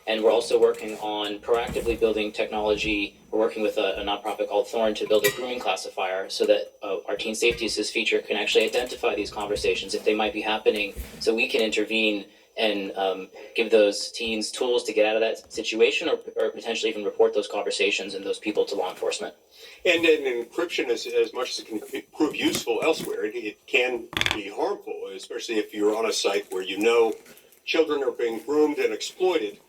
Q: and we're also working on proactively building technology. We're working with a nonprofit called Thorn to build a grooming classifier so that our Teen Safety Assist feature can actually identify these conversations if they might be happening, so we can intervene and give those teens tools to get out of that situation, or potentially even report those conversations and those people to law enforcement.
H: And encryption, as much as it can prove useful elsewhere, it can be harmful, especially if you're on a site where you know children are being groomed and exploited.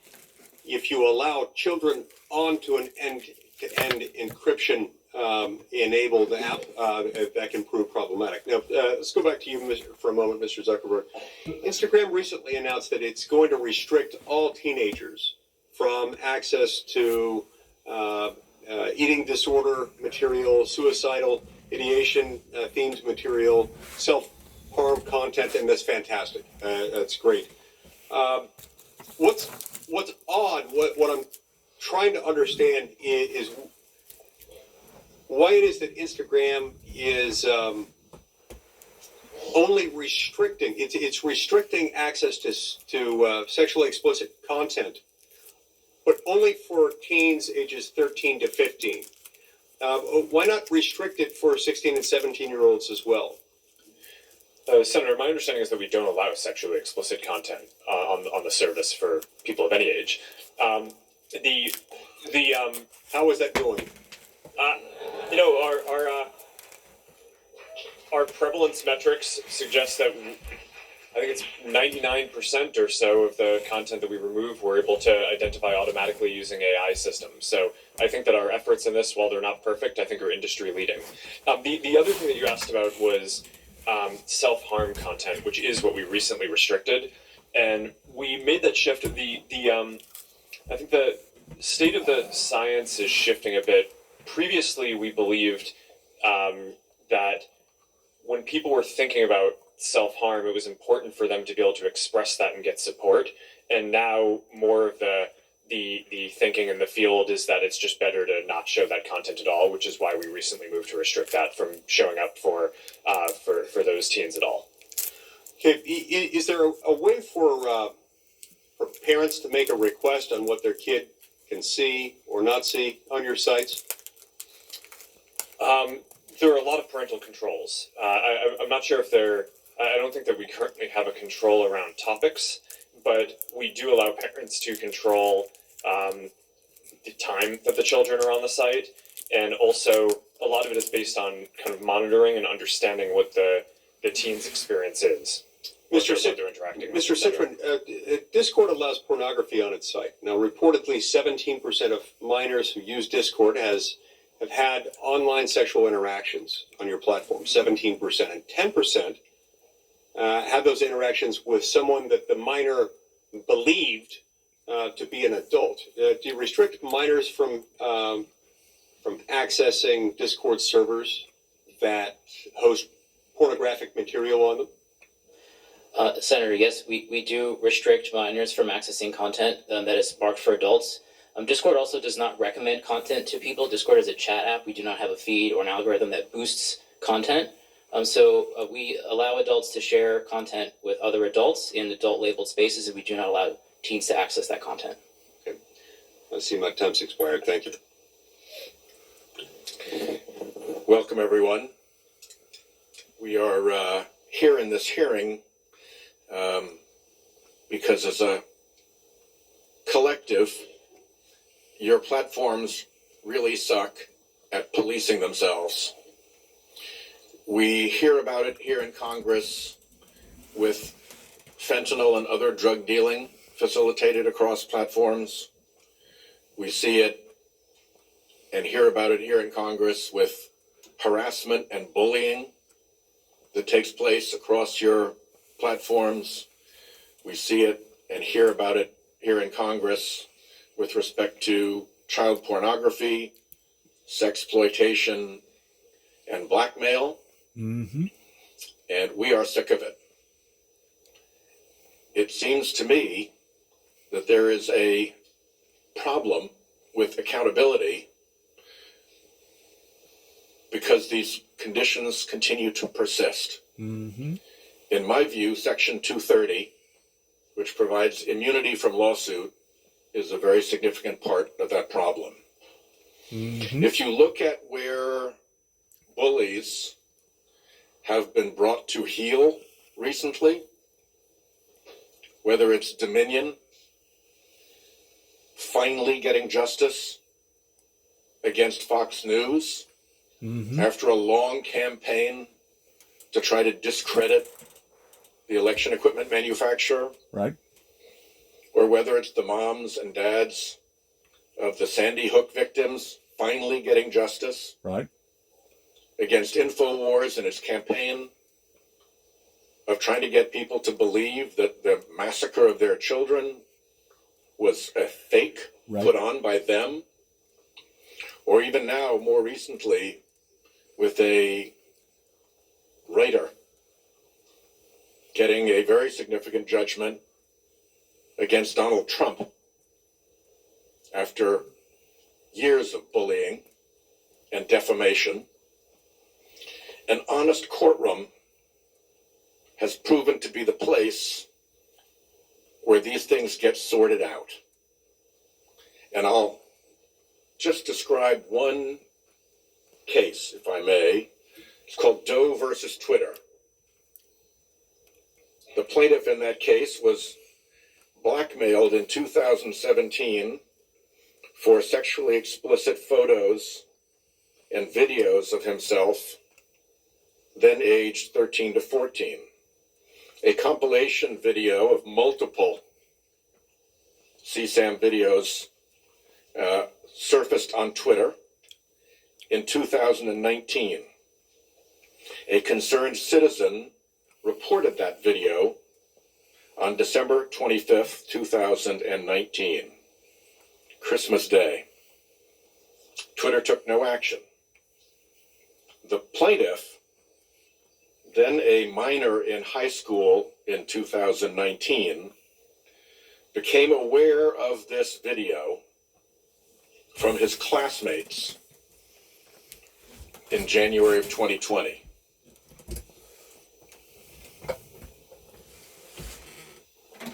H: If you allow children onto an end-to-end encryption enabled app, that can prove problematic. Now, let's go back to you for a moment, Mr. Zuckerberg. Instagram recently announced that it's going to restrict all teenagers from access to eating disorder material, suicidal ideation themed material, self-harm content, and that's fantastic. That's great. What's odd, what I'm trying to understand is why it is that Instagram is only restricting, it's restricting access to sexually explicit content, but only for teens ages 13 to 15. Why not restrict it for 16 and 17-year-olds as well?
S: Senator, my understanding is that we don't allow sexually explicit content on the service for people of any age.
H: How is that going?
S: Our prevalence metrics suggest that I think it's 99% or so of the content that we remove we're able to identify automatically using AI systems. So I think that our efforts in this, while they're not perfect, I think are industry leading. The other thing that you asked about was self-harm content, which is what we recently restricted, and we made that shift. I think the state of the science is shifting a bit. Previously, we believed that when people were thinking about self-harm, it was important for them to be able to express that and get support. And now more of the thinking in the field is that it's just better to not show that content at all, which is why we recently moved to restrict that from showing up for those teens at all.
H: Okay, is there a way for parents to make a request on what their kid can see or not see on your sites?
S: There are a lot of parental controls. I'm not sure if I don't think that we currently have a control around topics, but we do allow parents to control the time that the children are on the site, and also a lot of it is based on kind of monitoring and understanding what the teen's experience is.
H: Mr. Citron, Discord allows pornography on its site. Now, reportedly, 17% of minors who use Discord have had online sexual interactions on your platform, 17%. And 10% have those interactions with someone that the minor believed to be an adult. Do you restrict minors from accessing Discord servers that host pornographic material on them?
Q: Senator, yes, we do restrict minors from accessing content that is marked for adults. Discord also does not recommend content to people. Discord is a chat app. We do not have a feed or an algorithm that boosts content. So we allow adults to share content with other adults in adult labeled spaces, and we do not allow teens to access that content.
H: Okay. I see my time's expired. Thank you. Welcome, everyone. We are here in this hearing because as a collective, your platforms really suck at policing themselves. We hear about it here in Congress with fentanyl and other drug dealing facilitated across platforms. We see it and hear about it here in Congress with harassment and bullying that takes place across your platforms. We see it and hear about it here in Congress with respect to child pornography, sexploitation, and blackmail.
D: Mm-hmm.
H: And we are sick of it. It seems to me that there is a problem with accountability because these conditions continue to persist.
D: Mm-hmm.
H: In my view, Section 230, which provides immunity from lawsuit, is a very significant part of that problem.
D: Mm-hmm.
H: If you look at where bullies have been brought to heel recently, whether it's Dominion finally getting justice against Fox News after a long campaign to try to discredit the election equipment manufacturer,
D: Right.
H: or whether it's the moms and dads of the Sandy Hook victims finally getting justice
D: Right.
H: against InfoWars and its campaign of trying to get people to believe that the massacre of their children was a fake put on by them, or even now, more recently, with a writer getting a very significant judgment against Donald Trump after years of bullying and defamation. An honest courtroom has proven to be the place where these things get sorted out. And I'll just describe one case, if I may. It's called Doe versus Twitter. The plaintiff in that case was blackmailed in 2017 for sexually explicit photos and videos of himself, then aged 13 to 14. A compilation video of multiple CSAM videos surfaced on Twitter in 2019. A concerned citizen reported that video on December 25th, 2019, Christmas Day. Twitter took no action. The plaintiff, then a minor in high school in 2019, became aware of this video from his classmates in January of 2020.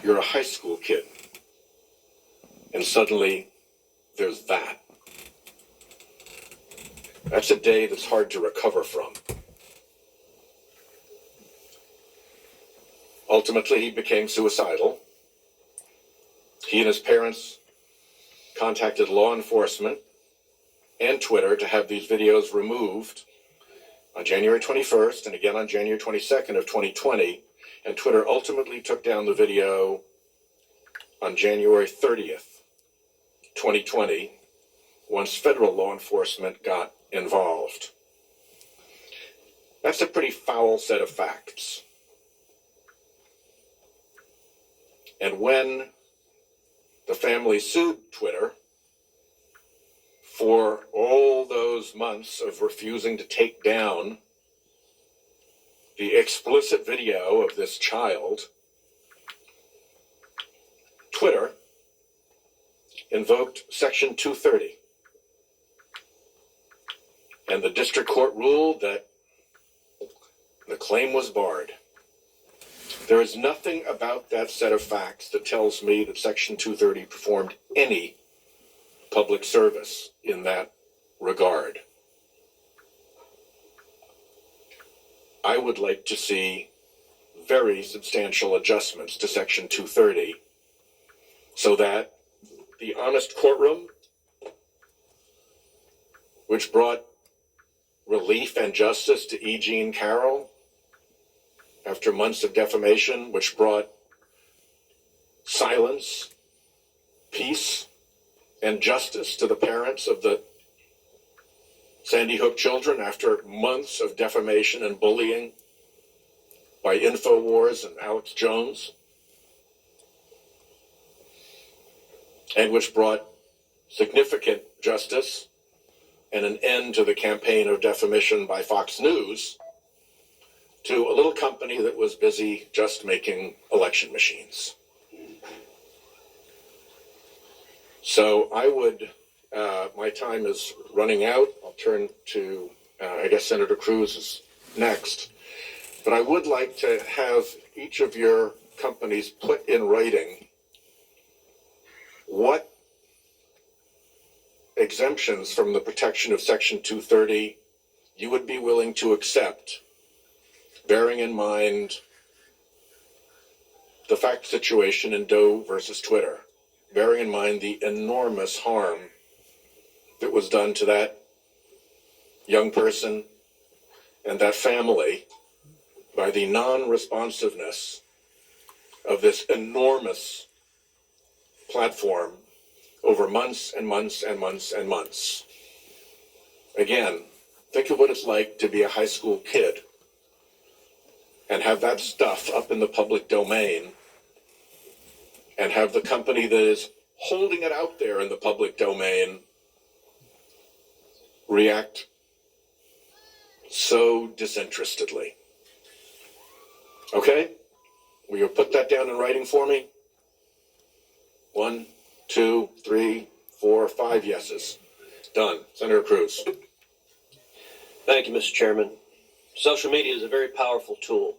H: You're a high school kid, and suddenly there's that. That's a day that's hard to recover from. Ultimately, he became suicidal. He and his parents contacted law enforcement and Twitter to have these videos removed on January 21st and again on January 22nd of 2020. And Twitter ultimately took down the video on January 30th, 2020, once federal law enforcement got involved. That's a pretty foul set of facts. And when the family sued Twitter for all those months of refusing to take down the explicit video of this child, Twitter,
F: invoked Section 230. And the district court ruled that the claim was barred. There is nothing about that set of facts that tells me that Section 230 performed any public service in that regard. I would like to see very substantial adjustments to Section 230 so that the honest courtroom, which brought relief and justice to E. Jean Carroll after months of defamation, which brought silence, peace, and justice to the parents of the Sandy Hook children after months of defamation and bullying by InfoWars and Alex Jones, and which brought significant justice and an end to the campaign of defamation by Fox News, to a little company that was busy just making election machines. So I would, my time is running out. I'll turn to, I guess Senator Cruz is next. But I would like to have each of your companies put in writing what exemptions from the protection of Section 230 you would be willing to accept, bearing in mind the fact situation in Doe versus Twitter, bearing in mind the enormous harm that was done to that young person and that family by the non-responsiveness of this enormous platform over months and months and months and months. Again, think of what it's like to be a high school kid and have that stuff up in the public domain and have the company that is holding it out there in the public domain react so disinterestedly. Okay? Will you put that down in writing for me? 1, 2, 3, 4, 5 yeses. Done. Senator Cruz.
V: Thank you, Mr. Chairman. Social media is a very powerful tool.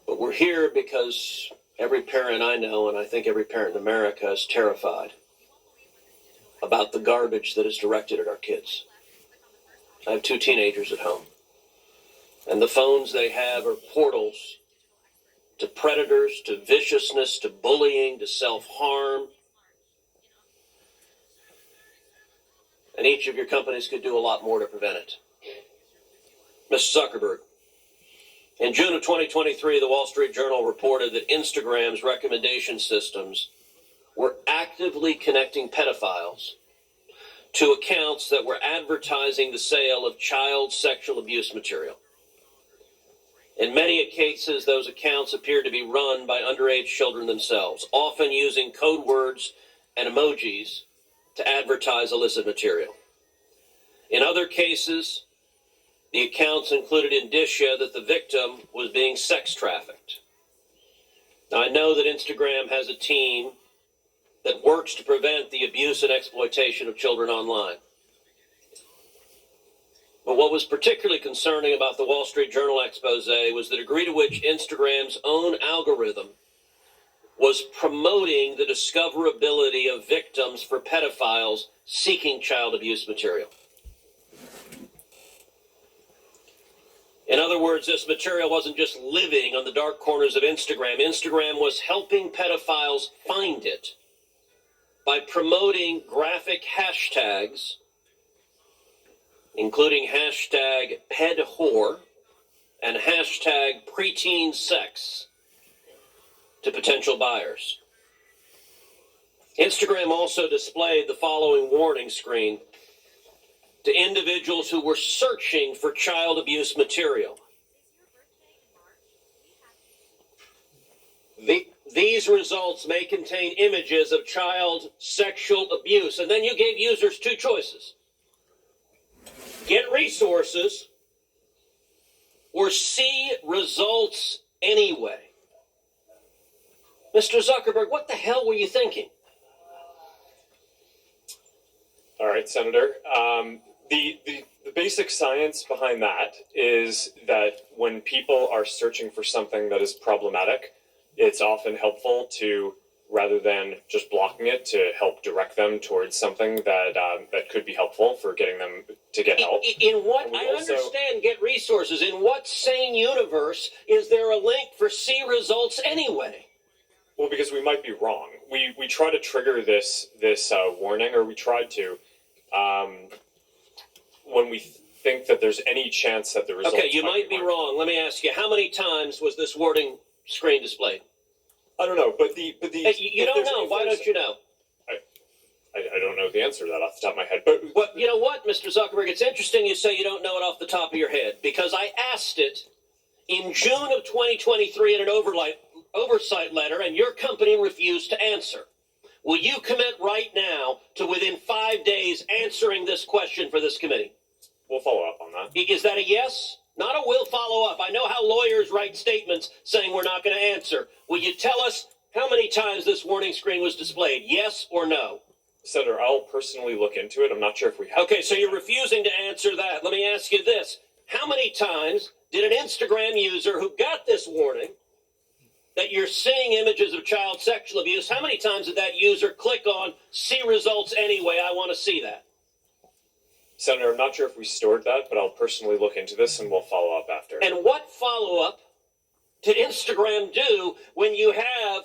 V: But we're here because every parent I know, and I think every parent in America, is terrified about the garbage that is directed at our kids. I have 2 teenagers at home. And the phones they have are portals to predators, to viciousness, to bullying, to self-harm. And each of your companies could do a lot more to prevent it. Mr. Zuckerberg, in June of 2023, the Wall Street Journal reported that Instagram's recommendation systems were actively connecting pedophiles to accounts that were advertising the sale of child sexual abuse material. In many cases, those accounts appeared to be run by underage children themselves, often using code words and emojis to advertise illicit material. In other cases, the accounts included indicia that the victim was being sex trafficked. Now, I know that Instagram has a team that works to prevent the abuse and exploitation of children online. But what was particularly concerning about the Wall Street Journal expose was the degree to which Instagram's own algorithm was promoting the discoverability of victims for pedophiles seeking child abuse material. In other words, this material wasn't just living on the dark corners of Instagram. Instagram was helping pedophiles find it by promoting graphic hashtags, including hashtag pedwhore and hashtag preteen sex, to potential buyers. Instagram also displayed the following warning screen to individuals who were searching for child abuse material. These results may contain images of child sexual abuse. And then you gave users 2 choices. Get resources or see results anyway. Mr. Zuckerberg, what the hell were you thinking?
S: right, Senator. The basic science behind that is that when people are searching for something that is problematic, it's often helpful to, rather than just blocking it, to help direct them towards something that that could be helpful for getting them to get help.
V: In what, I understand get resources. In what sane universe is there a link for C results anyway?
S: Well, because we might be wrong. We try to trigger this warning, or we tried to, when we think that there's any chance that the results.
V: Okay, you might be wrong. Let me ask you, how many times was this warning screen displayed?
S: I don't know, but
V: Hey, you don't know. Why don't you know?
S: I don't know the answer to that off the top of my head. But
V: you know what, Mr. Zuckerberg? It's interesting you say you don't know it off the top of your head, because I asked it in June of 2023 in an oversight letter, and your company refused to answer. Will you commit right now to within 5 days answering this question for this committee?
S: We'll follow up on that.
V: Is that a yes? Not a will follow up. I know how lawyers write statements saying we're not going to answer. Will you tell us how many times this warning screen was displayed? Yes or no?
S: Senator, I'll personally look into it. I'm not sure if we have.
V: Okay, so you're refusing to answer that. Let me ask you this. How many times did an Instagram user who got this warning that you're seeing images of child sexual abuse, how many times did that user click on see results anyway? I want to see that.
S: Senator, I'm not sure if we stored that, but I'll personally look into this and we'll follow up after.
V: And what follow-up did Instagram do when you have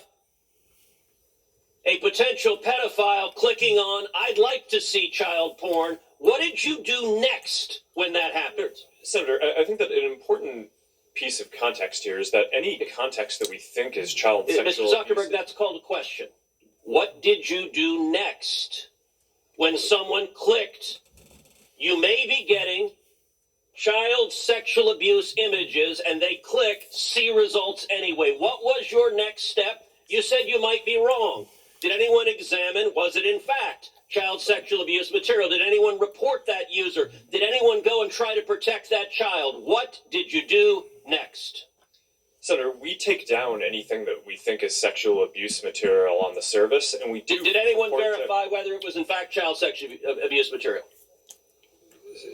V: a potential pedophile clicking on, I'd like to see child porn? What did you do next when that happened?
S: Senator, I think that an important piece of context here is that any context that we think is child sexual
V: Mr. Zuckerberg,
S: abuse,
V: that's called a question. What did you do next when someone clicked, you may be getting child sexual abuse images, and they click see results anyway? What was your next step? You said you might be wrong. Did anyone examine, was it in fact child sexual abuse material? Did anyone report that user? Did anyone go and try to protect that child? What did you do next?
S: Senator, we take down anything that we think is sexual abuse material on the service, and we do.
V: Did anyone verify whether it was in fact child sexual abuse material?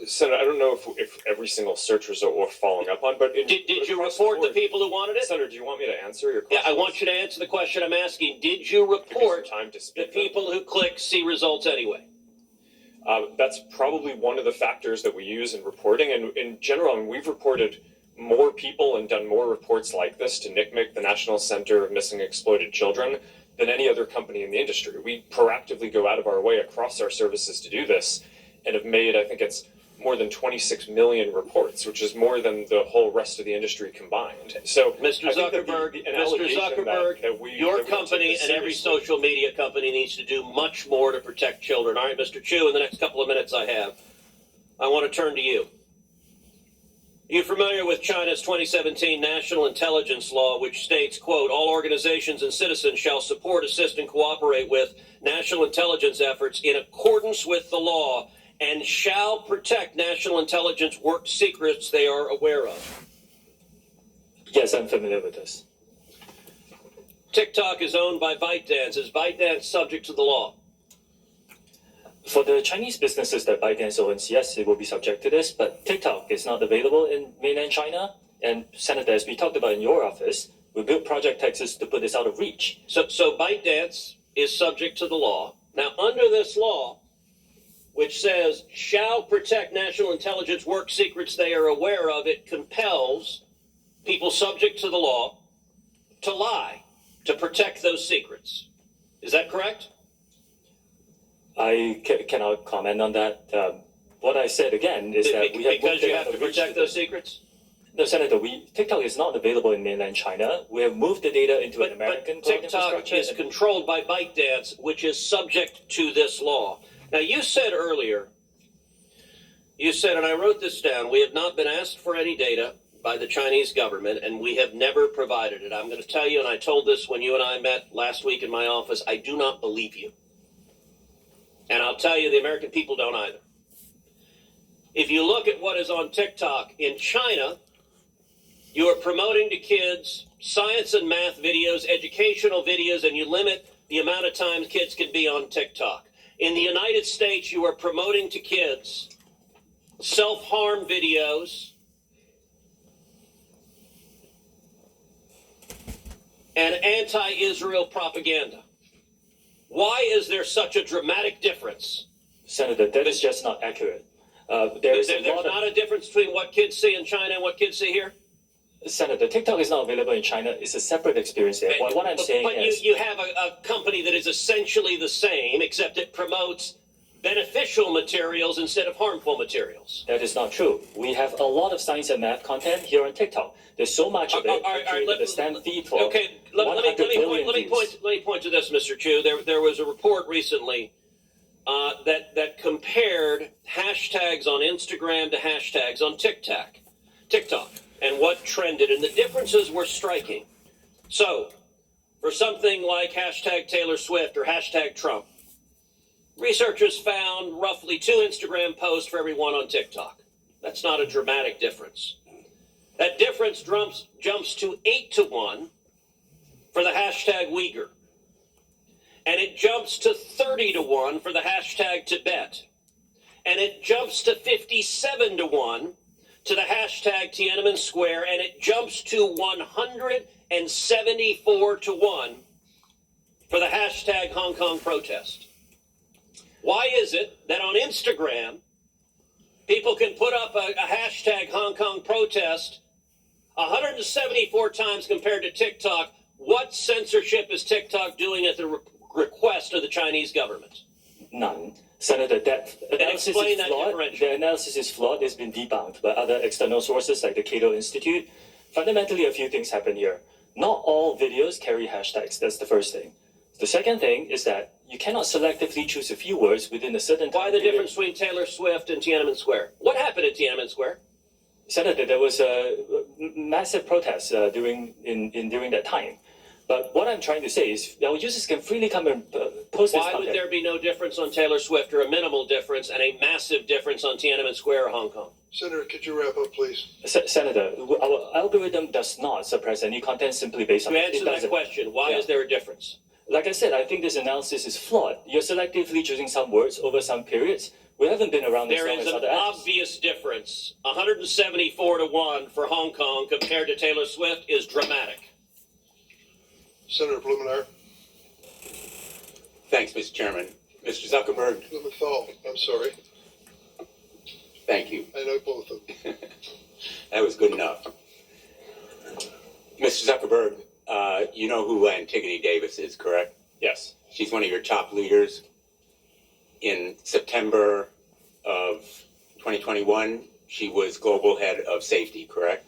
S: Senator, I don't know if every single search result we're following up on, but
V: did you report the people who wanted it?
S: Senator, do you want me to answer your question?
V: Yeah, I want you to answer the question I'm asking. Did you report the people who click see results anyway?
S: That's probably one of the factors that we use in reporting, and in general, and we've reported more people and done more reports like this to NCMEC, the National Center of Missing and Exploited Children, than any other company in the industry. We proactively go out of our way across our services to do this, and have made, I think it's more than 26 million reports, which is more than the whole rest of the industry combined. So,
V: Mr. Zuckerberg, your company and every social media company needs to do much more to protect children. All right, Mr. Chu, in the next couple of minutes I want to turn to you. Are you familiar with China's 2017 National Intelligence Law, which states, quote, all organizations and citizens shall support, assist, and cooperate with national intelligence efforts in accordance with the law and shall protect national intelligence work secrets they are aware of?
O: Yes, I'm familiar with this.
V: TikTok is owned by ByteDance. Is ByteDance subject to the law?
O: For the Chinese businesses that ByteDance owns, yes, it will be subject to this, but TikTok is not available in mainland China. And Senator, as we talked about in your office, we built Project Texas to put this out of reach.
V: So ByteDance is subject to the law. Now, under this law, which says shall protect national intelligence work secrets they are aware of, it compels people subject to the law to lie, to protect those secrets. Is that correct?
O: I cannot comment on that. What I said again is that we have
V: because you have to protect those secrets.
O: No, Senator, TikTok is not available in mainland China. We have moved the data into an American cloud
V: TikTok
O: infrastructure.
V: is controlled by ByteDance, which is subject to this law. Now, you said earlier, and I wrote this down, we have not been asked for any data by the Chinese government, and we have never provided it. I'm going to tell you, and I told this when you and I met last week in my office, I do not believe you. And I'll tell you, the American people don't either. If you look at what is on TikTok in China, you are promoting to kids science and math videos, educational videos, and you limit the amount of time kids can be on TikTok. In the United States, you are promoting to kids self-harm videos and anti-Israel propaganda. Why is there such a dramatic difference?
O: Senator, that is just not accurate. There's
V: not a difference between what kids see in China and what kids see here?
O: Senator, TikTok is not available in China. It's a separate experience there. What I'm saying is...
V: But you have a company that is essentially the same, except it promotes beneficial materials instead of harmful materials.
O: That is not true. We have a lot of science and math content here on TikTok. There's so much of it. I created the stand feed for
V: okay, let me point to this, Mr. Chu. There was a report recently that compared hashtags on Instagram to hashtags on TikTok, and what trended, and the differences were striking. So, for something like hashtag Taylor Swift or hashtag Trump, researchers found roughly 2 Instagram posts for every one on TikTok. That's not a dramatic difference. That difference jumps to 8 to 1 for the hashtag Uyghur. And it jumps to 30 to 1 for the hashtag Tibet. And it jumps to 57 to 1 to the hashtag Tiananmen Square. And it jumps to 174 to 1 for the hashtag Hong Kong protest. Why is it that on Instagram, people can put up a hashtag Hong Kong protest 174 times compared to TikTok? What censorship is TikTok doing at the request of the Chinese government?
O: None. Senator, that analysis is flawed. The analysis is flawed. It's been debunked by other external sources like the Cato Institute. Fundamentally, a few things happen here. Not all videos carry hashtags. That's the first thing. The second thing is that you cannot selectively choose a few words within a certain time.
V: Why the difference between Taylor Swift and Tiananmen Square? What happened at Tiananmen Square?
O: Senator, there was a massive protest during that time. But what I'm trying to say is our users can freely come and post this
V: Why
O: content.
V: would there be no difference on Taylor Swift, or a minimal difference, and a massive difference on Tiananmen Square or Hong Kong?
N: Senator, could you wrap up, please?
O: Senator, our algorithm does not suppress any content simply based on...
V: To answer that question, why is there a difference?
O: Like I said, I think this analysis is flawed. You're selectively choosing some words over some periods. We haven't been around this long as other apps.
V: There is an obvious difference. 174 to 1 for Hong Kong compared to Taylor Swift is dramatic.
N: Senator Blumenauer.
E: Thanks, Mr. Chairman. Mr. Zuckerberg.
N: Blumenthal, I'm sorry.
E: Thank you.
N: I know both of them.
E: That was good enough. Mr. Zuckerberg, you know who Antigone Davis is, correct?
S: Yes.
E: She's one of your top leaders. In September of 2021, she was global head of safety, correct?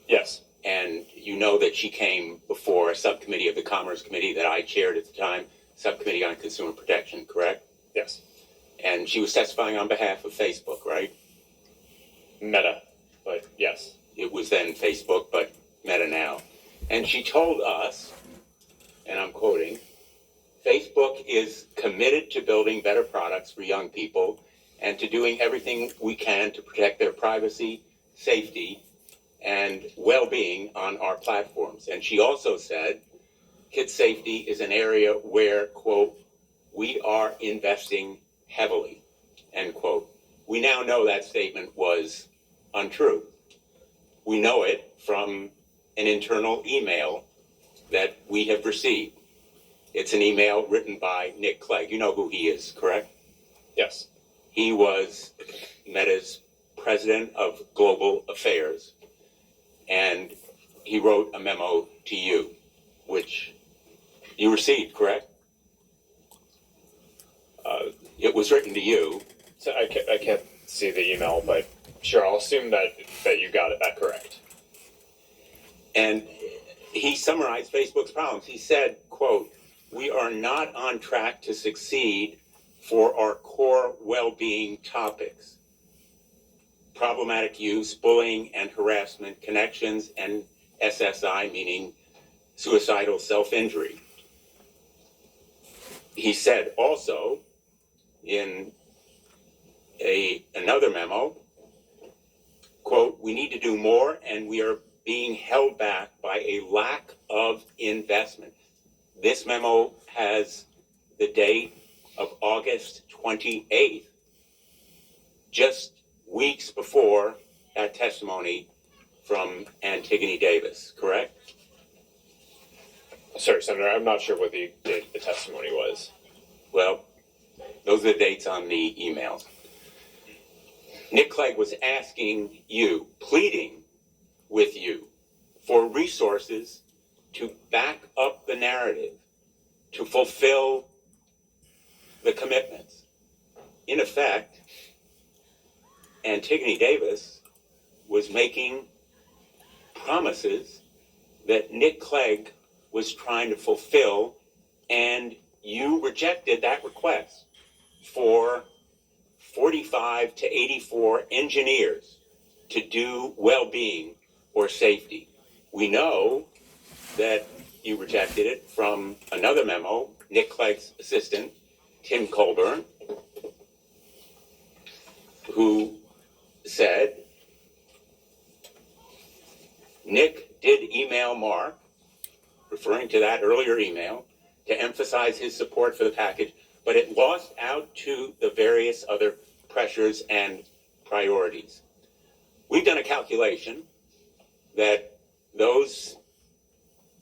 S: Yes.
E: And you know that she came before a subcommittee of the Commerce Committee that I chaired at the time, Subcommittee on Consumer Protection, correct?
S: Yes.
E: And she was testifying on behalf of Facebook, right?
S: Meta, but yes.
E: It was then Facebook, but Meta now. And she told us, and I'm quoting, Facebook is committed to building better products for young people and to doing everything we can to protect their privacy, safety, and well-being on our platforms. And she also said, kid safety is an area where, quote, we are investing heavily, end quote. We now know that statement was untrue. We know it from an internal email that we have received. It's an email written by Nick Clegg. You know who he is, correct?
S: Yes.
E: He was Meta's president of global affairs, and he wrote a memo to you, which you received, correct? It was written to you.
S: So I can't see the email, but sure, I'll assume that you got that correct.
E: And he summarized Facebook's problems. He said, quote, we are not on track to succeed for our core well-being topics. Problematic use, bullying and harassment, connections, and SSI, meaning suicidal self-injury. He said also in another memo, quote, we need to do more and we are being held back by a lack of investment. This memo has the date of August 28th, just weeks before that testimony from Antigone Davis, correct?
S: Sorry, Senator, I'm not sure what the date of the testimony was.
E: Well, those are the dates on the emails. Nick Clegg was asking you, pleading with you for resources to back up the narrative, to fulfill the commitments. In effect, Antigone Davis was making promises that Nick Clegg was trying to fulfill, and you rejected that request for 45 to 84 engineers to do well-being or safety. We know that you rejected it from another memo, Nick Clegg's assistant, Tim Colburn, who said, Nick did email Mark, referring to that earlier email, to emphasize his support for the package, but it lost out to the various other pressures and priorities. We've done a calculation that those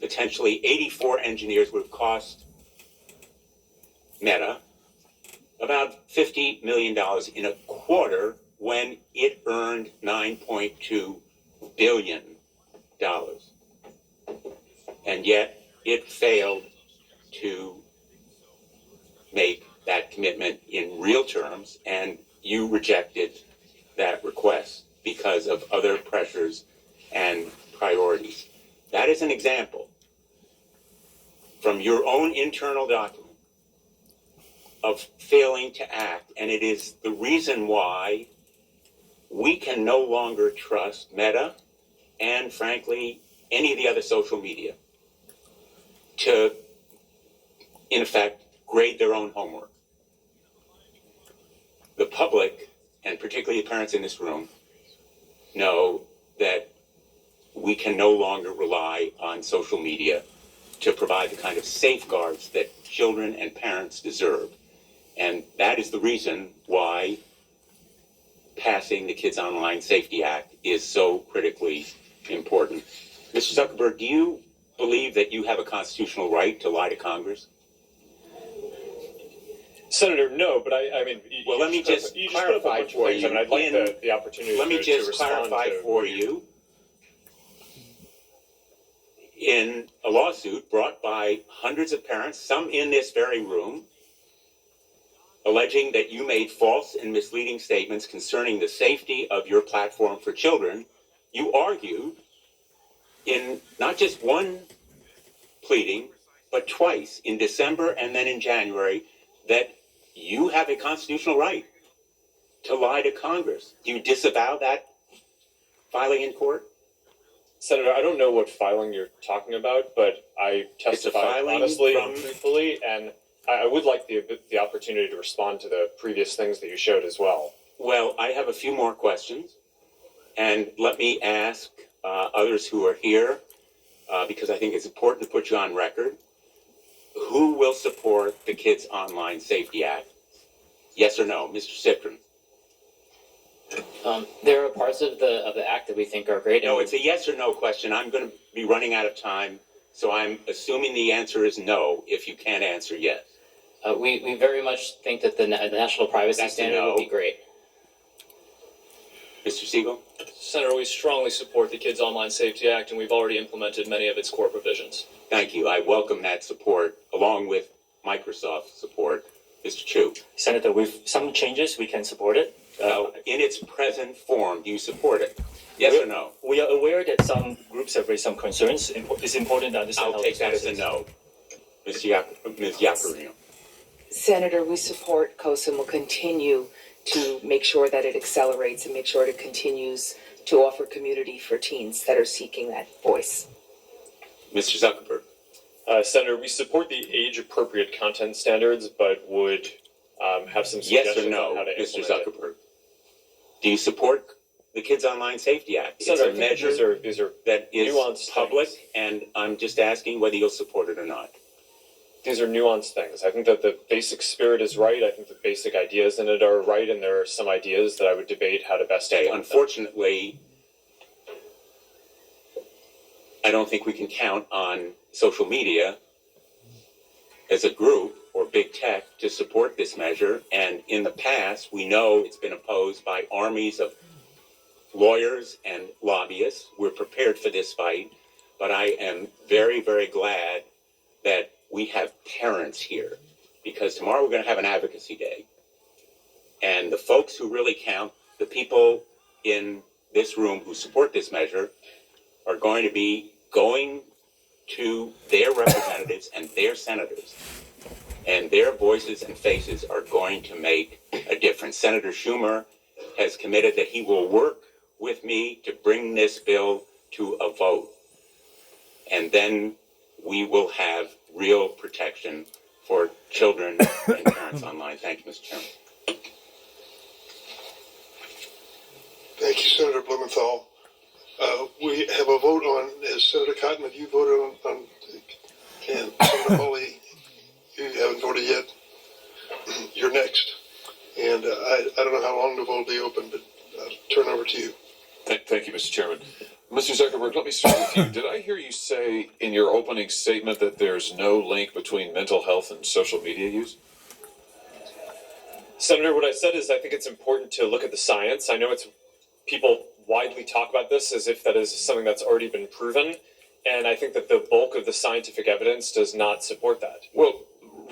E: potentially 84 engineers would have cost Meta about $50 million in a quarter when it earned $9.2 billion. And yet it failed to make that commitment in real terms, and you rejected that request because of other pressures and priorities. That is an example from your own internal document of failing to act, and it is the reason why we can no longer trust Meta and, frankly, any of the other social media to, in effect, grade their own homework. The public, and particularly the parents in this room, know that we can no longer rely on social media to provide the kind of safeguards that children and parents deserve. And that is the reason why passing the Kids Online Safety Act is so critically important. Mr. Zuckerberg, do you believe that you have a constitutional right to lie to Congress?
S: Senator, no, but I mean,
E: well, let me just clarify for you.
S: I mean, I'd like the opportunity
E: let me
S: to
E: just
S: respond
E: clarify
S: to
E: for you. In a lawsuit brought by hundreds of parents, some in this very room, alleging that you made false and misleading statements concerning the safety of your platform for children, you argued in not just one pleading, but twice, in December and then in January, that you have a constitutional right to lie to Congress. Do you disavow that filing in court?
S: Senator, I don't know what filing you're talking about, but I testify honestly and truthfully, and I would like the opportunity to respond to the previous things that you showed as well.
E: Well, I have a few more questions, and let me ask others who are here, because I think it's important to put you on record. Who will support the Kids Online Safety Act? Yes or no? Mr. Citron?
Q: There are parts of the act that we think are great.
E: No, it's a yes or no question. I'm going to be running out of time, so I'm assuming the answer is no if you can't answer yes.
Q: We very much think that the national privacy standard would be great.
E: Mr. Siegel?
M: Senator, we strongly support the Kids Online Safety Act, and we've already implemented many of its core provisions.
E: Thank you. I welcome that support, along with Microsoft's support. Mr. Chu?
O: Senator, with some changes, we can support it.
E: In its present form, do you support it? Yes or no?
O: We are aware that some groups have raised some concerns. It's important to understand.
E: I'll take that as a no. Ms. Iacarino.
P: Senator, we support COSA and will continue to make sure that it accelerates and make sure it continues to offer community for teens that are seeking that voice.
E: Mr. Zuckerberg.
S: Senator, we support the age-appropriate content standards, but would have some suggestions
E: yes or no,
S: on how to
E: Mr.
S: implement
E: Zuckerberg?
S: it.
E: Do you support the Kids Online Safety Act?
S: Senator,
E: it's a measure
S: these are
E: that is
S: nuanced
E: public,
S: things.
E: and I'm just asking whether you'll support it or not.
S: these are nuanced things. I think that the basic spirit is right. I think the basic ideas in it are right, and there are some ideas that I would debate how to best
E: Okay,
S: implement them.
E: unfortunately, I don't think we can count on social media as a group or big tech to support this measure. And in the past, we know it's been opposed by armies of lawyers and lobbyists. We're prepared for this fight, but I am very, very glad that we have parents here, because tomorrow we're going to have an advocacy day. And the folks who really count, the people in this room who support this measure, are going to be going to their representatives and their senators, and their voices and faces are going to make a difference. Senator Schumer has committed that he will work with me to bring this bill to a vote, and then we will have real protection for children and parents online. Thank you, Mr. Chairman.
N: Thank you, Senator Blumenthal. We have a vote on, as Senator Cotton, have you voted on and Senator Hawley, you haven't voted yet. You're next. And I don't know how long the vote will be open, but I'll turn over to you.
I: Thank you, Mr. Chairman. Mr. Zuckerberg, let me start with you. Did I hear you say in your opening statement that there's no link between mental health and social media use?
S: Senator, what I said is I think it's important to look at the science. I know it's people widely talk about this as if that is something that's already been proven, and I think that the bulk of the scientific evidence does not support that.
I: Well,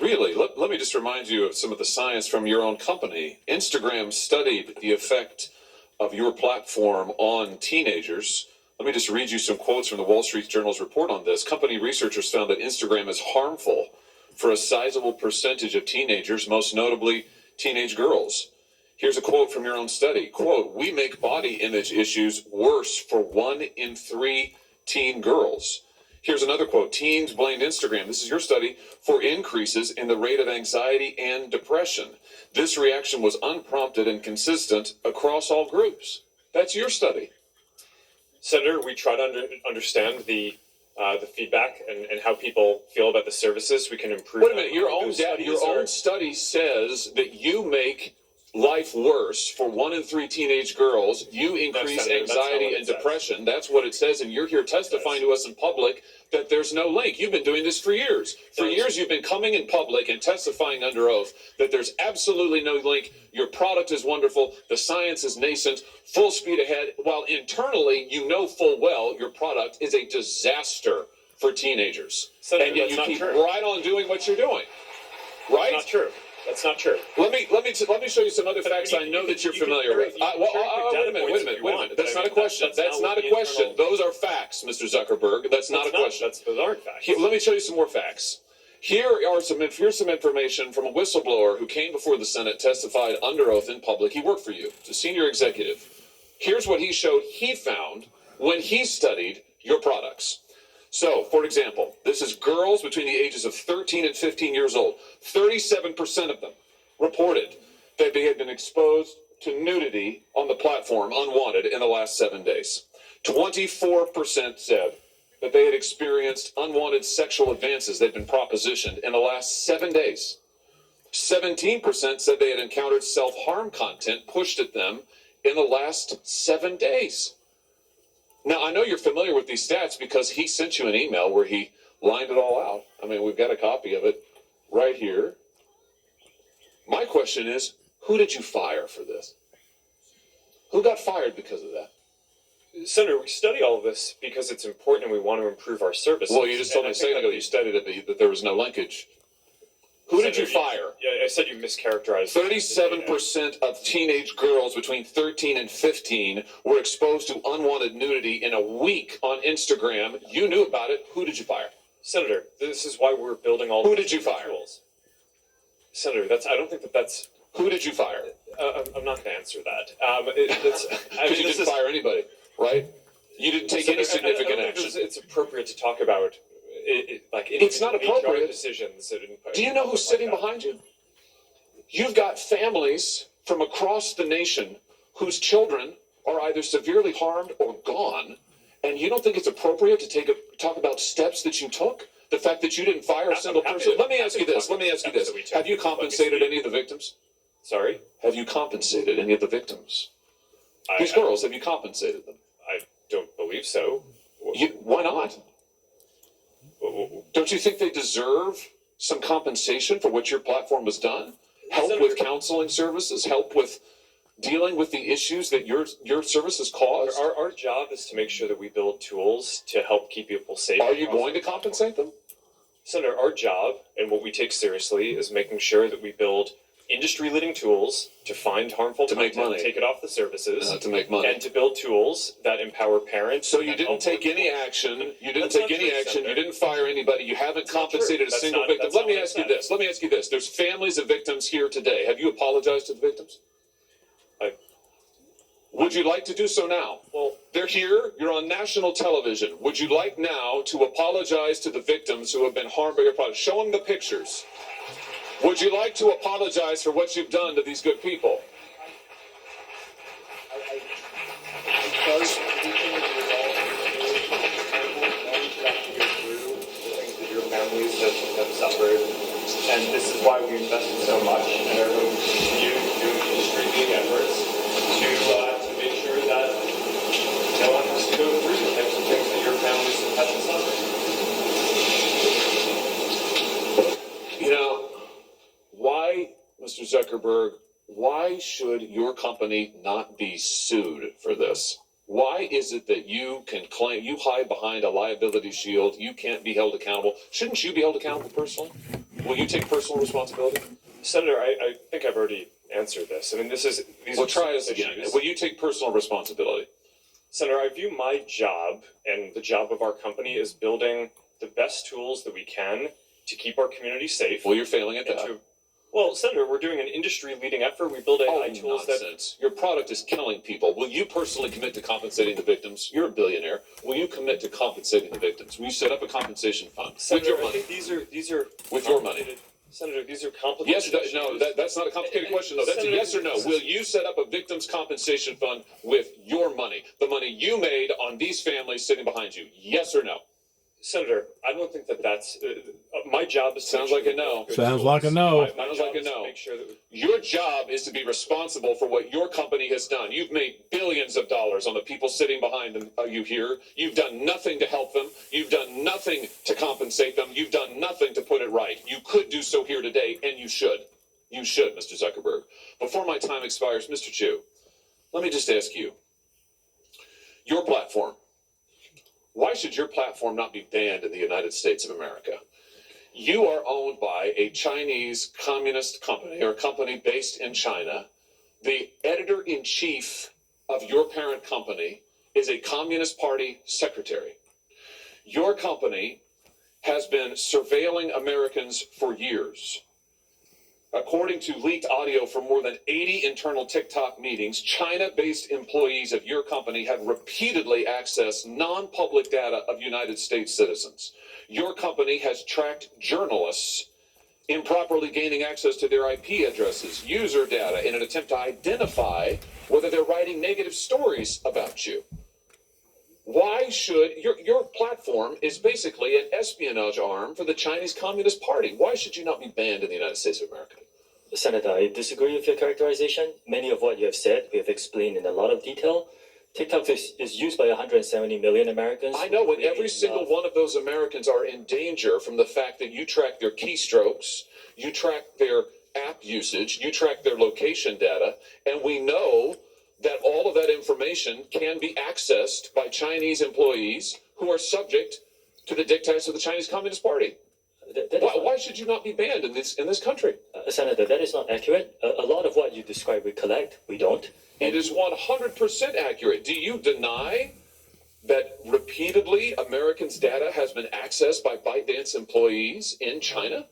I: really, let me just remind you of some of the science from your own company. Instagram studied the effect of your platform on teenagers. Let me just read you some quotes from the Wall Street Journal's report on this. Company researchers found that Instagram is harmful for a sizable percentage of teenagers, most notably teenage girls. Here's a quote from your own study. Quote, "We make body image issues worse for 1 in 3 teen girls." Here's another quote. "Teens blamed Instagram," this is your study, "for increases in the rate of anxiety and depression. This reaction was unprompted and consistent across all groups." That's your study.
S: Senator, we try to understand the feedback and how people feel about the services. We can improve.
I: Wait a minute, your own study says that you make life worse for 1 in 3 teenage girls. You increase anxiety and depression. That's what it says, and you're here testifying to us in public that there's no link. You've been doing this for years. For years, you've been coming in public and testifying under oath that there's absolutely no link. Your product is wonderful. The science is nascent, full speed ahead, while internally, you know full well your product is a disaster for teenagers.
S: Senator,
I: and yet
S: that's
I: you keep
S: not true.
I: right on doing what you're doing. Right?
S: That's not true. That's not true.
I: Let me show you some other facts I know that you're familiar with. Wait a minute. That's not a question. That's not a question. Those are facts, Mr. Zuckerberg. That's not a question.
S: Those aren't facts.
I: Let me show you some more facts. Here's some information from a whistleblower who came before the Senate, testified under oath in public. He worked for you, a senior executive. Here's what he showed he found when he studied your products. So, for example, this is girls between the ages of 13 and 15 years old. 37% of them reported that they had been exposed to nudity on the platform, unwanted, in the last 7 days. 24% said that they had experienced unwanted sexual advances, they'd been propositioned, in the last 7 days. 17% said they had encountered self-harm content pushed at them in the last 7 days. Now, I know you're familiar with these stats because he sent you an email where he lined it all out. I mean, we've got a copy of it right here. My question is, who did you fire for this? Who got fired because of that?
S: Senator, we study all of this because it's important and we want to improve our services.
I: Well, you just told me a second ago you studied it, that there was no linkage. Who did you fire?
S: Yeah, I said you mischaracterized.
I: 37% of teenage girls between 13 and 15 were exposed to unwanted nudity in a week on Instagram. You knew about it. Who did you fire?
S: Senator, this is why we're building all.
I: Who did you fire?
S: Tools. Senator, I don't think that's.
I: Who did you fire?
S: I'm not going to answer that.
I: Because you didn't fire anybody, right? You didn't take any significant action.
S: It's appropriate to talk about.
I: It's not appropriate.
S: Decisions.
I: Do you know who's sitting behind you? You've got families from across the nation whose children are either severely harmed or gone, and you don't think it's appropriate to talk about steps that you took The fact that you didn't fire a single person. Let me ask you this. Have you compensated any of the victims?
S: Sorry?
I: Have you compensated any of the victims? These girls, have you compensated them?
S: I don't believe so.
I: Why not? Don't you think they deserve some compensation for what your platform has done? Help with counseling services, help with dealing with the issues that your services cause?
S: Our job is to make sure that we build tools to help keep people safe.
I: Are you going to compensate them?
S: Senator, our job and what we take seriously is making sure that we build industry-leading tools to find harmful
I: To make
S: content,
I: money.
S: take it off the services,
I: To make money.
S: and to build tools that empower parents.
I: So you didn't take any action. You didn't
S: That's
I: take
S: not
I: any
S: true,
I: action.
S: Senator.
I: You didn't fire anybody. You haven't compensated a
S: That's
I: single
S: not-
I: victim.
S: that's
I: Let
S: not
I: me
S: what I
I: ask you
S: said.
I: this. Let me ask you this. There's families of victims here today. Have you apologized to the victims? Would you like to do so now?
S: Well,
I: they're here. You're on national television. Would you like now to apologize to the victims who have been harmed by your product? Show them the pictures. Would you like to apologize for what you've done to these good people?
S: Your families have suffered, and this is why we invested so much and are going to continue to do industry-leading efforts to make sure that no one has to go through the types of things that your families have had to suffer.
I: You know, why, Mr. Zuckerberg, why should your company not be sued for this? Why is it that you can claim, you hide behind a liability shield, you can't be held accountable? Shouldn't you be held accountable personally? Will you take personal responsibility?
S: Senator, I think I've already answered this. I mean, these
I: Well,
S: are
I: try
S: serious
I: us again.
S: issues.
I: Will you take personal responsibility?
S: Senator, I view my job and the job of our company as building the best tools that we can to keep our community safe.
I: Well, you're failing at that.
S: Well, Senator, we're doing an industry-leading effort. We build AI tools
I: Nonsense. Your product is killing people. Will you personally commit to compensating the victims? You're a billionaire. Will you commit to compensating the victims? Will you set up a compensation fund with
S: Senator,
I: your
S: I
I: money?
S: think these are
I: With your money.
S: Senator, these are complicated.
I: Yes, no, that's not a complicated question, though. That's a
S: Senator,
I: yes or no. Will you set up a victims compensation fund with your money? The money you made on these families sitting behind you? Yes or no?
S: Senator, I don't think that's my job. Is to
I: Sounds
S: make
I: like
S: sure
I: a no.
S: we build good
D: Sounds
S: tools.
D: like a no.
S: My
I: Sounds
S: job
I: like a
S: is to
I: no.
S: make sure that
I: Your job is to be responsible for what your company has done. You've made billions of dollars on the people sitting behind them, you here. You've done nothing to help them. You've done nothing to compensate them. You've done nothing to put it right. You could do so here today, and you should. You should, Mr. Zuckerberg. Before my time expires, Mr. Chu, let me just ask you. Your platform. Why should your platform not be banned in the United States of America? You are owned by a Chinese communist company or a company based in China. The editor-in-chief of your parent company is a Communist Party secretary. Your company has been surveilling Americans for years. According to leaked audio from more than 80 internal TikTok meetings, China-based employees of your company have repeatedly accessed non-public data of United States citizens. Your company has tracked journalists improperly gaining access to their IP addresses, user data, in an attempt to identify whether they're writing negative stories about you. Why should your platform is basically an espionage arm for the Chinese Communist Party? Why should you not be banned in the United States of America?
O: Senator, I disagree with your characterization. Many of what you have said, we have explained in a lot of detail. TikTok is used by 170 million Americans.
I: I know, and every single one of those Americans are in danger from the fact that you track their keystrokes, you track their app usage, you track their location data, and we know that all of that information can be accessed by Chinese employees who are subject to the dictates of the Chinese Communist Party. Why should you not be banned in this country?
O: Senator, that is not accurate. A lot of what you describe we collect, we don't.
I: It is 100% accurate. Do you deny that repeatedly Americans' data has been accessed by ByteDance employees in China?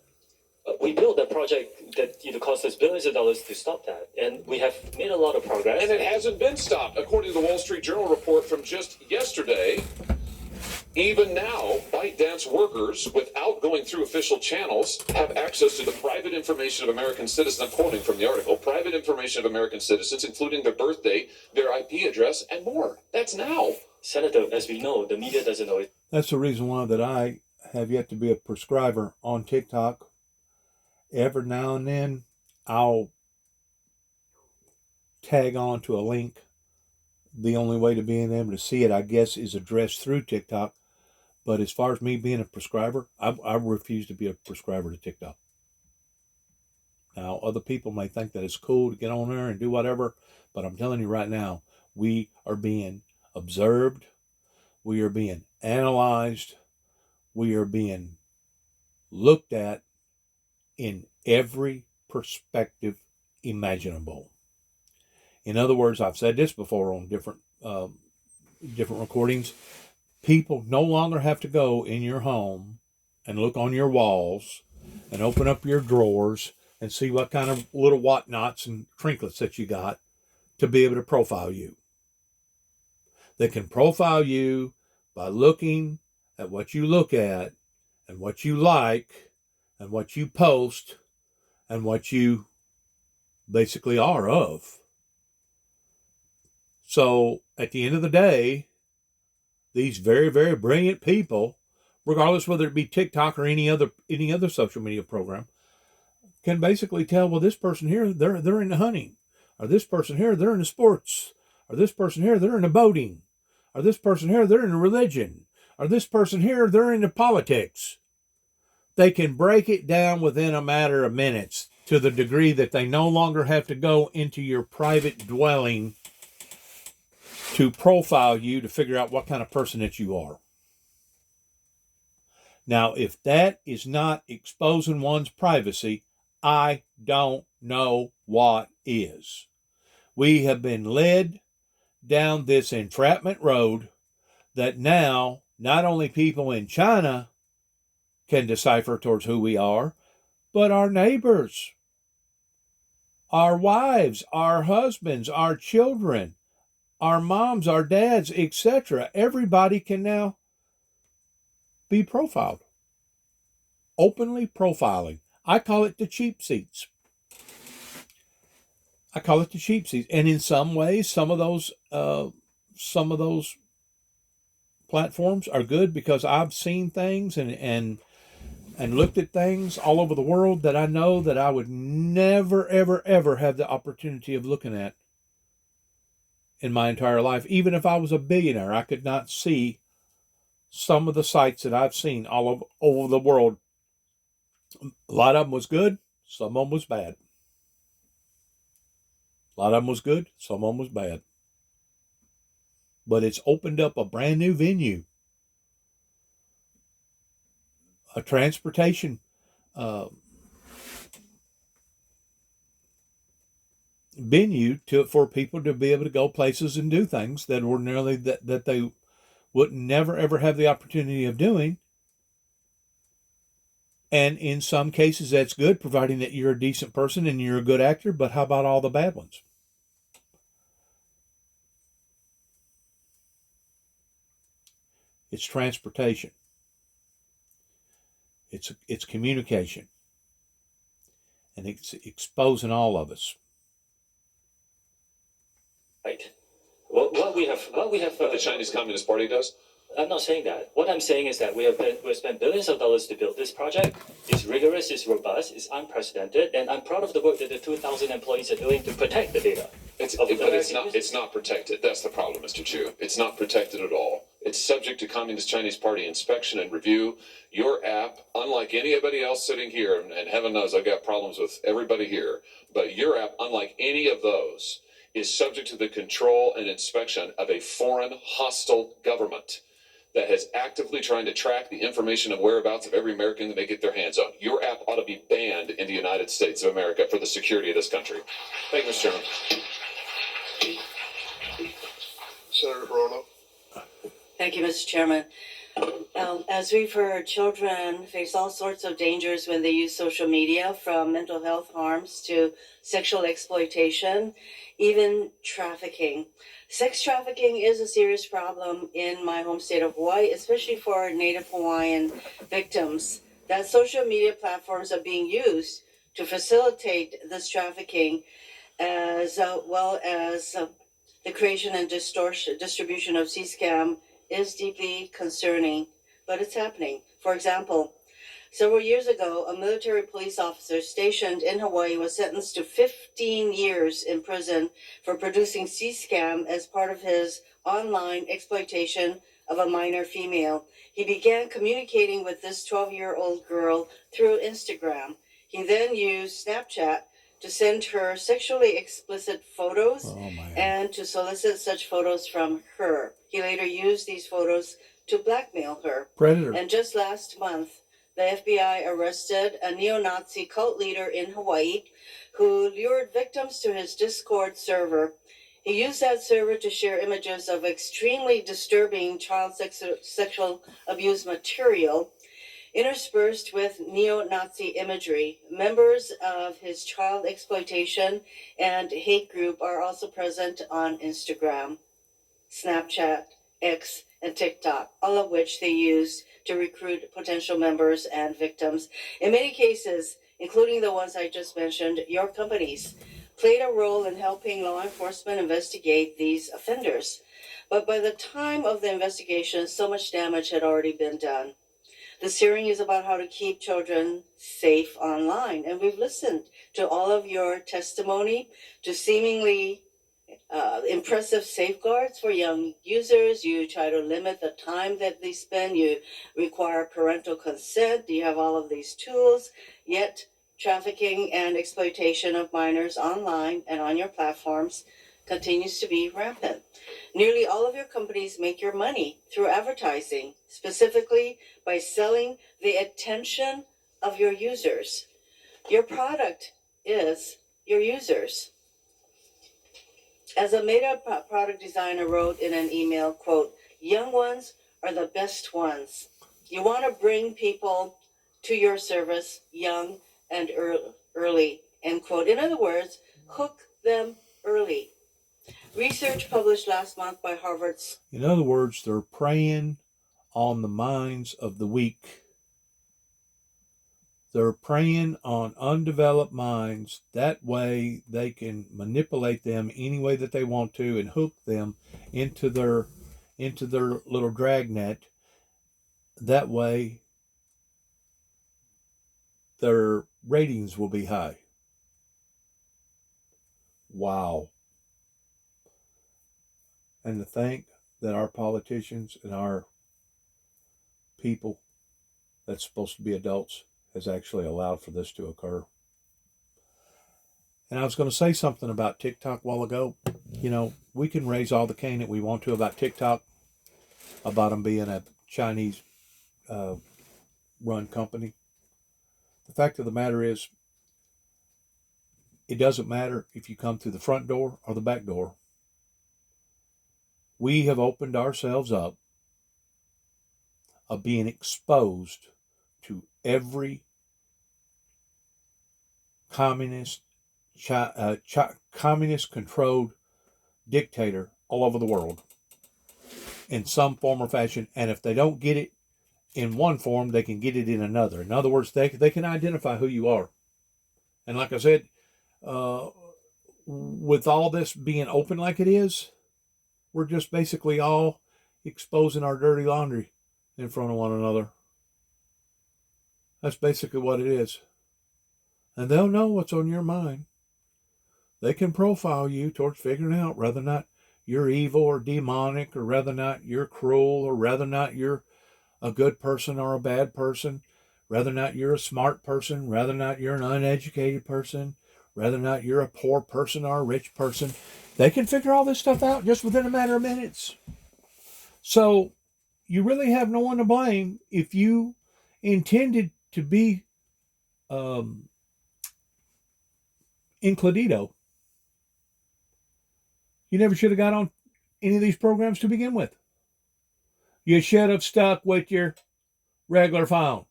O: We built a project that cost us billions of dollars to stop that, and we have made a lot of progress.
I: And it hasn't been stopped. According to the Wall Street Journal report from just yesterday, even now, ByteDance workers, without going through official channels, have access to the private information of American citizens. I'm quoting from the article, private information of American citizens, including their birth date, their IP address, and more. That's now.
O: Senator, as we know, the media doesn't know it.
D: That's the reason why that I have yet to be a prescriber on TikTok. Every now and then, I'll tag on to a link. The only way to being able to see it, I guess, is addressed through TikTok. But as far as me being a prescriber, I refuse to be a prescriber to TikTok. Now, other people may think that it's cool to get on there and do whatever, but I'm telling you right now, we are being observed, we are being analyzed, we are being looked at in every perspective imaginable. In other words, I've said this before on different recordings. People no longer have to go in your home and look on your walls and open up your drawers and see what kind of little whatnots and trinkets that you got to be able to profile you. They can profile you by looking at what you look at and what you like and what you post and what you basically are of. So at the end of the day, these very, very brilliant people, regardless whether it be TikTok or any other social media program, can basically tell, well, this person here, they're into hunting, or this person here, they're into sports, or this person here, they're into boating, or this person here, they're into religion, or this person here, they're into politics. They can break it down within a matter of minutes to the degree that they no longer have to go into your private dwelling to profile you to figure out what kind of person that you are. Now, if that is not exposing one's privacy, I don't know what is. We have been led down this entrapment road that now not only people in China can decipher towards who we are, but our neighbors, our wives, our husbands, our children, our moms, our dads, etc. Everybody can now be profiled. Openly profiling. I call it the cheap seats. And in some ways, some of those platforms are good because I've seen things and looked at things all over the world that I know that I would never, ever, ever have the opportunity of looking at in my entire life. Even if I was a billionaire, I could not see some of the sites that I've seen all over the world. A lot of them was good, some of them was bad. A lot of them was good, some of them was bad. But it's opened up a brand new venue, a transportation venue for people to be able to go places and do things that ordinarily that they would never ever have the opportunity of doing. And in some cases that's good, providing that you're a decent person and you're a good actor, but how about all the bad ones? It's transportation. It's communication. And it's exposing all of us.
O: Right. What we have.
I: What the Chinese Communist Party does?
O: I'm not saying that. What I'm saying is that we've spent billions of dollars to build this project. It's rigorous, it's robust, it's unprecedented, and I'm proud of the work that the 2,000 employees are doing to protect the data.
I: It's not protected. That's the problem, Mr. Chu. It's not protected at all. It's subject to Communist Chinese Party inspection and review. Your app, unlike anybody else sitting here, and heaven knows I've got problems with everybody here, but your app, unlike any of those, is subject to the control and inspection of a foreign hostile government that has actively trying to track the information and whereabouts of every American that they get their hands on. Your app ought to be banned in the United States of America for the security of this country. Thank you, Mr. Chairman.
N: Senator Hirono.
G: Thank you, Mr. Chairman. As we've heard, children face all sorts of dangers when they use social media, from mental health harms to sexual exploitation, even trafficking. Sex trafficking is a serious problem in my home state of Hawaii, especially for Native Hawaiian victims. That social media platforms are being used to facilitate this trafficking, as well as the creation and distribution of C-SCAM is deeply concerning, but it's happening. For example, several years ago, a military police officer stationed in Hawaii was sentenced to 15 years in prison for producing C-Scam as part of his online exploitation of a minor female. He began communicating with this 12-year-old girl through Instagram. He then used Snapchat to send her sexually explicit photos and to solicit such photos from her. He later used these photos to blackmail her.
D: Predator.
G: And just last month, the FBI arrested a neo-Nazi cult leader in Hawaii who lured victims to his Discord server. He used that server to share images of extremely disturbing child sexual abuse material interspersed with neo-Nazi imagery. Members of his child exploitation and hate group are also present on Instagram, Snapchat, X, and TikTok, all of which they use to recruit potential members and victims. In many cases, including the ones I just mentioned, your companies played a role in helping law enforcement investigate these offenders. But by the time of the investigation, so much damage had already been done. This hearing is about how to keep children safe online, and we've listened to all of your testimony to seemingly impressive safeguards for young users. You try to limit the time that they spend. You require parental consent. You have all of these tools, yet trafficking and exploitation of minors online and on your platforms continues to be rampant. Nearly all of your companies make your money through advertising, specifically by selling the attention of your users. Your product is your users. As a made-up product designer wrote in an email, quote, "Young ones are the best ones. You want to bring people to your service young and early," end quote. In other words, hook them early. Research published last month by Harvard's.
D: In other words, they're preying on the minds of the weak. They're preying on undeveloped minds. That way they can manipulate them any way that they want to and hook them into their little dragnet. That way their ratings will be high. Wow. And to think that our politicians and our people that's supposed to be adults has actually allowed for this to occur. And I was going to say something about TikTok a while ago. You know, we can raise all the cane that we want to about TikTok, about them being a Chinese run company. The fact of the matter is, it doesn't matter if you come through the front door or the back door. We have opened ourselves up of being exposed to every communist controlled dictator all over the world in some form or fashion. And if they don't get it in one form, they can get it in another. In other words, they can identify who you are. And like I said, with all this being open like it is, we're just basically all exposing our dirty laundry in front of one another. That's basically what it is. And they'll know what's on your mind. They can profile you towards figuring out whether or not you're evil or demonic, or whether or not you're cruel, or whether or not you're a good person or a bad person, whether or not you're a smart person, whether or not you're an uneducated person, whether or not you're a poor person or a rich person. They can figure all this stuff out just within a matter of minutes. So you really have no one to blame if you intended to be includito. You never should have got on any of these programs to begin with. You should have stuck with your regular phone,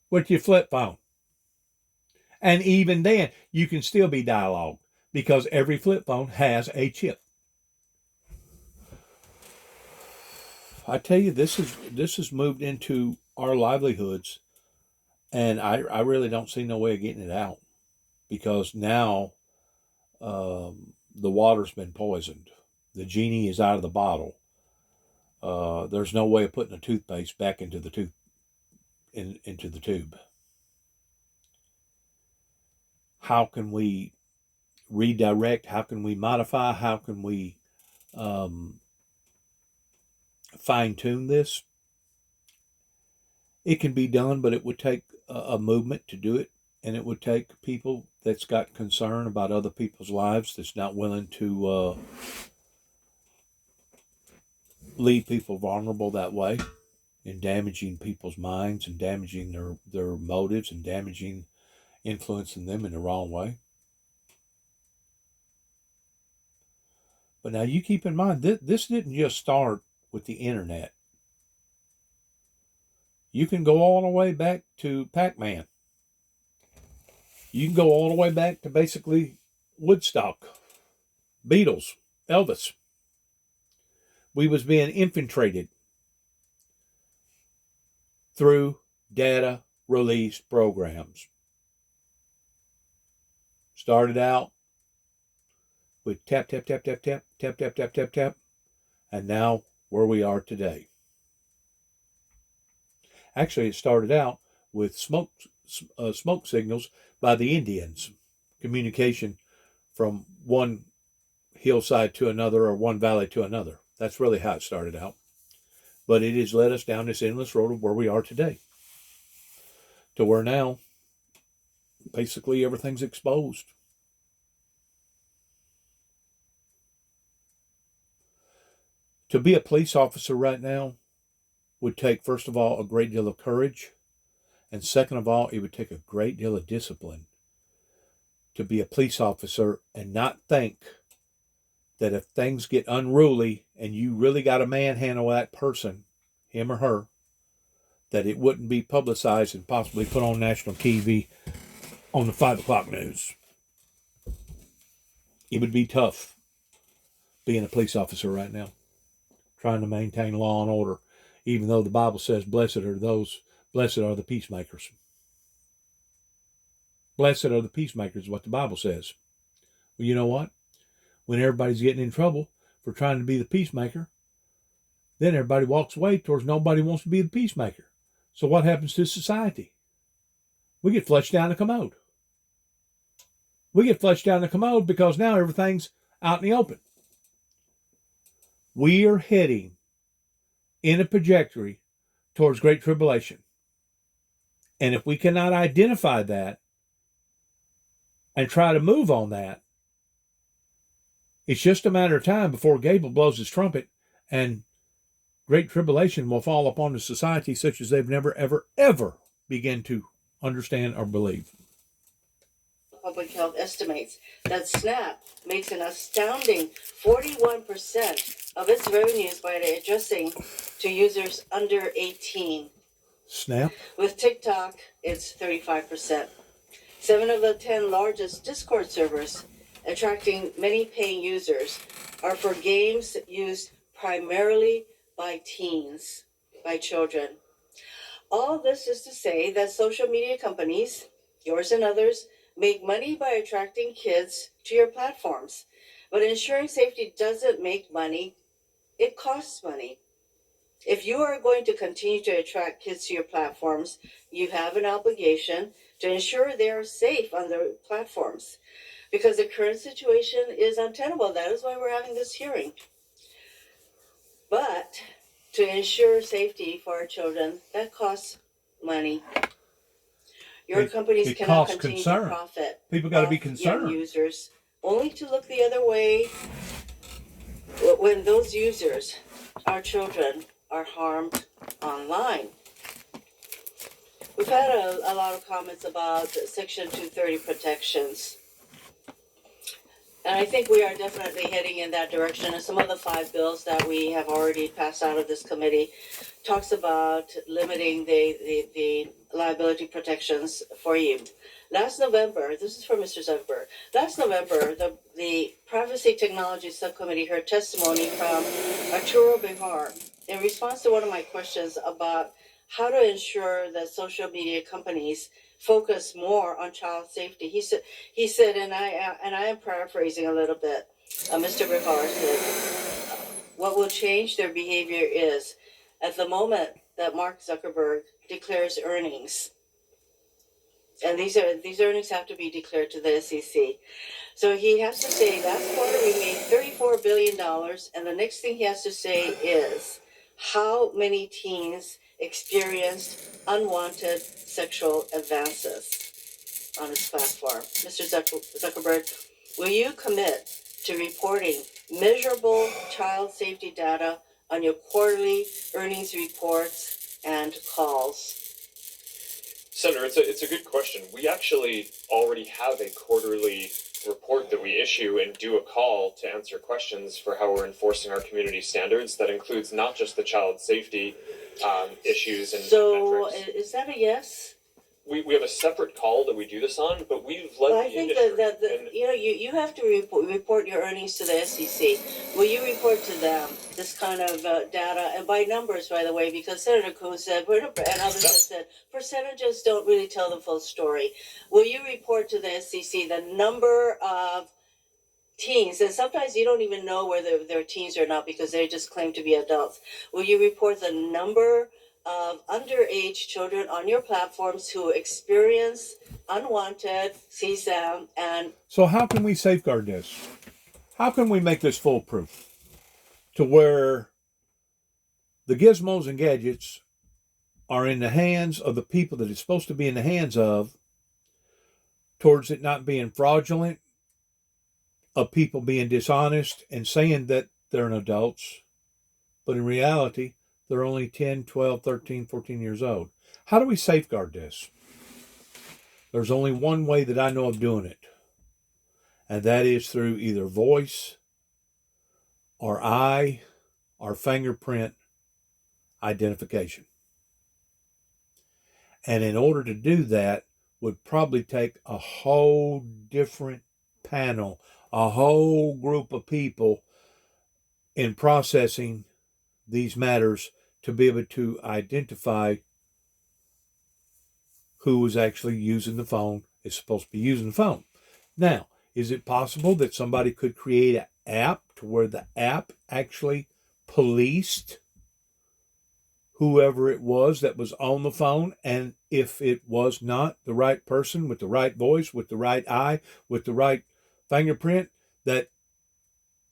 D: with your flip phone. And even then, you can still be dialogued because every flip phone has a chip. I tell you, this has moved into our livelihoods, and I really don't see no way of getting it out, because now the water's been poisoned. The genie is out of the bottle. There's no way of putting the toothpaste back into the into the tube. How can we redirect? How can we modify? How can we fine-tune this? It can be done, but it would take a movement to do it, and it would take people that's got concern about other people's lives, that's not willing to leave people vulnerable that way, and damaging people's minds and damaging their motives and influencing them in the wrong way. But now you keep in mind, this didn't just start with the internet. You can go all the way back to Pac-Man. You can go all the way back to basically Woodstock, Beatles, Elvis. We was being infiltrated through data release programs. Started out with tap, tap, tap, tap, tap, tap, tap, tap, tap, tap, and now where we are today. Actually, it started out with smoke signals by the Indians, communication from one hillside to another or one valley to another. That's really how it started out. But it has led us down this endless road of where we are today, to where now basically everything's exposed. To be a police officer right now would take, first of all, a great deal of courage, and second of all, it would take a great deal of discipline to be a police officer and not think that if things get unruly and you really got to manhandle that person, him or her, that it wouldn't be publicized and possibly put on national TV on the 5 o'clock news. It would be tough being a police officer right now, trying to maintain law and order, even though the Bible says blessed are the peacemakers. Blessed are the peacemakers is what the Bible says. Well, you know what? When everybody's getting in trouble for trying to be the peacemaker, then everybody walks away towards nobody wants to be the peacemaker. So what happens to society? We get flushed down the commode. We get flushed down the commode because now everything's out in the open. We are heading in a trajectory towards great tribulation. And if we cannot identify that and try to move on that, it's just a matter of time before Gabriel blows his trumpet and great tribulation will fall upon the society such as they've never, ever, ever begun to understand or believe.
G: Public Health estimates that SNAP makes an astounding 41% of its revenues by addressing to users under 18.
D: SNAP?
G: With TikTok, it's 35%. 7 of the 10 largest Discord servers, attracting many paying users, are for games used primarily by teens, by children. All this is to say that social media companies, yours and others, make money by attracting kids to your platforms. But ensuring safety doesn't make money, it costs money. If you are going to continue to attract kids to your platforms, you have an obligation to ensure they are safe on the platforms. Because the current situation is untenable. That is why we're having this hearing. But to ensure safety for our children, that costs money. Your companies cannot continue to profit.
D: People got to be concerned.
G: Young users, only to look the other way when those users, our children, are harmed online. We've had a lot of comments about Section 230 protections. And I think we are definitely heading in that direction. And some of the 5 bills that we have already passed out of this committee talks about limiting the liability protections for you. Last November, this is for Mr. Zuckerberg. Last November, the Privacy Technology Subcommittee heard testimony from Arturo Bihar in response to one of my questions about how to ensure that social media companies focus more on child safety. He said, and I am paraphrasing a little bit. Mr. Bihar said, "What will change their behavior is, at the moment that Mark Zuckerberg declares earnings. And these earnings have to be declared to the SEC. So he has to say last quarter we made $34 billion, and the next thing he has to say is how many teens experienced unwanted sexual advances on his platform. Mr. Zuckerberg, will you commit to reporting measurable child safety data on your quarterly earnings reports and calls?
S: Senator, it's a good question. We actually already have a quarterly report that we issue and do a call to answer questions for how we're enforcing our community standards. That includes not just the child safety issues and
G: So
S: metrics.
G: is that a yes?
S: We have a separate call that we do this on, but we've led
G: Well, I
S: the
G: think
S: industry.
G: that you have to report your earnings to the SEC. Will you report to them this kind of data, and by numbers, by the way, because Senator Coons said, and others have said, percentages don't really tell the full story. Will you report to the SEC the number of teens, and sometimes you don't even know whether they're teens or not because they just claim to be adults. Will you report the number of underage children on your platforms who experience unwanted CSAM and...
D: So how can we safeguard this? How can we make this foolproof to where the gizmos and gadgets are in the hands of the people that it's supposed to be in the hands of, towards it not being fraudulent, of people being dishonest and saying that they're adults, but in reality, they're only 10, 12, 13, 14 years old. How do we safeguard this? There's only one way that I know of doing it, and that is through either voice or eye or fingerprint identification. And in order to do that would probably take a whole different panel, a whole group of people in processing these matters to be able to identify who was actually using the phone, is supposed to be using the phone. Now, is it possible that somebody could create an app to where the app actually policed whoever it was that was on the phone, and if it was not the right person with the right voice, with the right eye, with the right fingerprint, that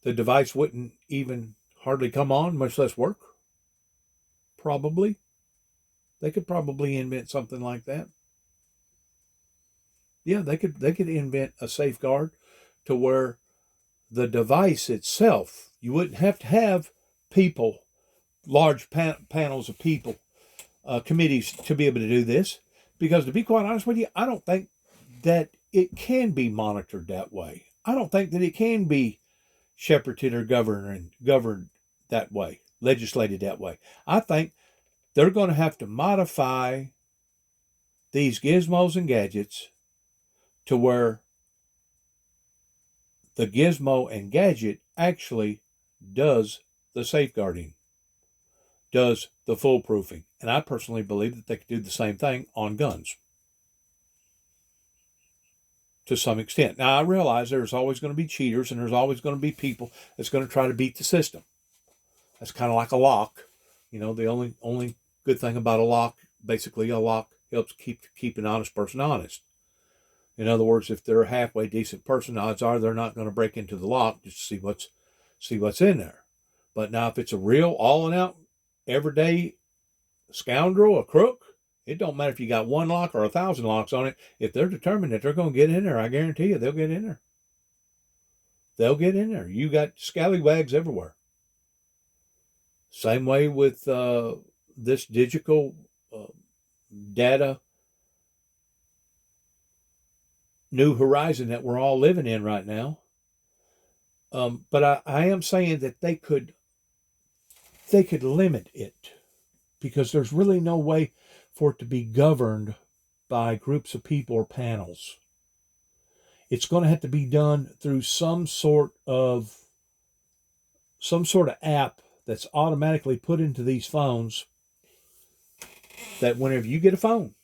D: the device wouldn't even hardly come on, much less work? Probably. They could probably invent something like that. Yeah, they could invent a safeguard to where the device itself, you wouldn't have to have people, large panels of people, committees to be able to do this. Because to be quite honest with you, I don't think that it can be monitored that way. I don't think that it can be shepherded or governed that way, legislated that way. I think they're going to have to modify these gizmos and gadgets to where the gizmo and gadget actually does the safeguarding, does the foolproofing. And I personally believe that they could do the same thing on guns to some extent. Now, I realize there's always going to be cheaters and there's always going to be people that's going to try to beat the system. That's kind of like a lock. You know, the only good thing about a lock, basically a lock helps keep an honest person honest. In other words, if they're a halfway decent person, odds are they're not going to break into the lock just to see what's in there. But now if it's a real all and out everyday scoundrel, a crook, it don't matter if you got one lock or 1,000 locks on it. If they're determined that they're going to get in there, I guarantee you they'll get in there. They'll get in there. You got scallywags everywhere. Same way with this digital data new horizon that we're all living in right now. But I am saying that they could limit it, because there's really no way for it to be governed by groups of people or panels. It's going to have to be done through some sort of app that's automatically put into these phones, that whenever you get a phone,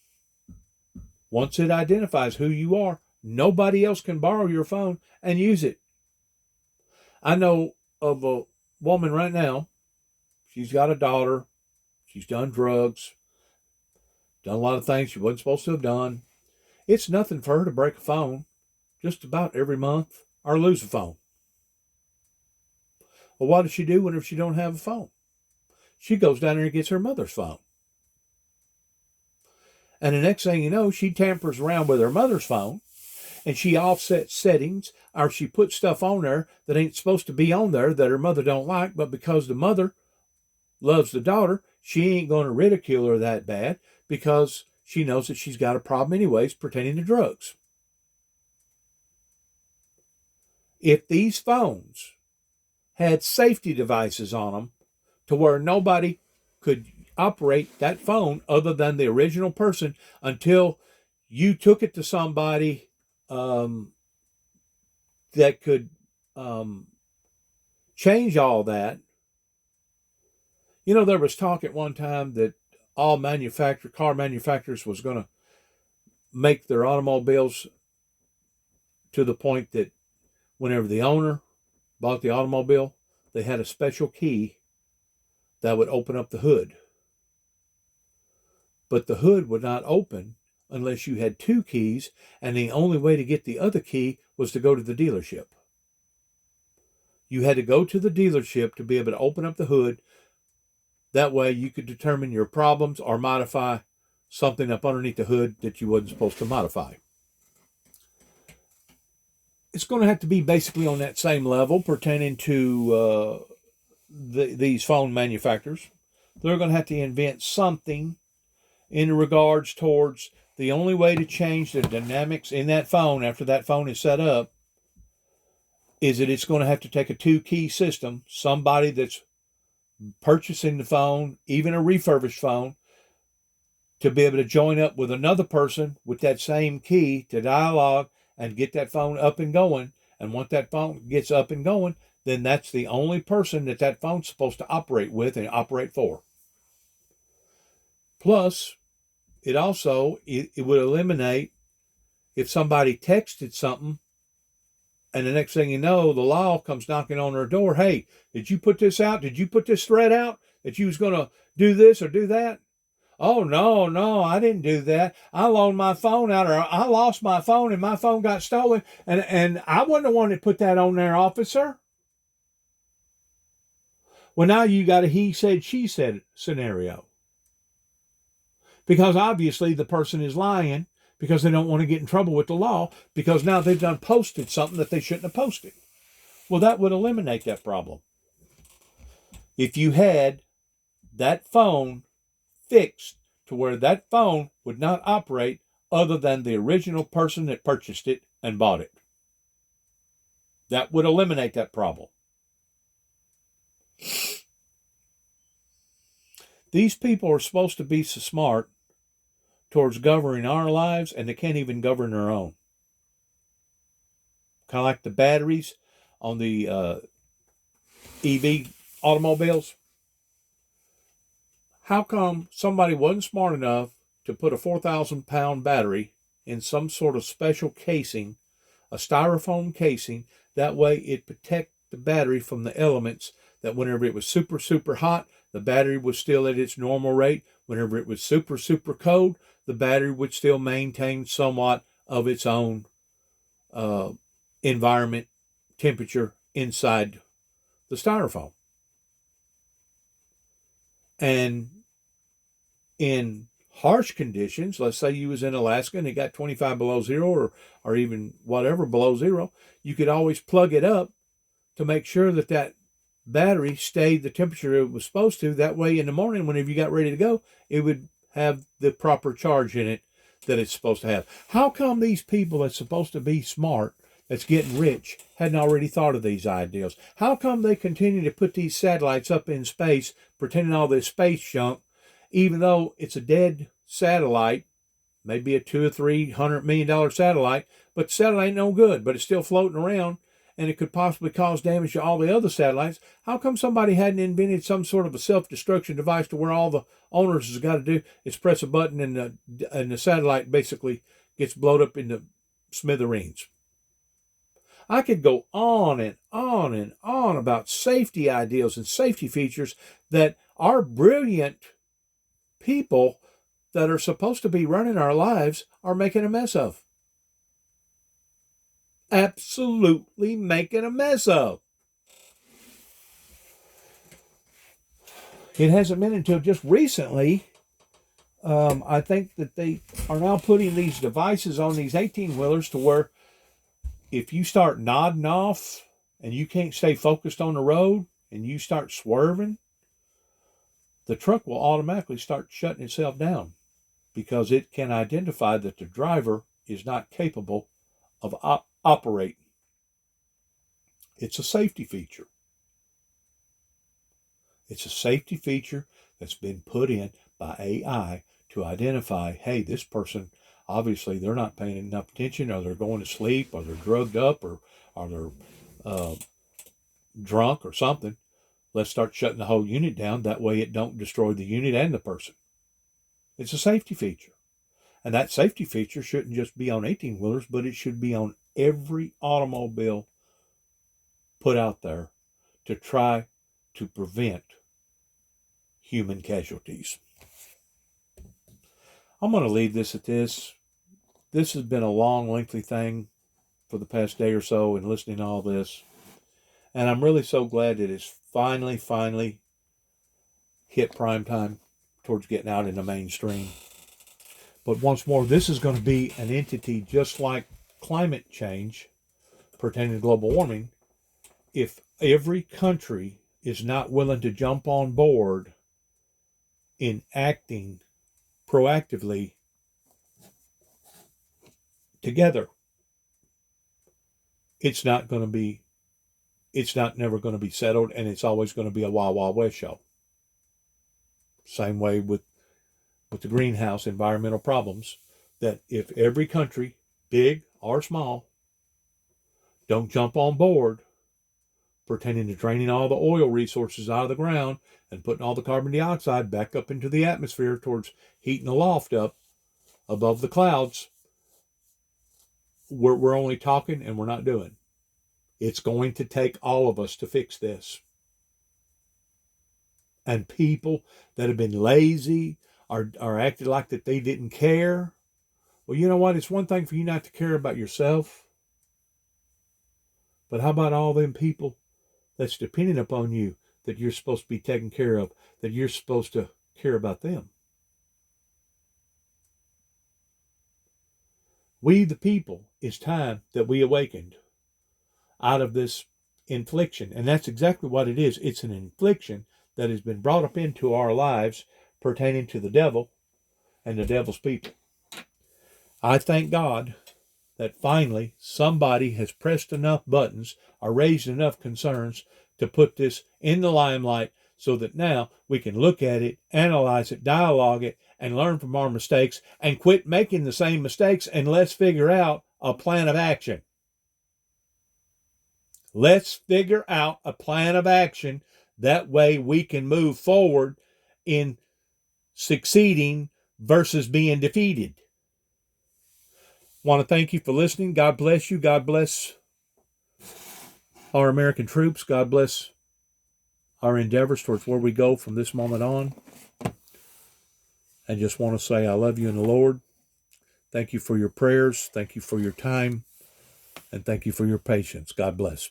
D: once it identifies who you are, nobody else can borrow your phone and use it. I know of a woman right now. She's got a daughter. She's done drugs. done a lot of things she wasn't supposed to have done. It's nothing for her to break a phone just about every month or lose a phone. Well, what does she do whenever she don't have a phone? She goes down there and gets her mother's phone. And the next thing you know, she tampers around with her mother's phone, and she offsets settings, or she puts stuff on there that ain't supposed to be on there that her mother don't like, but because the mother loves the daughter, she ain't going to ridicule her that bad because she knows that she's got a problem anyways pertaining to drugs. If these phones had safety devices on them to where nobody could operate that phone other than the original person until you took it to somebody that could change all that. You know, there was talk at one time that all car manufacturers was going to make their automobiles to the point that whenever the owner bought the automobile, they had a special key that would open up the hood. But the hood would not open unless you had two keys, and the only way to get the other key was to go to the dealership. You had to go to the dealership to be able to open up the hood. That way you could determine your problems or modify something up underneath the hood that you wasn't supposed to modify. It's going to have to be basically on that same level pertaining to these phone manufacturers. They're going to have to invent something in regards towards the only way to change the dynamics in that phone after that phone is set up is that it's going to have to take a two-key system. Somebody that's purchasing the phone, even a refurbished phone, to be able to join up with another person with that same key to dialogue and get that phone up and going. And once that phone gets up and going, then that's the only person that phone's supposed to operate with and operate for. Plus, it would eliminate if somebody texted something and the next thing you know, the law comes knocking on their door. Hey, did you put this out? Did you put this thread out that you was going to do this or do that? Oh, no, I didn't do that. I loaned my phone out, or I lost my phone and my phone got stolen. And I wasn't the one that put that on there, officer. Well, now you got a he said, she said scenario. Because obviously the person is lying because they don't want to get in trouble with the law because now they've done posted something that they shouldn't have posted. Well, that would eliminate that problem. If you had that phone fixed to where that phone would not operate other than the original person that purchased it and bought it. That would eliminate that problem. These people are supposed to be so smart towards governing our lives, and they can't even govern their own. Kind of like the batteries on the EV automobiles. How come somebody wasn't smart enough to put a 4,000-pound battery in some sort of special casing, a styrofoam casing, that way it protect the battery from the elements, that whenever it was super, super hot, the battery was still at its normal rate. Whenever it was super, super cold, the battery would still maintain somewhat of its own environment temperature inside the styrofoam. And in harsh conditions, let's say you was in Alaska and it got 25 below zero or even whatever below zero, you could always plug it up to make sure that battery stayed the temperature it was supposed to. That way in the morning, whenever you got ready to go, it would have the proper charge in it that it's supposed to have. How come these people that's supposed to be smart, that's getting rich, hadn't already thought of these ideas? How come they continue to put these satellites up in space, pretending all this space junk, even though it's a dead satellite, maybe a $200 or $300 million satellite, but the satellite ain't no good, but it's still floating around, and it could possibly cause damage to all the other satellites? How come somebody hadn't invented some sort of a self-destruction device to where all the owners has got to do is press a button and the satellite basically gets blown up into smithereens? I could go on and on and on about safety ideals and safety features that our brilliant people that are supposed to be running our lives are making a mess of. Absolutely making a mess of. It hasn't been until just recently, I think that they are now putting these devices on these 18-wheelers to where if you start nodding off and you can't stay focused on the road and you start swerving, the truck will automatically start shutting itself down because it can identify that the driver is not capable of operating. It's a safety feature. It's a safety feature that's been put in by AI to identify, hey, this person, obviously they're not paying enough attention, or they're going to sleep, or they're drugged up, or they're drunk or something. Let's start shutting the whole unit down. That way it don't destroy the unit and the person. It's a safety feature. And that safety feature shouldn't just be on 18-wheelers, but it should be on every automobile put out there to try to prevent human casualties. I'm going to leave this at this. This has been a long, lengthy thing for the past day or so and listening to all this. And I'm really so glad that it's finally hit prime time towards getting out in the mainstream. But once more, this is going to be an entity just like climate change pertaining to global warming. If every country is not willing to jump on board in acting proactively together, it's not never going to be settled, and it's always going to be a Wild Wild West show. Same way with the greenhouse environmental problems, that if every country, big or small, don't jump on board pertaining to draining all the oil resources out of the ground and putting all the carbon dioxide back up into the atmosphere towards heating the loft up above the clouds, we're only talking and we're not doing. It's going to take all of us to fix this. And people that have been lazy are acting like that they didn't care. Well, you know what? It's one thing for you not to care about yourself. But how about all them people that's dependent upon you, that you're supposed to be taking care of, that you're supposed to care about them? We, the people, it's time that we awakened out of this infliction. And that's exactly what it is. It's an infliction that has been brought up into our lives pertaining to the devil and the devil's people. I thank God that finally somebody has pressed enough buttons or raised enough concerns to put this in the limelight so that now we can look at it, analyze it, dialogue it, and learn from our mistakes and quit making the same mistakes, and let's figure out a plan of action. Let's figure out a plan of action. That way we can move forward in succeeding versus being defeated. Want to thank you for listening. God bless you. God bless our American troops. God bless our endeavors towards where we go from this moment on. And just want to say I love you in the Lord. Thank you for your prayers. Thank you for your time. And thank you for your patience. God bless.